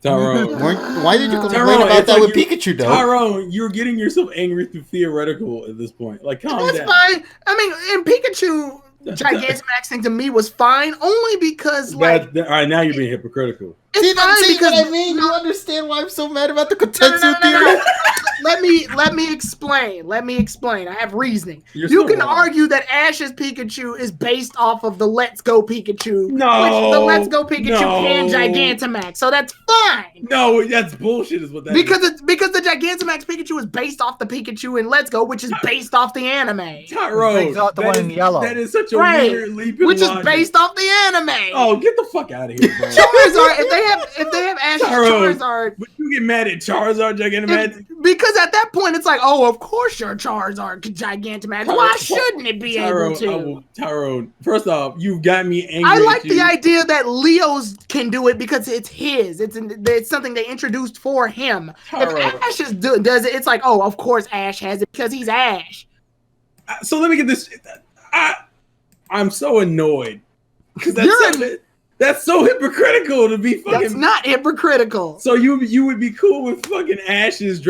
Tyrone. Why did you complain Tyrone, about it's that like with Pikachu, though? Tyrone, you're getting yourself angry through theoretical at this point. Like, calm That's down. fine. I mean, and Pikachu Gigantamax thing to me was fine, only because like All right, now you're being hypocritical. it's See, fine see because what I mean? You understand why I'm so mad about the No, Kotetsu theory? no. Let me explain. Let me explain. I have reasoning. You're You still can wrong. argue that Ash's Pikachu is based off of the Let's Go Pikachu. No, Which the Let's Go Pikachu no. can Gigantamax, so that's fine. No, that's bullshit. Is what that Because the Gigantamax Pikachu is based off the Pikachu in Let's Go, which is based off the anime. is. Tyrone, Brings out the one in yellow. That is such a Right. weird leap in Which is logic. based off the anime. Oh, get the fuck out of here, bro. Charizard, if they have Ash's Tyrone. Charizard, Would you get mad at Charizard Gigantamax? because at that point it's like, oh, of course your Charizard can Gigantamax. Why shouldn't it be able to? Tyrone, first off, you've got me angry. I like at the you. idea that Leo's can do it because it's his. It's something they introduced for him. Tyrone. If Ash does it, it's like, oh, of course Ash has it because he's Ash. So let me get this. I'm so annoyed because that's so hypocritical to be fucking. That's not hypocritical. So you would be cool with fucking Ash's Ash's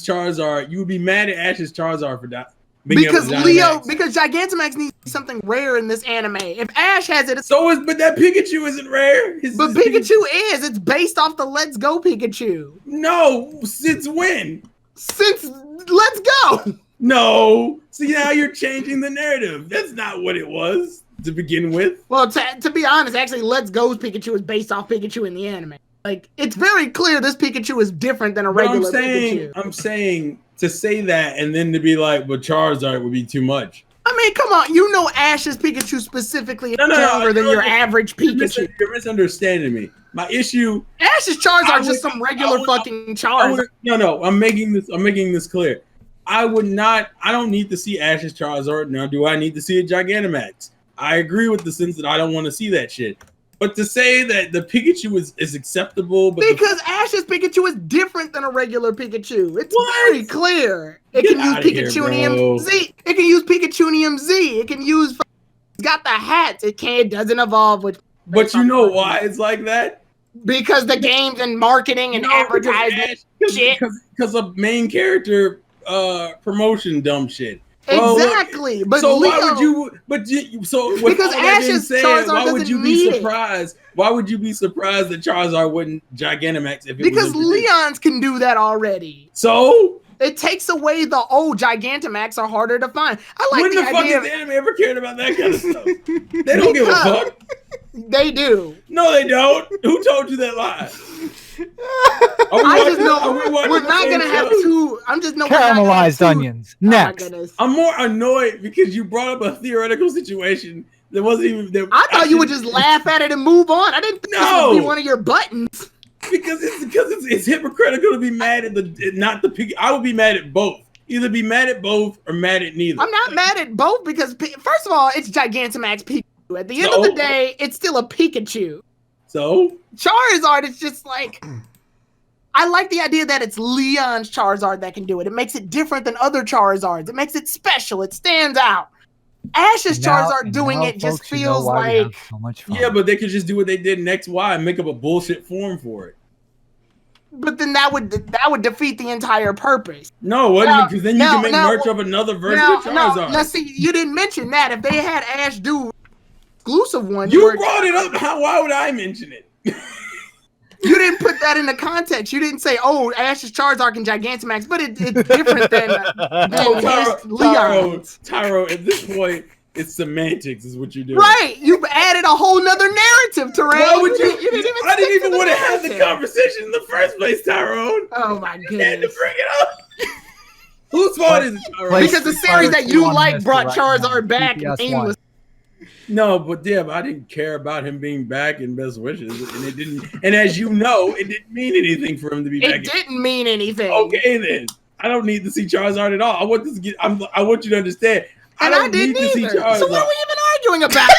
Charizard. You would be mad at Ash's Charizard for that. Because Gigantamax needs to be something rare in this anime. If Ash has it, it's but that Pikachu isn't rare. but Pikachu is. It's based off the Let's Go Pikachu. No, since when? Since Let's Go. No. See, now you're changing the narrative. That's not what it was to begin with. Well, to be honest, actually, Let's Go's Pikachu is based off Pikachu in the anime. Like, it's very clear this Pikachu is different than a regular Pikachu. I'm saying to say that and then to be like, but Charizard would be too much. I mean, come on. You know Ash's Pikachu specifically is stronger than your average Pikachu. You're misunderstanding me. My issue. Ash's Charizard is just some regular fucking Charizard. No. I'm making this clear. I don't need to see Ash's Charizard. Now, do I need to see a Gigantamax? I agree with the sense that I don't want to see that shit. But to say that the Pikachu is acceptable, but because Ash's Pikachu is different than a regular Pikachu. It's What? very clear. It Get can use outta here, Pikachunium Z. It can use Pikachunium Z. It can use. It's got the hats. It doesn't evolve with. But you know why it's like that? Because the games and marketing and advertising shit. Because of main character promotion dumb shit. Bro, Exactly. But so Leo, why would you? With Because all that being Ash's said, Charizard why would doesn't you be need it. surprised? Why would you be surprised that Charizard wouldn't Gigantamax if it because was introduced? Leon's can do that already. So It takes away the Gigantamax are harder to find. I like when the the fuck idea. has the anime ever cared about that kind of stuff? They don't give a fuck. They do. No, they don't. Who told you that lie? I just know we're not gonna have two. I'm just we're not gonna have Caramelized two- onions. Oh my Next. goodness. I'm more annoyed because you brought up a theoretical situation that wasn't even. That I thought you would just laugh at it and move on. I didn't think this No. would be one of your buttons. because it's hypocritical to be mad at not the pig. I would be mad at both. Either be mad at both or mad at neither. I'm not mad at both because first of all, it's Gigantamax Pikachu. At the end of the day, it's still a Pikachu. So Charizard is just like. I like the idea that it's Leon's Charizard that can do it. It makes it different than other Charizards. It makes it special. It stands out. Ash's Charizard doing it just feels like. So much fun. yeah, but they could just do what they did in XY and make up a bullshit form for it. But then that would defeat the entire purpose. No, because then you can make merch of another version of Charizard. Now, see, you didn't mention that. If they had Ash do exclusive one, you brought it up. Why would I mention it? You didn't put that in the context. You didn't say, "Oh, Ash's Charizard can Gigantamax," but it's different than Leon's. Tyrone, at this point, it's semantics, is what you're doing. Right? You've added a whole nother narrative, Tyrone. Why would you? I didn't even want to have the narrative. conversation in the first place, Tyrone. Oh my You had to goodness! bring it up. Whose fault is it, Tyrone? Because the series that you like brought Charizard back aimless. No, but I didn't care about him being back in Best Wishes, and it didn't. And as you know, it didn't mean anything for him to be back. It didn't mean anything. Okay, then I don't need to see Charizard at all. I want this. I want you to understand. And I didn't need to see either. Charizard. So what are we even arguing about?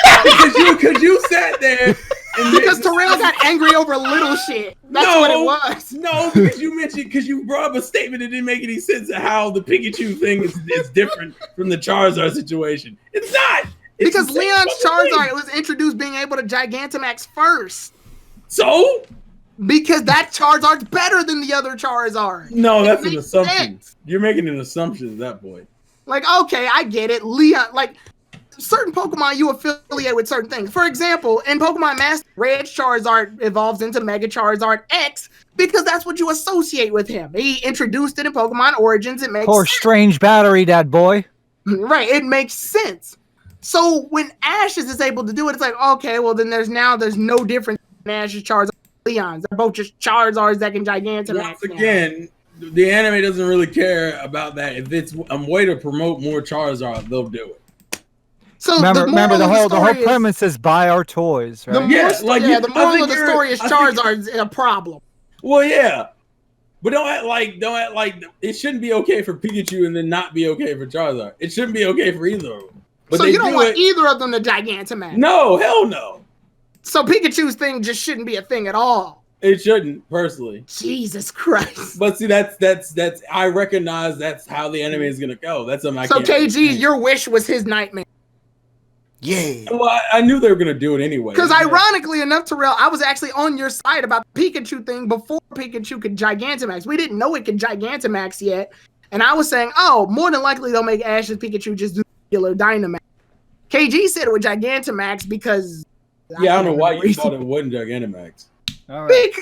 because you sat there. And because Terrell got angry over little shit. That's what it was. No, because you brought up a statement that didn't make any sense of how the Pikachu thing is different from the Charizard situation. It's not. Because Leon's Charizard was introduced being able to Gigantamax first. So? Because that Charizard's better than the other Charizard. No, that's an assumption. You're making an assumption at that point. Like, okay, I get it. Leon, like, certain Pokemon you affiliate with certain things. For example, in Pokemon Master, Red Charizard evolves into Mega Charizard X because that's what you associate with him. He introduced it in Pokemon Origins. It makes Poor sense. strange battery, that boy. Right, it makes sense. So when Ash's is able to do it, it's like, okay, well then there's no difference in Ash's Charizard and Leon's. They're both just Charizards that can Gigantamax. Once again, the anime doesn't really care about that. If it's a way to promote more Charizard, they'll do it. So remember the whole is, premise is buy our toys, right? The moral of the story is Charizard's a problem. Well, yeah. But don't act like it shouldn't be okay for Pikachu and then not be okay for Charizard. It shouldn't be okay for either of them. But so you don't want either of them to Gigantamax? No, hell no. So Pikachu's thing just shouldn't be a thing at all. It shouldn't, personally. Jesus Christ. But see, that's I recognize that's how the anime is gonna go. That's something I can't. So KG, your wish was his nightmare. Yeah. Well, I knew they were gonna do it anyway. Because ironically enough, Terrell, I was actually on your side about the Pikachu thing before Pikachu could Gigantamax. We didn't know it could Gigantamax yet. And I was saying, oh, more than likely they'll make Ash's Pikachu just do regular Dynamax. KG said it would Gigantamax because... Yeah, I don't know why you thought it wouldn't Gigantamax. All right.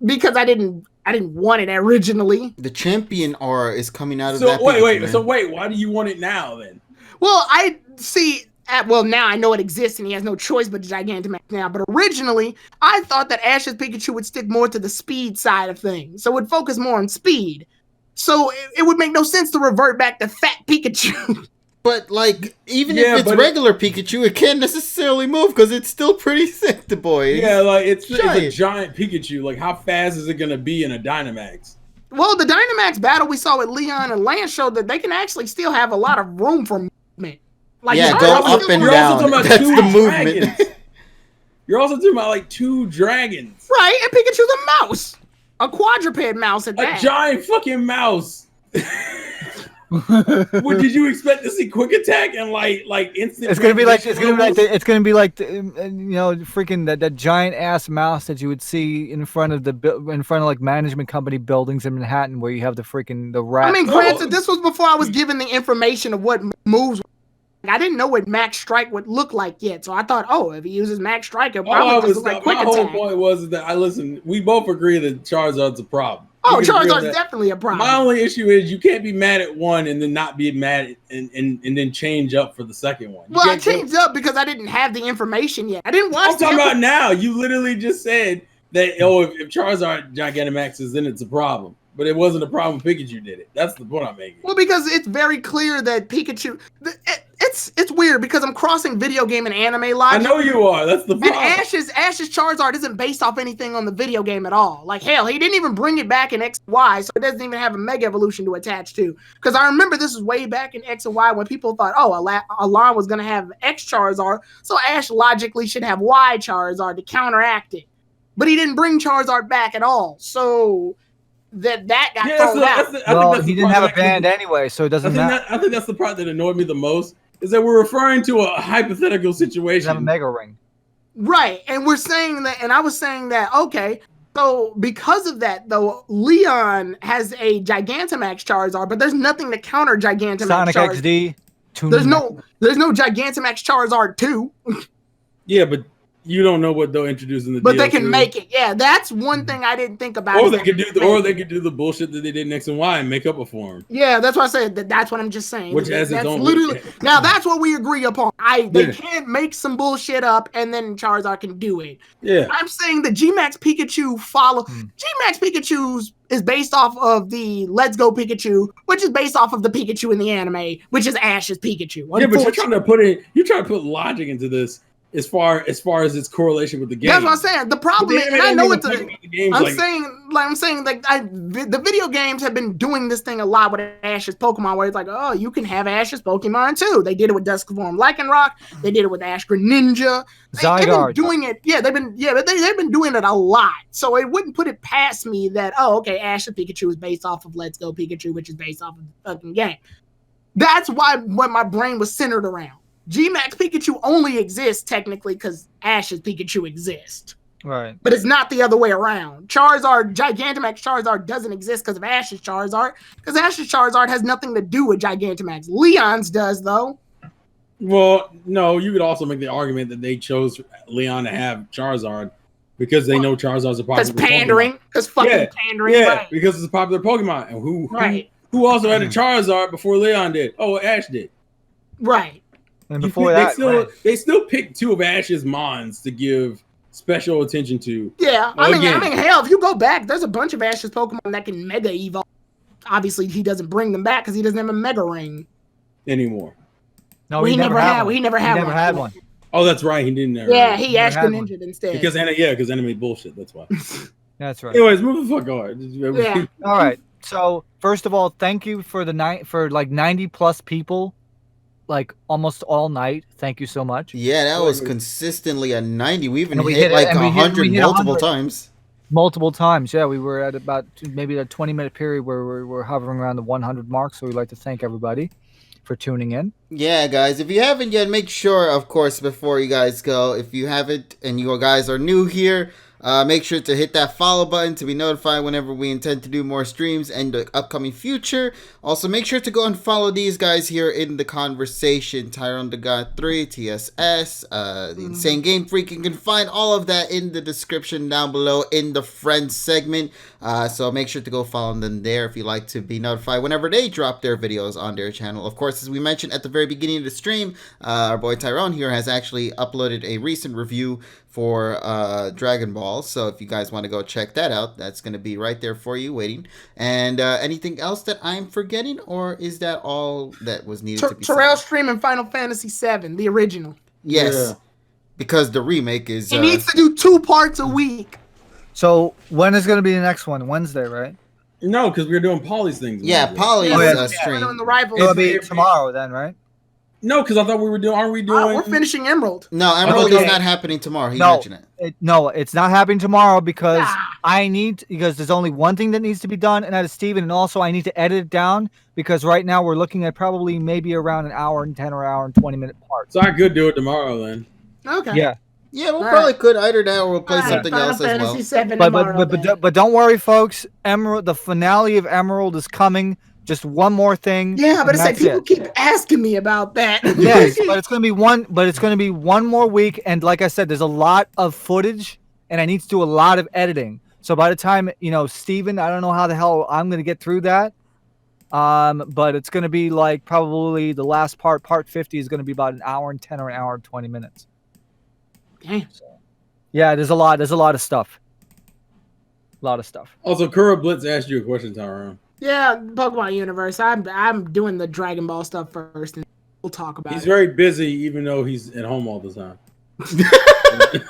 Because I didn't want it originally. The champion R is coming out of so that. Wait, why do you want it now then? Well, I see... Well, now I know it exists and he has no choice but to Gigantamax now. But originally, I thought that Ash's Pikachu would stick more to the speed side of things. So it would focus more on speed. So it would make no sense to revert back to fat Pikachu. But, like, even if it's regular Pikachu, it can't necessarily move because it's still pretty thick, the boy. Yeah, like, it's a giant Pikachu. Like, how fast is it going to be in a Dynamax? Well, the Dynamax battle we saw with Leon and Lance showed that they can actually still have a lot of room for movement. Like, yeah, go up and down. That's the movement. You're also talking about, like, 2 dragons. Right, and Pikachu's a mouse. A quadruped mouse at that. A giant fucking mouse. What did you expect to see? Quick attack and like instant? It's gonna be like freaking that giant ass mouse that you would see in front of like management company buildings in Manhattan, where you have the rat. I mean, granted, this was before I was given the information of what moves. I didn't know what Max Strike would look like yet, so I thought, oh, if he uses Max Strike, it'll probably just look like Quick Attack. My whole point was that we both agree that Charizard's a problem. Oh, Charizard's definitely a problem. My only issue is you can't be mad at one and then not be mad and then change up for the second one. Well, I changed up because I didn't have the information yet. I didn't watch. I'm talking about now. You literally just said that if Charizard Gigantamaxes, then it's a problem. But it wasn't a problem Pikachu did it. That's the point I'm making. Well, because it's very clear that Pikachu... It's weird because I'm crossing video game and anime logic. I know you are. That's the problem. And Ash's Charizard isn't based off anything on the video game at all. Like, hell, he didn't even bring it back in X and Y, so it doesn't even have a Mega Evolution to attach to. Because I remember this was way back in X and Y when people thought, oh, Alon was going to have X Charizard, so Ash logically should have Y Charizard to counteract it. But he didn't bring Charizard back at all, so... that got thrown out. Well, he didn't have a band anyway, so it doesn't matter. I think that's the part that annoyed me the most, is that we're referring to a hypothetical situation. Have a Mega Ring. Right, and we're saying that, and I was saying that, okay, So because of that, though, Leon has a Gigantamax Charizard, but there's nothing to counter Gigantamax Sonic Charizard. XD. There's no Gigantamax Charizard 2. Yeah, but you don't know what they'll introduce in the But DLC. they can make it. Yeah, that's one thing I didn't think about. Or they could do the bullshit that they did in X and Y and make up a form. Yeah, that's why I said that's what I'm just saying. Which has its own. Literally now. That's what we agree upon. They can't make some bullshit up and then Charizard can do it. Yeah, I'm saying the Gmax Pikachu Gmax Pikachu is based off of the Let's Go Pikachu, which is based off of the Pikachu in the anime, which is Ash's Pikachu. Yeah, but you're trying to put logic into this. As far as its correlation with the game. That's what I'm saying. The problem is, and I know it's I'm saying the video games have been doing this thing a lot with Ash's Pokemon, where it's like, oh, you can have Ash's Pokemon too. They did it with Duskform Lycanroc. They did it with Ash Greninja. They've been doing it. Yeah, they've been doing it a lot. So it wouldn't put it past me that, oh, okay, Ash's Pikachu is based off of Let's Go Pikachu, which is based off of the fucking game. That's what my brain was centered around. Gmax Pikachu only exists technically because Ash's Pikachu exists. Right. But it's not the other way around. Gigantamax Charizard doesn't exist because of Ash's Charizard, because Ash's Charizard has nothing to do with Gigantamax. Leon's does, though. Well, no, you could also make the argument that they chose Leon to have Charizard because they know Charizard's a popular Pokemon. Because pandering. Because fucking pandering. Yeah, right. because it's a popular Pokemon. And who also had a Charizard before Leon did? Oh, Ash did. Right. And before they still picked two of Ash's Mons to give special attention to. Yeah, I mean, hell, if you go back, there's a bunch of Ash's Pokemon that can Mega Evolve. Obviously, he doesn't bring them back because he doesn't have a Mega Ring anymore. No, he never had one. Oh, that's right. He didn't. Yeah, he Ash Greninja instead. Because anime bullshit. That's why. That's right. Anyways, move the fuck on. Yeah. All right. So first of all, thank you for like 90 plus people. Like almost all night. Thank you so much. Yeah, that was consistently a 90. We even hit like 100 multiple times. Multiple times, yeah. We were at about maybe a 20-minute period where we were hovering around the 100 mark. So we'd like to thank everybody for tuning in. Yeah, guys, if you haven't yet, make sure, of course, before you guys go, if you haven't and you guys are new here, make sure to hit that follow button to be notified whenever we intend to do more streams and the upcoming future. Also, make sure to go and follow these guys here in the conversation. Tyrone the God 3, TSS, the Insane Game Freak. You can find all of that in the description down below in the Friends segment. So make sure to go follow them there if you like to be notified whenever they drop their videos on their channel. Of course, as we mentioned at the very beginning of the stream, our boy Tyrone here has actually uploaded a recent review for Dragon Ball, so if you guys want to go check that out, that's going to be right there for you waiting. And anything else that I'm forgetting, or is that all that was needed to be said? Terrell streaming Final Fantasy VII, the original. Yes, because the remake is... He needs to do 2 parts a week. So when is going to be the next one? Wednesday, right? No, because we're doing Polly's things. Yeah, Polly's stream. It'll be tomorrow then, right? No, because I thought we were doing. Aren't we doing? We're finishing Emerald. No, Emerald is not happening tomorrow. He mentioned it. No, it's not happening tomorrow because because there's only one thing that needs to be done, and that is Steven. And also, I need to edit it down because right now we're looking at probably maybe around an hour and 10 or hour and 20-minute part. So I could do it tomorrow then. Okay. Yeah. Yeah, we'll probably could either that or we'll play something else as well. But don't worry, folks. Emerald, the finale of Emerald is coming. Just one more thing. Yeah, but it's like people keep asking me about that. Yes, but it's gonna be one. But it's gonna be one more week, and like I said, there's a lot of footage, and I need to do a lot of editing. So by the time Steven, I don't know how the hell I'm gonna get through that. But it's gonna be like probably the last part 50 is gonna be about an hour and 10 or an hour and 20 minutes. Damn. So, yeah, there's a lot of stuff. Also, Kura Blitz asked you a question, Tyrone. Yeah, Pokemon Universe. I'm doing the Dragon Ball stuff first, and we'll talk about it. He's very busy, even though he's at home all the time.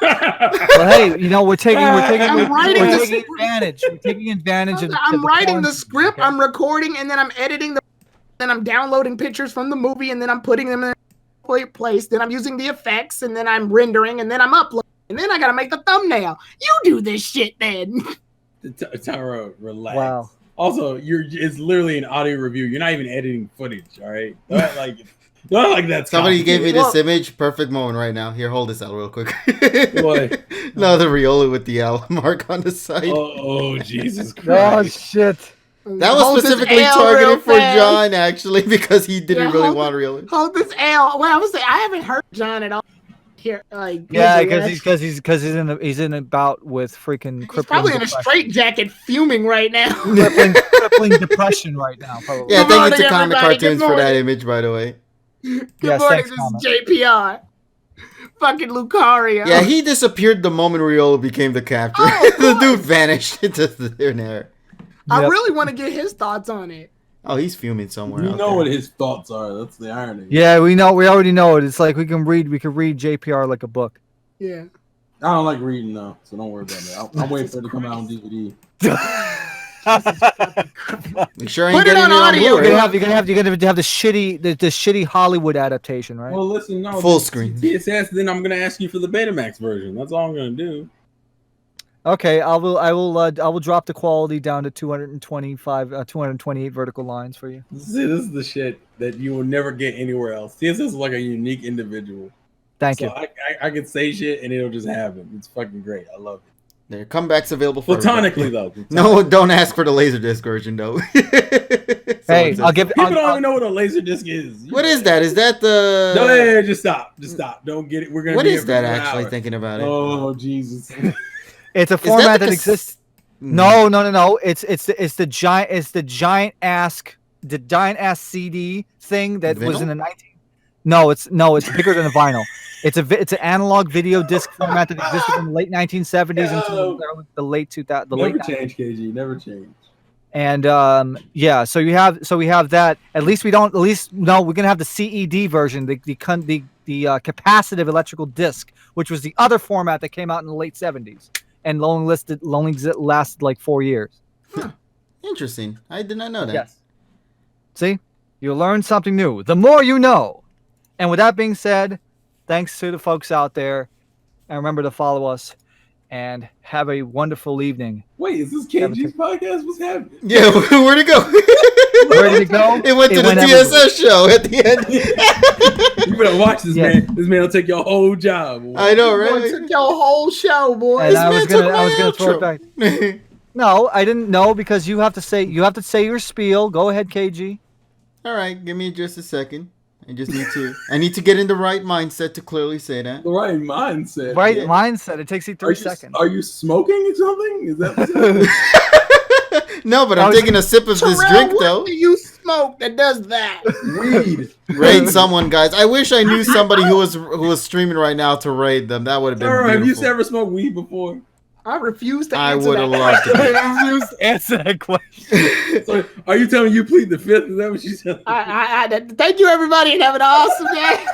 Well, hey, we're taking advantage. We're taking advantage of. I'm writing the script. Okay. I'm recording, and then I'm editing then I'm downloading pictures from the movie, and then I'm putting them in a place. Then I'm using the effects, and then I'm rendering, and then I'm uploading, and then I gotta make the thumbnail. You do this shit, then. Tyrone, relax. Wow. Also, it's literally an audio review. You're not even editing footage, all right? Not like that. Somebody gave me this Well- image. Perfect moment right now. Here, hold this out real quick. What? No, the Riolu with the L mark on the side. Oh, Jesus Oh Christ. shit! That was Hold this specifically L targeted real for fast. John, actually, because he didn't Yeah, really hold want Riolu. Hold this L. Well, I was saying I haven't heard John at all. Here, like Yeah, visually. because he's in a bout with freaking He's crippling probably in a depression. straitjacket, fuming right now. crippling depression right now. Probably. Yeah, Good thank you to morning, Comic everybody. Good Cartoons for that morning. image, by the way. Good Yes, morning, thanks, this is JPR. Fucking Lucario. Yeah, he disappeared the moment Riolu became the captor. Oh, The of dude course. vanished into thin air. I Yep. really want to get his thoughts on it. Oh, he's fuming somewhere. You out know there. what his thoughts are. That's the irony. Yeah, we know. We already know it. It's like we can read JPR like a book. Yeah. I don't like reading though, so don't worry about that. I'm waiting for it to come out on DVD. Make sure I ain't Put it getting on it on audio. You're Blu-ray. gonna have the shitty Hollywood adaptation, right? Well, listen, no, Full the screen. TSS. Then I'm gonna ask you for the Betamax version. That's all I'm gonna do. Okay, I will drop the quality down to 228 vertical lines for you. This is the shit that you will never get anywhere else. TSS is like a unique individual. Thank So you. I can say shit and it'll just happen. It's fucking great. I love it. There, comebacks available for everybody. Platonically though. No, don't ask for the Laserdisc version, though. Hey, I'll give. People don't I'll- even know what a laser disc is. What is that? Is that the... No, hey, just stop. Just stop. Don't get it. We're gonna. What be is here for that, an actually, hour. thinking about it? Oh Jesus. It's a Is format the that cas- exists. Mm. No. It's the giant ass CD thing that was Vinyl? in the 19. No, it's bigger than a vinyl. It's an analog video disc format that existed in the late 1970s until the late 2000. The Never late change, KG. Never change. And yeah, so we have that. At least we're gonna have the CED version, the capacitive electrical disc, which was the other format that came out in the late 70s and only lasted like 4 years. Interesting. I did not know that. Yes. See, you learn something new. The more you know. And with that being said, thanks to the folks out there, and remember to follow us. And have a wonderful evening. Wait, is this KG's podcast? What's happening? Yeah, where'd it go? Where did it go? It went to the everywhere. TSS show at the end. You better watch this, Yeah. man. This man will take your whole job. I know, Boy, right? took your whole show, boy. And This I man was took gonna my throw it outro. back. No, I didn't know because you have to say your spiel. Go ahead, KG. All right, give me just a second. I need to get in the right mindset to clearly say that. The right mindset. Right Yeah. mindset. It takes you 3 seconds. Are you smoking or something? Is that what's happening? No, but I'm taking a sip of this Terrell, drink, what though. do you smoke that does that? Weed. Raid someone, guys. I wish I knew somebody who was streaming right now to raid them. That would have been Sarah, have you beautiful. ever smoked weed before? I refuse to I answer would that have loved question. to. Just answer that question. So, are you telling me you plead the fifth? Is that what you said? Thank you, everybody, and have an awesome day.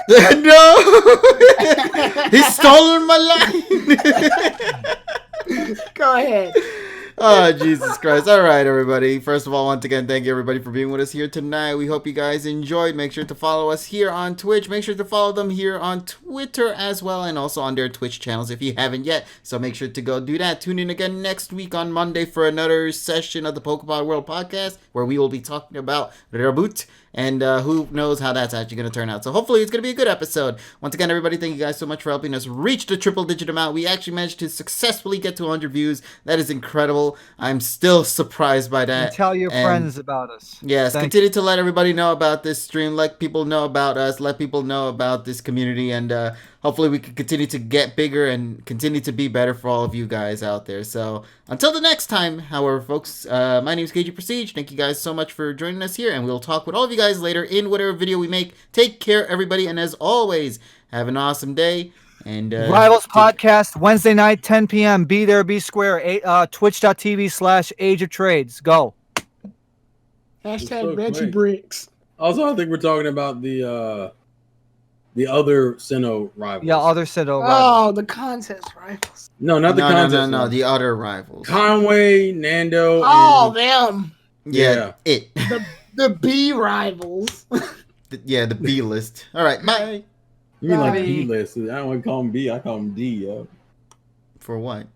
No, he's stolen my line. Go ahead. Oh, Jesus Christ. All right, everybody. First of all, once again, thank you, everybody, for being with us here tonight. We hope you guys enjoyed. Make sure to follow us here on Twitch. Make sure to follow them here on Twitter as well, and also on their Twitch channels if you haven't yet. So make sure to go do that. Tune in again next week on Monday for another session of the PokePod World Podcast, where we will be talking about Reboot. And who knows how that's actually going to turn out. So hopefully it's going to be a good episode. Once again, everybody, thank you guys so much for helping us reach the triple-digit amount. We actually managed to successfully get to 100 views. That is incredible. I'm still surprised by that. And tell your And friends about us. yes, Thank continue to let everybody know about this stream. Let people know about us. Let people know about this community. And hopefully we can continue to get bigger and continue to be better for all of you guys out there. So until the next time, however, folks, my name is KG Prestige. Thank you guys so much for joining us here. And we'll talk with all of you guys later in whatever video we make. Take care, everybody. And as always, have an awesome day. And Rivals Podcast, Wednesday night, 10 p.m. Be there, be square. Twitch.tv/Age of Trades. Go. Hashtag so Reggie great. Bricks. Also, I think we're talking about the other Sinnoh rivals. Yeah, other said over. Oh, the contest rifles. No, not the contest. No, one. the other rivals. Conway, Nando. Oh, and, them. Yeah, it. The B rivals. Yeah, the B list. All right, bye. you mean like Bye. B list? I don't want to call him B. I call him D. Yo. For what?